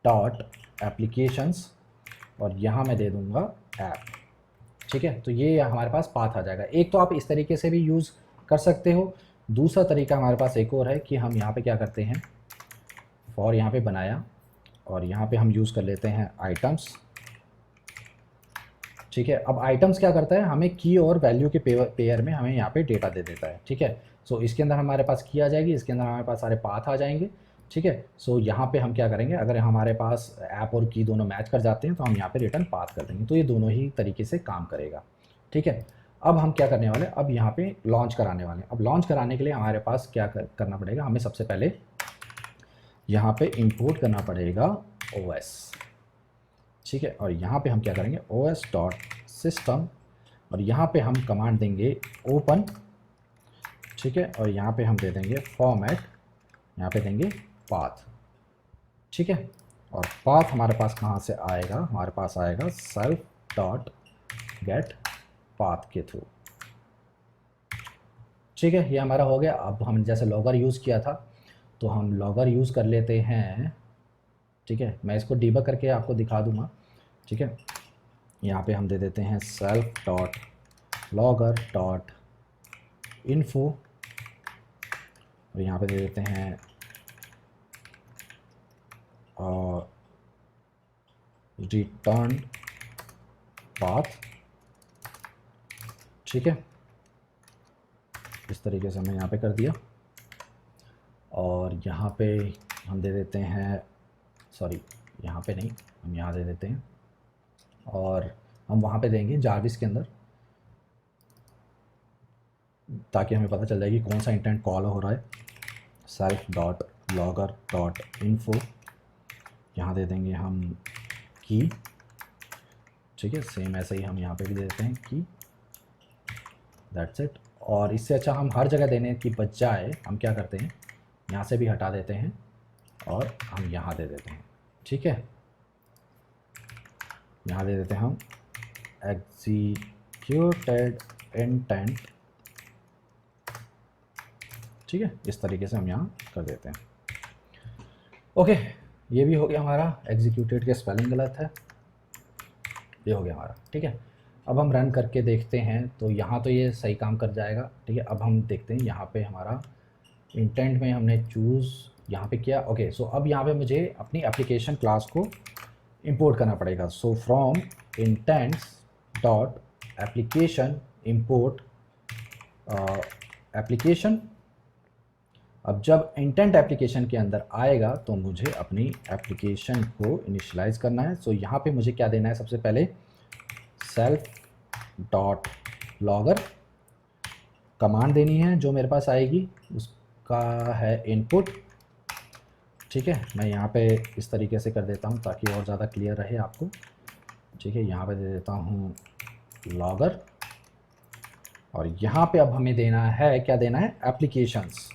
डॉट एप्लीकेशंस, और यहाँ मैं दे दूँगा ऐप। ठीक है, तो ये हमारे पास पाथ आ जाएगा। एक तो आप इस तरीके से भी यूज़ कर सकते हो, दूसरा तरीका हमारे पास एक और है कि हम यहाँ पे क्या करते हैं, फॉर यहाँ पे बनाया और यहाँ पे हम यूज़ कर लेते हैं आइटम्स। ठीक है, अब आइटम्स क्या करता है, हमें की और वैल्यू के पेयर में हमें यहाँ पे डेटा दे देता है। ठीक है, सो इसके अंदर हमारे पास की आ जाएगी, इसके अंदर हमारे पास सारे पाथ आ जाएंगे। ठीक है, सो यहाँ पे हम क्या करेंगे, अगर हमारे पास ऐप और की दोनों मैच कर जाते हैं तो हम यहाँ पे रिटर्न पाथ कर देंगे, तो ये दोनों ही तरीके से काम करेगा। ठीक है, अब हम क्या करने वाले, अब यहाँ पे लॉन्च कराने वाले। अब लॉन्च कराने के लिए हमारे पास क्या करना पड़ेगा, हमें सबसे पहले यहाँ पे इंपोर्ट करना पड़ेगा OS। ठीक है, और यहाँ पे हम क्या करेंगे OS डॉट सिस्टम, और यहाँ पे हम कमांड देंगे ओपन। ठीक है, और यहाँ पे हम दे देंगे फॉर्मेट, यहाँ पे देंगे पाथ। ठीक है, और पाथ हमारे पास कहाँ से आएगा, हमारे पास आएगा सेल्फ डॉट गेट पाथ के थ्रू। ठीक है, ये हमारा हो गया। अब हम जैसे लॉगर यूज़ किया था तो हम लॉगर यूज़ कर लेते हैं। ठीक है, मैं इसको डीबग करके आपको दिखा दूंगा। ठीक है, यहाँ पे हम दे देते हैं self dot logger dot info, और यहाँ पे दे देते हैं रिटर्न पाथ। ठीक है, इस तरीके से हमने यहाँ पे कर दिया, और यहाँ पे हम दे देते हैं, सॉरी यहाँ पे नहीं, हम यहाँ दे देते हैं, और हम वहाँ पे देंगे जारविस के अंदर, ताकि हमें पता चल जाए कि कौन सा इंटेंट कॉल हो रहा है। Self dot logger dot info, यहाँ दे देंगे हम की। ठीक है, सेम ऐसे ही हम यहाँ पे भी दे देते हैं की, दैट्स इट। और इससे अच्छा हम हर जगह देने की बजाय हम क्या करते हैं, यहाँ से भी हटा देते हैं और हम यहाँ दे देते हैं। ठीक है, यहाँ दे देते हैं हम एग्जीक्यूटेड इंटेंट। ठीक है, इस तरीके से हम यहाँ कर देते हैं। ओके, ये भी हो गया हमारा, एग्जीक्यूटेड के स्पेलिंग गलत है, ये हो गया हमारा। ठीक है, अब हम रन करके देखते हैं तो यहाँ तो ये सही काम कर जाएगा। ठीक है, अब हम देखते हैं यहाँ पे हमारा इंटेंट में हमने चूज़ यहाँ पे किया। ओके, सो अब यहाँ पे मुझे अपनी एप्लीकेशन क्लास को इंपोर्ट करना पड़ेगा। So from intends dot application import application. अब जब इंटेंट एप्लीकेशन के अंदर आएगा तो मुझे अपनी एप्लीकेशन को इनिशियलाइज़ करना है। सो यहाँ पे मुझे क्या देना है, सबसे पहले सेल्फ डॉट लॉगर कमांड देनी है जो मेरे पास आएगी, उसका है इनपुट। ठीक है, मैं यहाँ पे इस तरीके से कर देता हूँ ताकि और ज़्यादा क्लियर रहे आपको। ठीक है, यहाँ पे दे देता हूँ लॉगर, और यहाँ पे अब हमें देना है, क्या देना है, एप्लीकेशंस।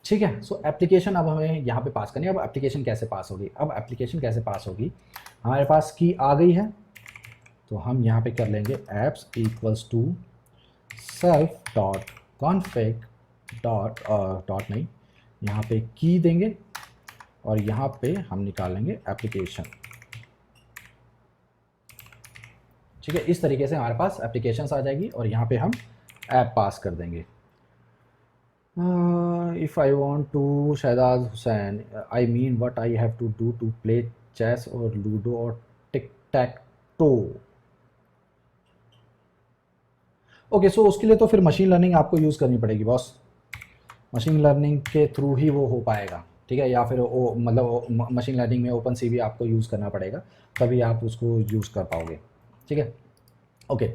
ठीक है, सो एप्लीकेशन अब हमें यहाँ पे पास करनी है। अब एप्लीकेशन कैसे पास होगी, अब एप्लीकेशन कैसे पास होगी, हमारे पास की आ गई है तो हम यहाँ पे कर लेंगे apps equals to self dot config dot dot नहीं, यहाँ पे की देंगे और यहाँ पे हम निकालेंगे एप्लीकेशन। ठीक है, इस तरीके से हमारे पास एप्लीकेशंस आ जाएगी और यहाँ पे हम ऐप पास कर देंगे। If I want to Shahzad Hussain, I mean what I have to do to play chess और लूडो और टिक टैक टो। ओके, सो उसके लिए तो फिर मशीन लर्निंग आपको यूज़ करनी पड़ेगी बॉस, मशीन लर्निंग के थ्रू ही वो हो पाएगा। ठीक है, या फिर वो मतलब मशीन लर्निंग में ओपन सी भी आपको यूज़ करना पड़ेगा, तभी आप उसको यूज़ कर पाओगे। ठीक है, ओके,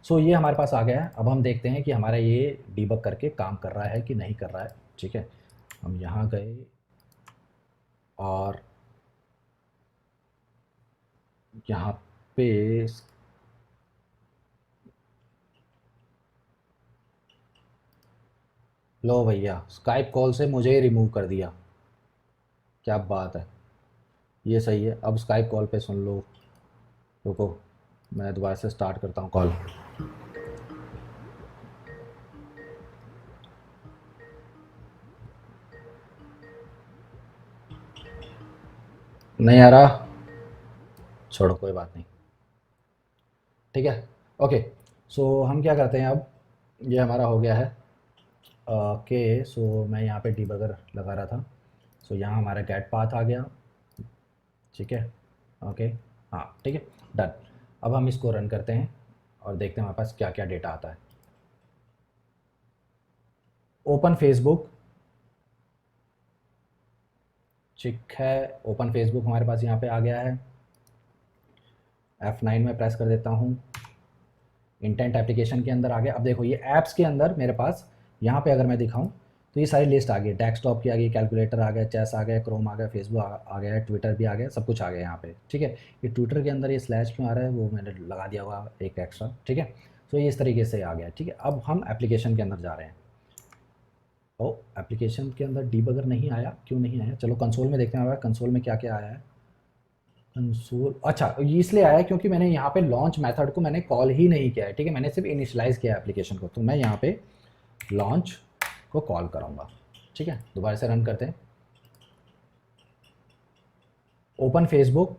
सो ये हमारे पास आ गया है। अब हम देखते हैं कि हमारा ये डीबग करके काम कर रहा है कि नहीं कर रहा है। ठीक है, हम यहाँ गए और यहाँ पे लो भैया, स्काइप कॉल से मुझे ही रिमूव कर दिया। क्या बात है, ये सही है। अब स्काइप कॉल पे सुन लो। रुको, मैं दोबारा से स्टार्ट करता हूँ कॉल। नहीं आ रहा, छोड़ो कोई बात नहीं। ठीक है, ओके। सो हम क्या करते हैं अब, ये हमारा हो गया है। ओके, सो मैं यहाँ पे डिबगर लगा रहा था। सो यहाँ हमारा गेट पाथ आ गया। ठीक है, ओके, हाँ ठीक है, डन। अब हम इसको रन करते हैं और देखते हैं हमारे पास क्या क्या डेटा आता है। ओपन फेसबुक, ठीक है, ओपन फेसबुक हमारे पास यहाँ पे आ गया है। F9 में प्रेस कर देता हूँ, इंटेंट एप्लीकेशन के अंदर आ गया। अब देखो ये ऐप्स के अंदर मेरे पास यहाँ पे अगर मैं दिखाऊँ तो ये सारी लिस्ट आ गई। डेस्कटॉप की आ गई, कैलकुलेटर आ गया, चेस आ गया, क्रोम आ गया, फेसबुक आ गया, ट्विटर भी आ गया, सब कुछ आ गया यहाँ पे। ठीक है, ये ट्विटर के अंदर ये स्लैश क्यों आ रहा है वो मैंने लगा दिया होगा एक एक्स्ट्रा। ठीक है, तो ये इस तरीके से आ गया। ठीक है, अब हम एप्लीकेशन के अंदर जा रहे हैं। ओ, एप्लीकेशन के अंदर डीबगर नहीं आया, क्यों नहीं आया? चलो कंसोल में देखते हैं कंसोल में क्या क्या आया है। कंसोल, अच्छा ये इसलिए आया क्योंकि मैंने यहाँ पे लॉन्च मेथड को मैंने कॉल ही नहीं किया है। ठीक है, मैंने सिर्फ इनिशियलाइज़ किया एप्लीकेशन को, तो मैं यहाँ पे लॉन्च को कॉल करूँगा। ठीक है, दोबारा से रन करते हैं। ओपन फेसबुक,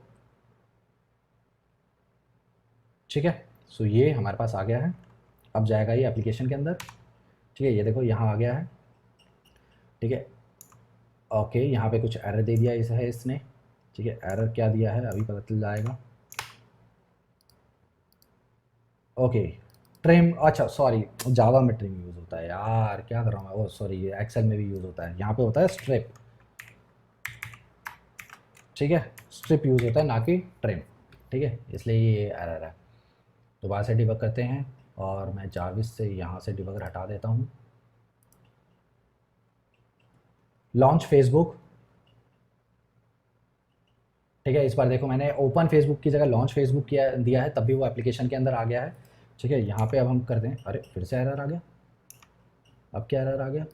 ठीक है, सो ये हमारे पास आ गया है। अब जाएगा ये एप्लीकेशन के अंदर। ठीक है, ये देखो यहाँ आ गया है। ठीक है, ओके, यहाँ पे कुछ एरर दे दिया है इसने। ठीक है, एरर क्या दिया है अभी पता चल जाएगा। ओके, ट्रिम, अच्छा सॉरी, जावा में ट्रिम यूज़ होता है यार, क्या कर रहा हूँ मैं। ओ सॉरी, ये एक्सेल में भी यूज़ होता है, यहाँ पे होता है स्ट्रिप। ठीक है, स्ट्रिप यूज़ होता है ना कि ट्रिम। ठीक है, इसलिए ये एरर है। दोबारा से डिबग करते हैं और मैं जारविस से यहाँ से डिबगर हटा देता हूँ। लॉन्च फेसबुक, ठीक है, इस बार देखो मैंने ओपन फेसबुक की जगह लॉन्च फेसबुक किया दिया है, तब भी वो एप्लीकेशन के अंदर आ गया है। ठीक है, यहाँ पे अब हम करते हैं, अरे फिर से एरर आ गया। अब क्या एरर आ गया?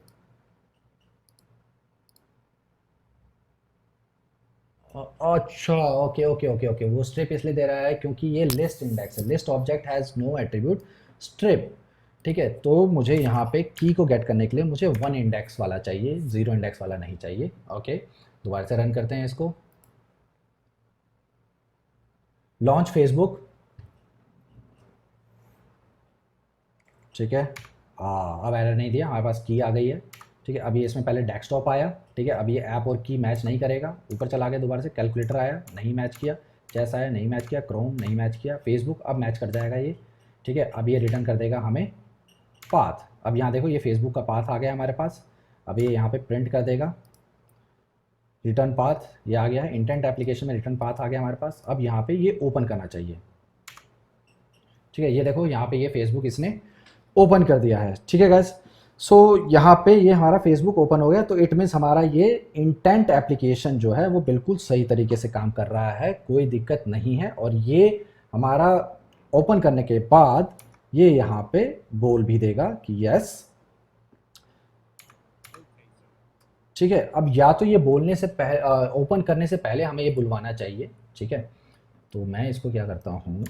अच्छा, ओके ओके ओके ओके, वो स्ट्रिप इसलिए दे रहा है क्योंकि ये लिस्ट इंडेक्स है। List object has no attribute strip. ठीक है, तो मुझे यहाँ पे की को गेट करने के लिए मुझे 1 इंडेक्स वाला चाहिए, 0 इंडेक्स वाला नहीं चाहिए। ओके, दोबारा से रन करते हैं इसको। लॉन्च फेसबुक, ठीक है, अब एरर नहीं दिया, हमारे पास की आ गई है। ठीक है, अभी इसमें पहले डेस्कटॉप आया। ठीक है, अब ये ऐप और की मैच नहीं करेगा, ऊपर चला गया दोबारा से। कैलकुलेटर आया, नहीं मैच किया। चेस आया, नहीं मैच किया। क्रोम नहीं मैच किया। फेसबुक अब मैच कर जाएगा ये। ठीक है, अब ये रिटर्न कर देगा हमें पाथ। अब यहाँ देखो ये फेसबुक का पाथ आ गया हमारे पास। अब ये यहाँ पे प्रिंट कर देगा रिटर्न पाथ, ये आ गया है। इंटेंट एप्लीकेशन में रिटर्न पाथ आ गया हमारे पास। अब यहाँ पे ये ओपन करना चाहिए। ठीक है, ये देखो यहाँ पे ये फेसबुक इसने ओपन कर दिया है। ठीक है गाइस, सो यहाँ पे ये हमारा फेसबुक ओपन हो गया, तो इट मीन्स हमारा ये इंटेंट एप्लीकेशन जो है वो बिल्कुल सही तरीके से काम कर रहा है, कोई दिक्कत नहीं है। और ये हमारा ओपन करने के बाद ये यहाँ पे बोल भी देगा कि यस। ठीक है, अब या तो ये बोलने से पहले, ओपन करने से पहले हमें ये बुलवाना चाहिए। ठीक है, तो मैं इसको क्या करता हूँ,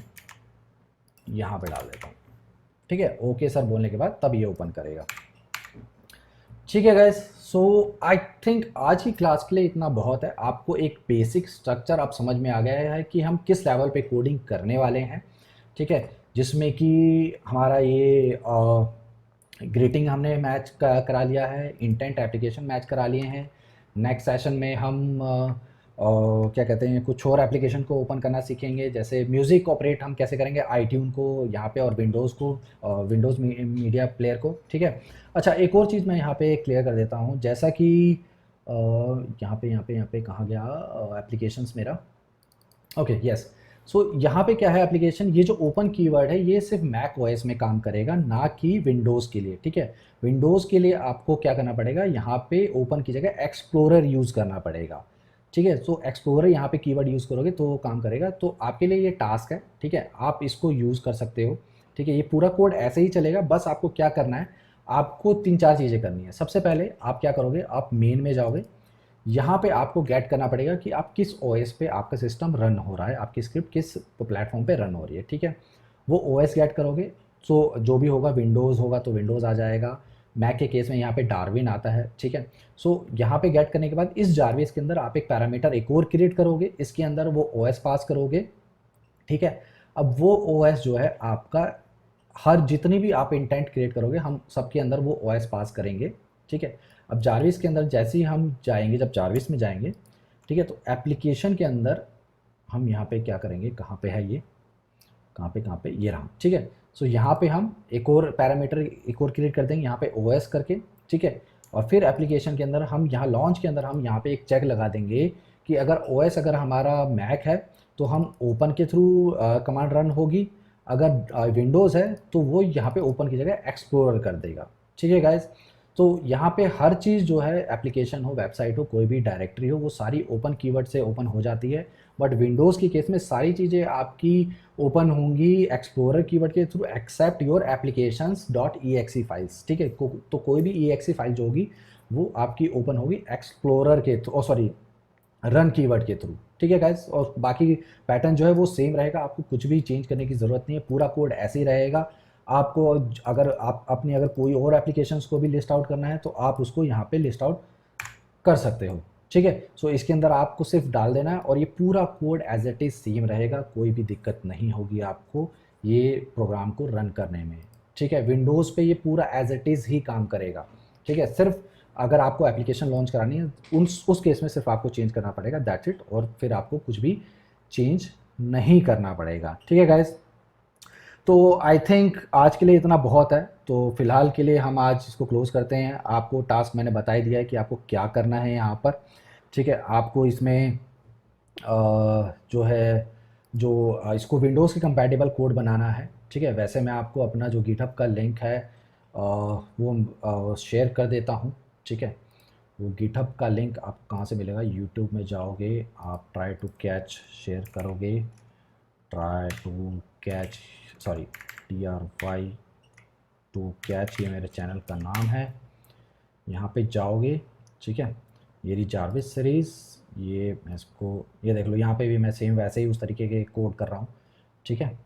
यहाँ पे डाल देता हूँ। ठीक है, ओके सर बोलने के बाद तब ये ओपन करेगा। ठीक है गाइस, सो आई थिंक आज की क्लास के लिए इतना बहुत है। आपको एक बेसिक स्ट्रक्चर अब समझ में आ गया है कि हम किस लेवल पे कोडिंग करने वाले हैं। ठीक है, जिसमें कि हमारा ये ग्रीटिंग हमने मैच करा लिया है, इंटेंट एप्लीकेशन मैच करा लिए हैं। नेक्स्ट सेशन में हम क्या कहते हैं, कुछ और एप्लीकेशन को ओपन करना सीखेंगे, जैसे म्यूज़िक ऑपरेट हम कैसे करेंगे आईट्यून को यहाँ पे, और विंडोज़ को, विंडोज़ मीडिया प्लेयर को। ठीक है, अच्छा एक और चीज़ मैं यहाँ पे क्लियर कर देता हूँ, जैसा कि यहाँ पे कहाँ गया एप्लीकेशंस मेरा। ओके यस, सो यहाँ पे क्या है एप्लीकेशन, ये जो ओपन कीवर्ड है ये सिर्फ मैक ओएस में काम करेगा, ना कि विंडोज़ के लिए। ठीक है, विंडोज़ के लिए आपको क्या करना पड़ेगा, यहाँ पे ओपन की जगह एक्सप्लोरर यूज़ करना पड़ेगा। ठीक है, सो एक्सप्लोरर यहाँ पे कीवर्ड यूज़ करोगे तो वो काम करेगा, तो आपके लिए ये टास्क है। ठीक है, आप इसको यूज़ कर सकते हो। ठीक है, ये पूरा कोड ऐसे ही चलेगा, बस आपको क्या करना है, आपको 3-4 चीज़ें करनी है। सबसे पहले आप क्या करोगे, आप मेन में जाओगे, यहाँ पे आपको गेट करना पड़ेगा कि आप किस ओएस पे आपका सिस्टम रन हो रहा है, आपकी स्क्रिप्ट किस प्लेटफॉर्म पे रन हो रही है, ठीक है। वो ओएस गेट करोगे, सो जो भी होगा, विंडोज़ होगा तो विंडोज़ आ जाएगा, मैक के केस में यहाँ पे डार्विन आता है, ठीक है। सो यहाँ पे गेट करने के बाद इस जारविस के अंदर आप एक पैरामीटर एक और क्रिएट करोगे, इसके अंदर वो ओएस पास करोगे, ठीक है। अब वो ओएस जो है आपका, हर जितनी भी आप इंटेंट क्रिएट करोगे हम सबके अंदर वो ओएस पास करेंगे, ठीक है। अब जारविस के अंदर जैसे ही हम जाएंगे, जब जारविस में जाएंगे, ठीक है, तो एप्लीकेशन के अंदर हम यहाँ पे क्या करेंगे, कहाँ पे है ये, कहाँ पे ये रहा, ठीक है। सो यहाँ पे हम एक और पैरामीटर एक और क्रिएट कर देंगे यहाँ पे ओएस करके, ठीक है। और फिर एप्लीकेशन के अंदर हम यहाँ लॉन्च के अंदर हम यहाँ पे एक चेक लगा देंगे कि अगर ओएस अगर हमारा मैक है तो हम ओपन के थ्रू कमांड रन होगी, अगर विंडोज़ है तो वो यहाँ पे ओपन की जगह एक्सप्लोरर कर देगा, ठीक है गाइज। तो यहाँ पे हर चीज़ जो है, एप्लीकेशन हो, वेबसाइट हो, कोई भी डायरेक्टरी हो, वो सारी ओपन कीवर्ड से ओपन हो जाती है। बट विंडोज़ की केस में सारी चीज़ें आपकी ओपन होंगी एक्सप्लोरर कीवर्ड के through, except your applications dot exe files, ठीक है। तो कोई भी ई एक्सी फाइल जो होगी वो आपकी ओपन होगी एक्सप्लोरर के थ्रू, सॉरी, रन कीवर्ड के थ्रू, ठीक है गाइस। और बाकी पैटर्न जो है वो सेम रहेगा, आपको कुछ भी चेंज करने की ज़रूरत नहीं है, पूरा कोड ऐसे ही रहेगा। आपको अगर आप अपनी अगर कोई और एप्लीकेशंस को भी लिस्ट आउट करना है तो आप उसको यहाँ पे लिस्ट आउट कर सकते हो, ठीक है। सो इसके अंदर आपको सिर्फ डाल देना है और ये पूरा code as it is same रहेगा, कोई भी दिक्कत नहीं होगी आपको ये प्रोग्राम को रन करने में, ठीक है। विंडोज़ पे ये पूरा एज इट इज़ ही काम करेगा, ठीक है। सिर्फ अगर आपको एप्लीकेशन लॉन्च करानी है उस केस में सिर्फ आपको चेंज करना पड़ेगा, दैट्स इट, और फिर आपको कुछ भी चेंज नहीं करना पड़ेगा, ठीक है गाइज। तो आई थिंक आज के लिए इतना बहुत है, तो फ़िलहाल के लिए हम आज इसको क्लोज़ करते हैं। आपको टास्क मैंने बता ही दिया है कि आपको क्या करना है यहाँ पर, ठीक है। आपको इसमें जो है, जो इसको विंडोज़ के कंपैटिबल कोड बनाना है, ठीक है। वैसे मैं आपको अपना जो गिटहब का लिंक है वो शेयर कर देता हूँ, ठीक है। वो गिटहब का लिंक आपको कहाँ से मिलेगा, यूट्यूब में जाओगे, आप ट्राई टू कैच शेयर करोगे, try to catch, sorry, TRY to catch, ये मेरे चैनल का नाम है। यहाँ पे जाओगे, ठीक है, ये रही जारविस सीरीज़, ये मैं इसको, ये देख लो, यहाँ पे भी मैं सेम वैसे ही उस तरीके के कोड कर रहा हूँ, ठीक है।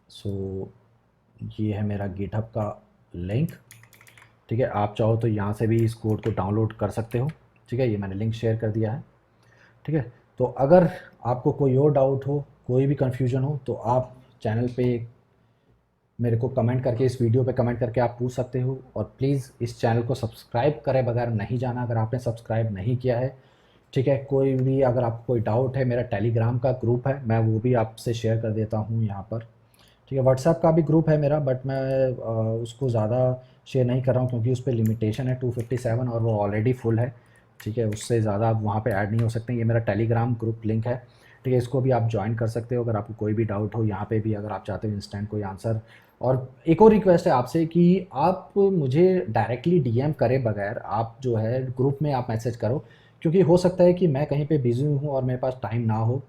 सो ये है मेरा गिटहब का लिंक, ठीक है। आप चाहो तो यहाँ से भी इस कोड को डाउनलोड कर सकते हो, ठीक है। ये मैंने लिंक शेयर कर दिया है, ठीक है। तो अगर आपको कोई और डाउट हो, कोई भी कन्फ्यूजन हो, तो आप चैनल पे मेरे को कमेंट करके, इस वीडियो पे कमेंट करके आप पूछ सकते हो। और प्लीज़ इस चैनल को सब्सक्राइब करे बगैर नहीं जाना, अगर आपने सब्सक्राइब नहीं किया है, ठीक है। कोई भी अगर आपको कोई डाउट है, मेरा टेलीग्राम का ग्रुप है, मैं वो भी आपसे शेयर कर देता हूँ यहाँ पर, ठीक है। व्हाट्सएप का भी ग्रुप है मेरा, बट मैं उसको ज़्यादा शेयर नहीं कर रहा हूँ क्योंकि उस पर लिमिटेशन है 257 और वो ऑलरेडी फुल है, ठीक है। उससे ज़्यादा आप वहाँ पे ऐड नहीं हो सकते। ये मेरा टेलीग्राम ग्रुप लिंक है, ठीक है। इसको भी आप ज्वाइन कर सकते हो अगर आपको कोई भी डाउट हो। यहाँ पे भी अगर आप चाहते हो इंस्टेंट कोई आंसर। और एक और रिक्वेस्ट है आपसे कि आप मुझे डायरेक्टली डीएम करे बगैर आप जो है ग्रुप में आप मैसेज करो, क्योंकि हो सकता है कि मैं कहीं पे बिज़ी हूँ और मेरे पास टाइम ना हो,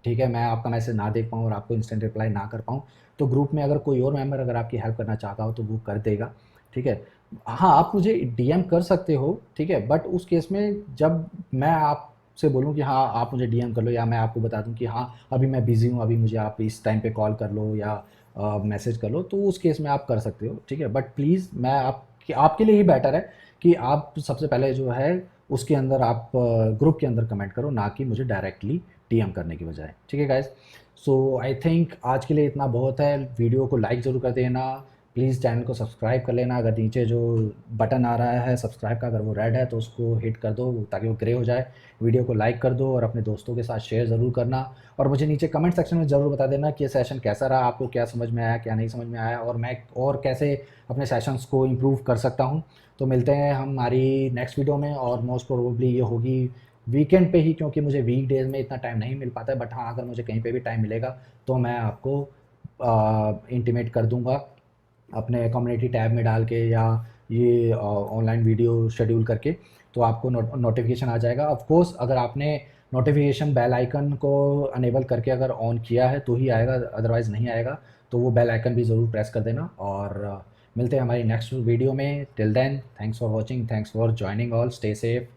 ठीक है, मैं आपका मैसेज ना देख पाऊँ और आपको इंस्टेंट रिप्लाई ना कर पाऊँ। तो ग्रुप में अगर कोई और मेंबर अगर आपकी हेल्प करना चाहता हो तो वो कर देगा, ठीक है। हाँ, आप मुझे डीएम कर सकते हो, ठीक है, बट उस केस में जब मैं आपसे बोलूँ कि हाँ आप मुझे डीएम कर लो, या मैं आपको बता दूँ कि हाँ अभी मैं बिज़ी हूँ, अभी मुझे आप इस टाइम पे कॉल कर लो या मैसेज कर लो, तो उस केस में आप कर सकते हो, ठीक है। बट प्लीज़ मैं आपके लिए ही बेटर है कि आप सबसे पहले जो है उसके अंदर आप ग्रुप के अंदर कमेंट करो, ना कि मुझे डायरेक्टली डीएम करने की बजाय, ठीक है गाइस। सो आई थिंक आज के लिए इतना बहुत है। वीडियो को लाइक ज़रूर कर देना, प्लीज़ चैनल को सब्सक्राइब कर लेना। अगर नीचे जो बटन आ रहा है सब्सक्राइब का, अगर वो रेड है तो उसको हिट कर दो ताकि वो ग्रे हो जाए। वीडियो को लाइक कर दो और अपने दोस्तों के साथ शेयर ज़रूर करना। और मुझे नीचे कमेंट सेक्शन में ज़रूर बता देना कि ये सेशन कैसा रहा, आपको क्या समझ में आया, क्या नहीं समझ में आया, और मैं और कैसे अपने सेशंस को इम्प्रूव कर सकता हूँ। तो मिलते हैं हमारी नेक्स्ट वीडियो में, और मोस्ट प्रोबेबली ये होगी वीकेंड पे ही, क्योंकि मुझे वीक डेज़ में इतना टाइम नहीं मिल पाता है। बट हाँ, अगर मुझे कहीं पे भी टाइम मिलेगा तो मैं आपको इंटीमेट कर दूंगा अपने कम्युनिटी टैब में डाल के, या ये ऑनलाइन वीडियो शेड्यूल करके, तो आपको नोटिफिकेशन आ जाएगा। ऑफ कोर्स अगर आपने नोटिफिकेशन बेल आइकन को अनेबल करके अगर ऑन किया है तो ही आएगा, अदरवाइज़ नहीं आएगा। तो वो बेल आइकन भी ज़रूर प्रेस कर देना। और मिलते हैं हमारी नेक्स्ट वीडियो में। Till then, thanks for watching, thanks for joining all, stay safe,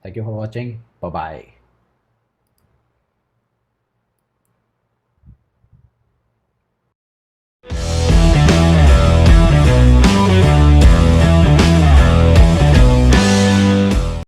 thank you for watching, bye bye.